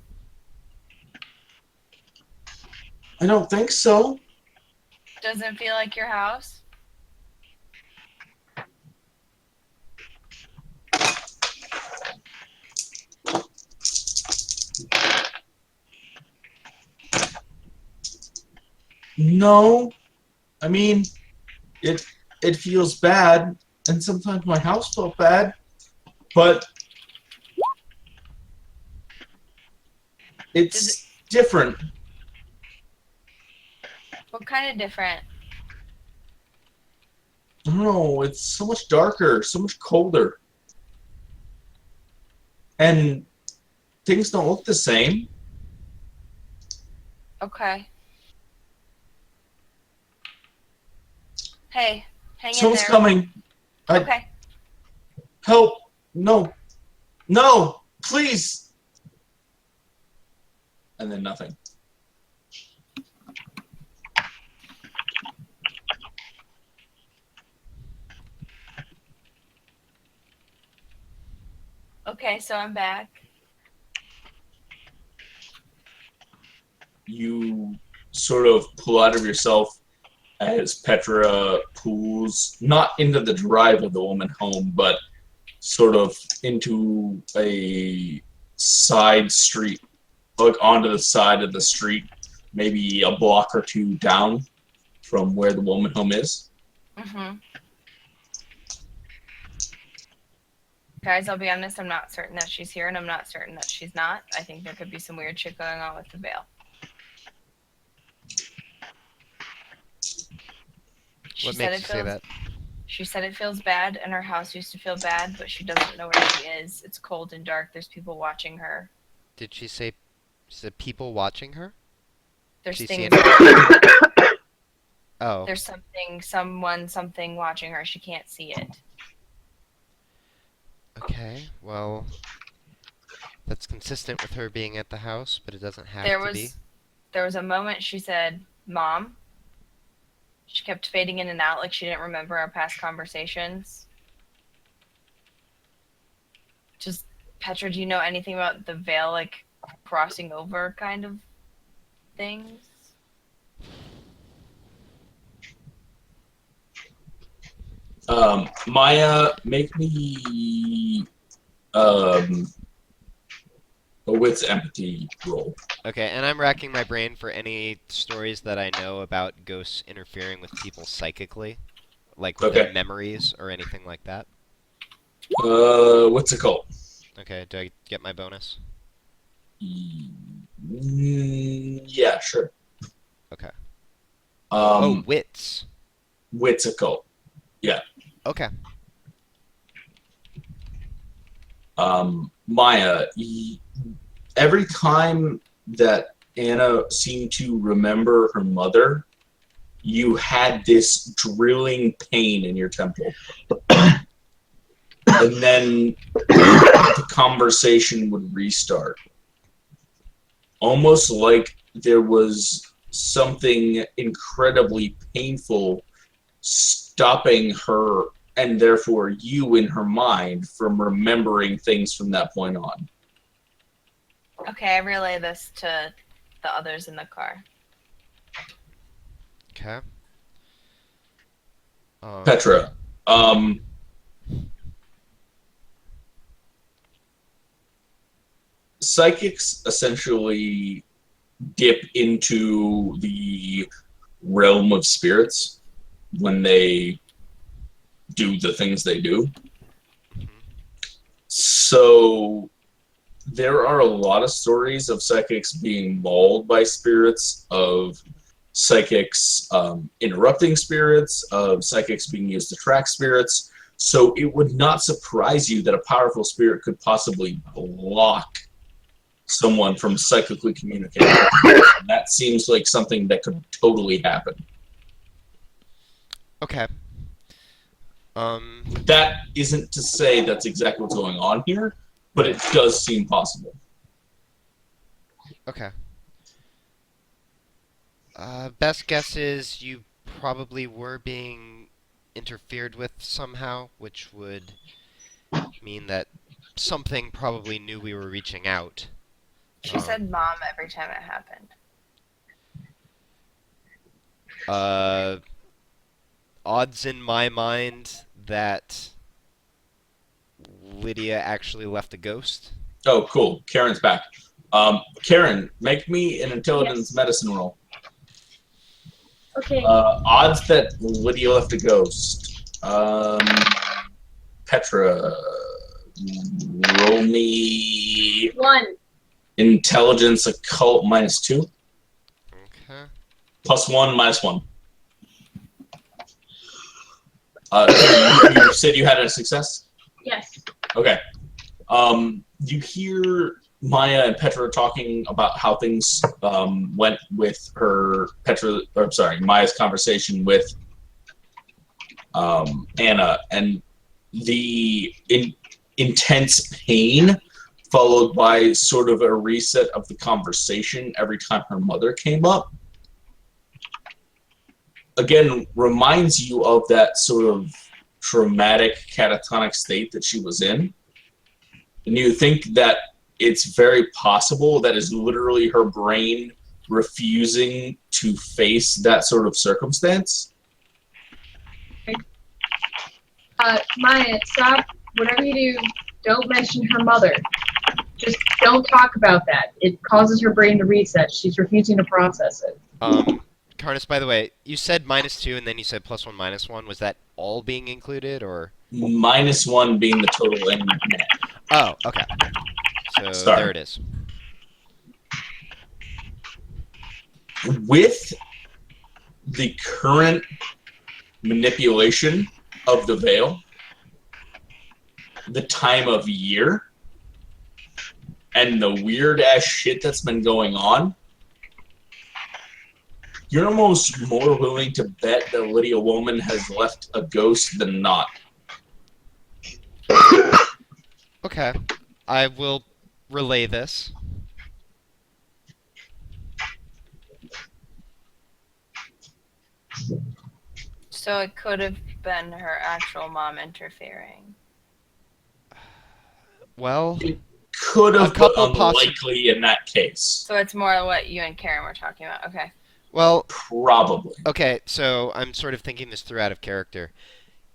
I don't think so. Doesn't feel like your house? No. I mean, it feels bad, and sometimes my house felt bad, but it's different. What kind of different? I don't know, it's so much darker, so much colder. And things don't look the same. Okay. Hey, hang in Someone's there. coming. Okay. Help! No. No! Please! And then nothing. Okay, so I'm back. You sort of pull out of yourself as Petra pulls, not into the drive of the woman home, but sort of into a side street, like onto the side of the street, maybe a block or two down from where the woman home is. Mm-hmm. Guys, I'll be honest, I'm not certain that she's here, and I'm not certain that she's not. I think there could be some weird shit going on with the veil. What makes you say that? She said it feels bad, and her house used to feel bad, but she doesn't know where she is. It's cold and dark. There's people watching her. Did she say people watching her? There's She things. Oh. There's something watching her. She can't see it. Okay, well, that's consistent with her being at the house, but it doesn't have to be. There was a moment she said, "Mom." She kept fading in and out like she didn't remember our past conversations. Just, Petra, do you know anything about the veil, like, crossing over kind of things? Maya, make me a wits empathy roll. Okay, and I'm racking my brain for any stories that I know about ghosts interfering with people psychically, like with their memories or anything like that. What's it called? Okay, do I get my bonus? Yeah, sure. Okay. Oh, wits. Wits occult. Yeah. Okay. Maya, every time that Anna seemed to remember her mother, you had this drilling pain in your temple. And then the conversation would restart. Almost like there was something incredibly painful stopping her and therefore you in her mind from remembering things from that point on. Okay, I relay this to the others in the car. Okay. Petra, psychics essentially dip into the realm of spirits when they do the things they do. So there are a lot of stories of psychics being mauled by spirits, of psychics interrupting spirits, of psychics being used to track spirits. So it would not surprise you that a powerful spirit could possibly block someone from psychically communicating. That seems like something that could totally happen. Okay. That isn't to say that's exactly what's going on here, but it does seem possible. Okay. Best guess is you probably were being interfered with somehow, which would mean that something probably knew we were reaching out. She said mom every time it happened. Odds in my mind that Lydia actually left a ghost. Oh, cool. Karen's back. Karen, make me an intelligence medicine roll. Okay. Odds that Lydia left a ghost. Petra, roll me 1. intelligence occult -2. Okay. +1, -1. You said you had a success? Yes. Okay. You hear Maya and Petra talking about how things went with Maya's conversation with Anna, and the intense pain followed by sort of a reset of the conversation every time her mother came up. Again, reminds you of that sort of traumatic catatonic state that she was in. And you think that it's very possible that is literally her brain refusing to face that sort of circumstance. Maya, stop. Whatever you do, don't mention her mother. Just don't talk about that. It causes her brain to reset. She's refusing to process it. Karnis, by the way, you said -2 and then you said +1, -1. Was that all being included, or? -1 being the total in net. Oh, okay. So Sorry. there it is. With the current manipulation of the veil, the time of year, and the weird-ass shit that's been going on, you're almost more willing to bet that Lydia Woman has left a ghost than not. Okay. I will relay this. So it could have been her actual mom interfering. Well, Could have, A couple but unlikely in that case. So it's more what you and Karen were talking about. Okay. well, Probably. okay, so I'm sort of thinking this through out of character.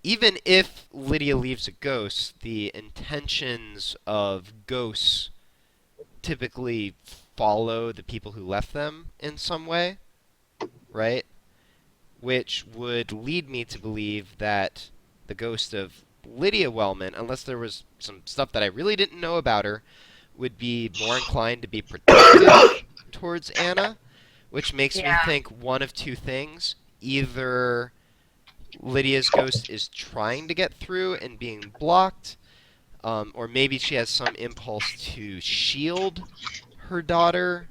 Even if Lydia leaves a ghost, the intentions of ghosts typically follow the people who left them in some way, right? Which would lead me to believe that the ghost of Lydia Wellman, unless there was some stuff that I really didn't know about her, would be more inclined to be protective towards Anna, which makes me think one of two things. Either Lydia's ghost is trying to get through and being blocked, or maybe she has some impulse to shield her daughter,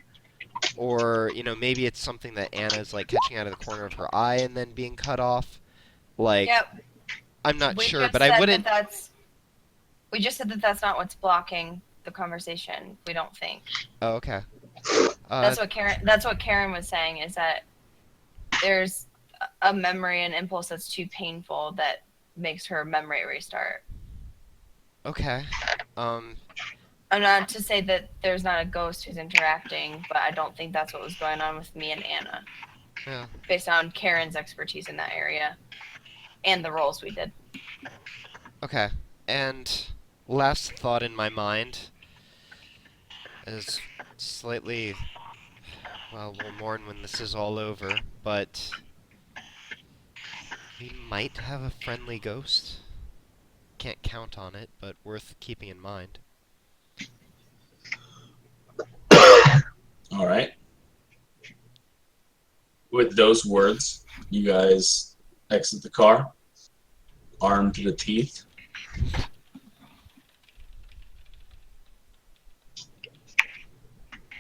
or, you know, maybe it's something that Anna's, like, catching out of the corner of her eye and then being cut off. Like, Yep. I'm not We sure, just but I said wouldn't... We just said that that's not what's blocking the conversation. We don't think. Oh, okay. That's what Karen was saying, is that there's a memory and impulse that's too painful that makes her memory restart. Okay. I'm not to say that there's not a ghost who's interacting, but I don't think that's what was going on with me and Anna. Yeah. Based on Karen's expertise in that area and the roles we did. Okay. And last thought in my mind is slightly... Well, we'll mourn when this is all over, but we might have a friendly ghost. Can't count on it, but worth keeping in mind. All right. With those words, you guys exit the car, armed to the teeth.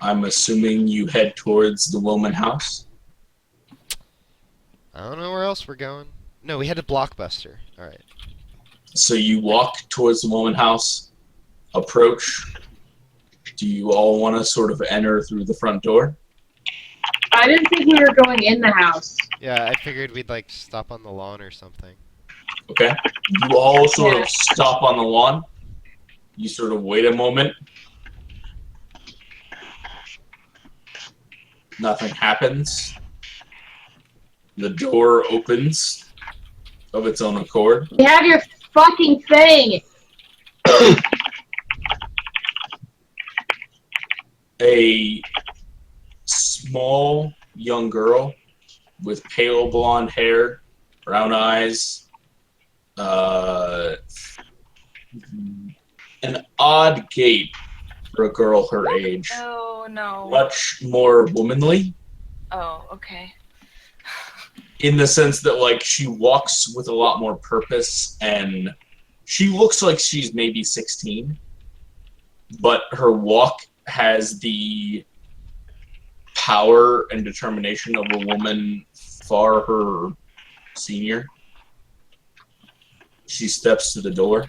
I'm assuming you head towards the Woman house. I don't know where else we're going. No, we had a Blockbuster. Alright. So you walk towards the Woman house, approach. Do you all want to sort of enter through the front door? I didn't think we were going in the house. Yeah, I figured we'd, like, stop on the lawn or something. Okay. You all sort Yeah. of stop on the lawn. You sort of wait a moment. Nothing happens. The door opens of its own accord. You have your fucking thing! A small young girl with pale blonde hair, brown eyes, an odd gait for a girl her age. Oh no. Much more womanly Oh, okay. in the sense that, like, she walks with a lot more purpose, and she looks like she's maybe 16, but her walk has the power and determination of a woman far her senior. She steps to the door,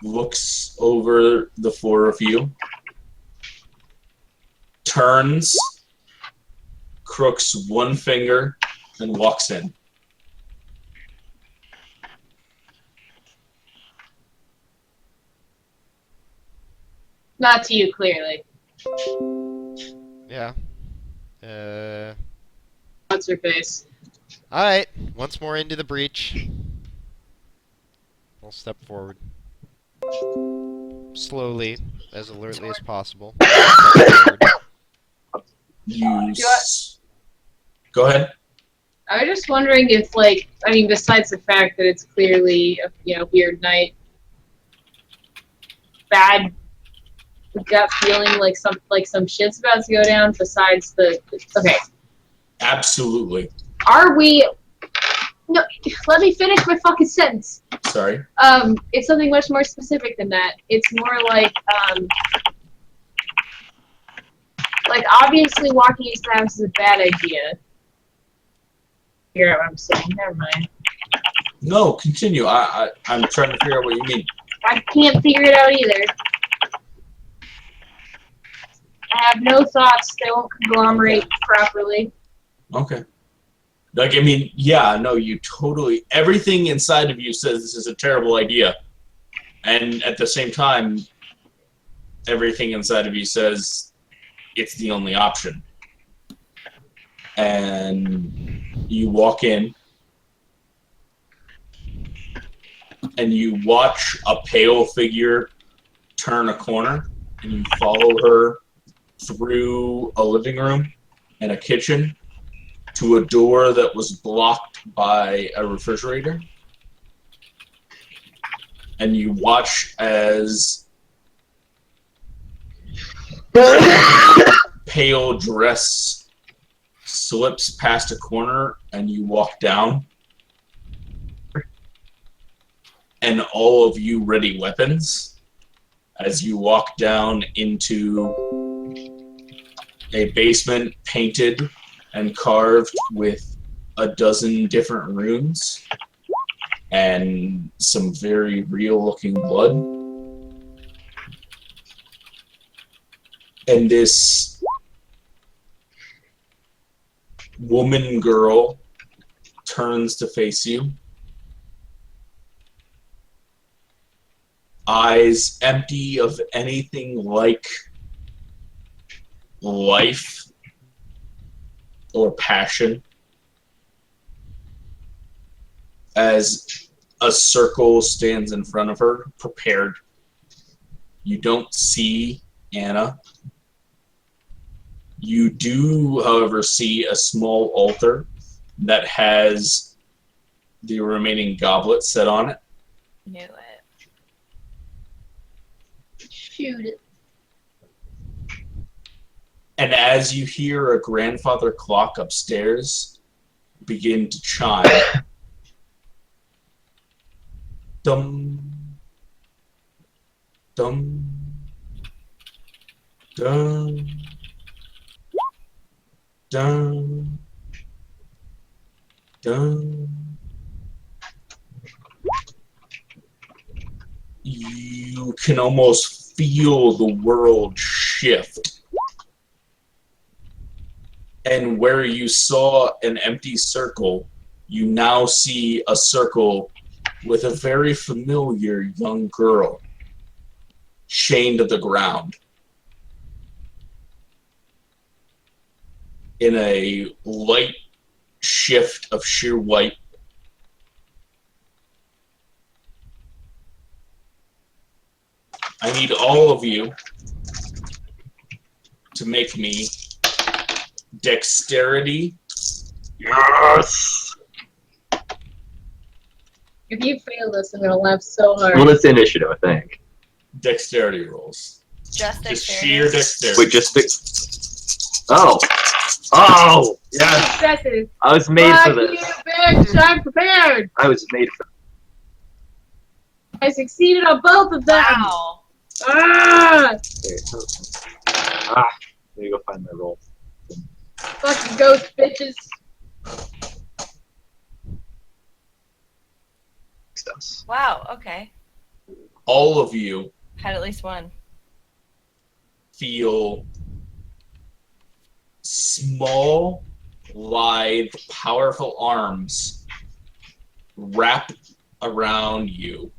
looks over the four of you, turns, crooks one finger, and walks in. Not to you, clearly. Yeah. What's her face? Alright, once more into the breach. I'll step forward. Slowly, as alertly as possible. Step forward. Go ahead. I was just wondering if, like, I mean, besides the fact that it's clearly a weird night, bad gut feeling like some shit's about to go down. Besides the okay, Absolutely. are we? No, let me finish my fucking sentence. Sorry. It's something much more specific than that. It's more like obviously walking into the house is a bad idea. Figure out what I'm saying. Never mind. No, continue. I'm trying to figure out what you mean. I can't figure it out either. I have no thoughts. They won't conglomerate properly. Okay. Like, I mean, yeah, no, you totally... Everything inside of you says this is a terrible idea. And at the same time, everything inside of you says it's the only option. And you walk in, and you watch a pale figure turn a corner, and you follow her through a living room and a kitchen to a door that was blocked by a refrigerator. And you watch as pale dress slips past a corner, and you walk down. And all of you ready weapons as you walk down into a basement painted and carved with a dozen different runes and some very real looking blood. And this woman girl turns to face you. Eyes empty of anything like life or passion, as a circle stands in front of her, prepared. You don't see Anna. You do, however, see a small altar that has the remaining goblet set on it. Knew it. Shoot it. And as you hear a grandfather clock upstairs begin to chime, dum, dum, dum, dum, dum, you can almost feel the world shift. And where you saw an empty circle you now see a circle with a very familiar young girl chained to the ground in a light shift of sheer white. I need all of you to make me dexterity. Yes. If you fail this, I'm gonna laugh so hard. Well, it's initiative, I think. Dexterity rolls. Just Just dexterity. sheer dexterity. Wait, just Oh. Oh! Yes! Successes. I was made for Fuck you, this. bitch! I'm prepared. I was made for I succeeded on both of them. Wow. Ah! this. Let me go find my roll. Fucking ghost bitches. Stuff. Wow. Okay. All of you Had at least one. feel small, lithe, powerful arms wrap around you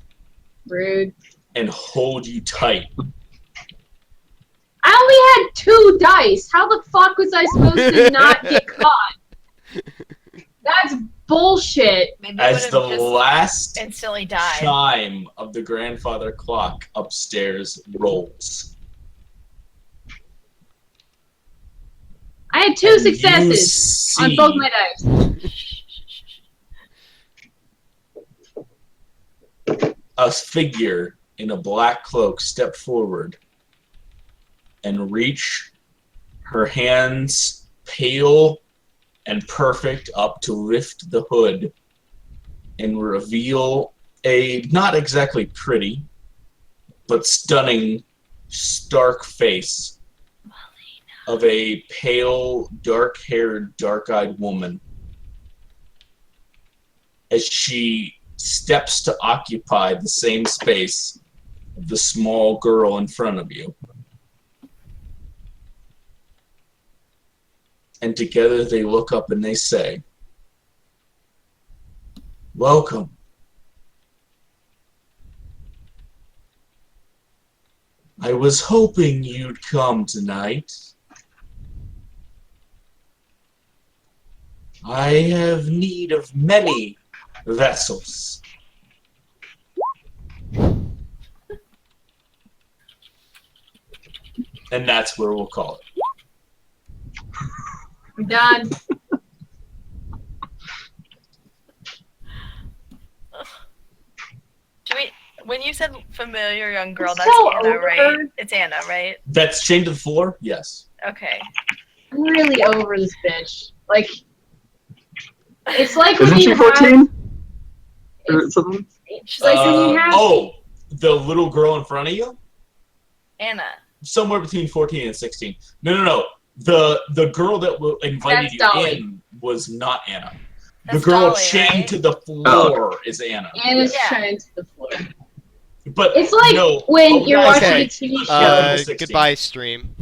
Rude. and hold you tight. I only had 2 dice. How the fuck was I supposed to not get caught? That's bullshit. Maybe I As would the have just last instantly died. chime of the grandfather clock upstairs rolls. I had 2 And successes you on both see my dice. a figure in a black cloak step forward and reach her hands pale and perfect up to lift the hood and reveal a not exactly pretty but stunning stark face of a pale, dark-haired, dark-eyed woman as she steps to occupy the same space of the small girl in front of you. And together they look up and they say, "Welcome." I was hoping you'd come tonight. I have need of many vessels. And that's where we'll call it. I'm done. When you said familiar young girl, It's that's so Anna, over. right? It's Anna, right? That's chained to the floor? Yes. Okay. I'm really over this bitch. Like, it's like when Isn't she you 14? Or It's, something? it's like when you have. Oh, the little girl in front of you? Anna. Somewhere between 14 and 16. No. The girl that invited That's you Dolly. in was not Anna. That's the girl Dolly, chained right? to the floor is Anna. Anna's Yeah. trying to the floor. But It's like no, when you're okay. watching a TV show. 16. Goodbye, stream.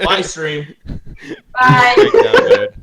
Bye, stream. Bye. Breakdown mode.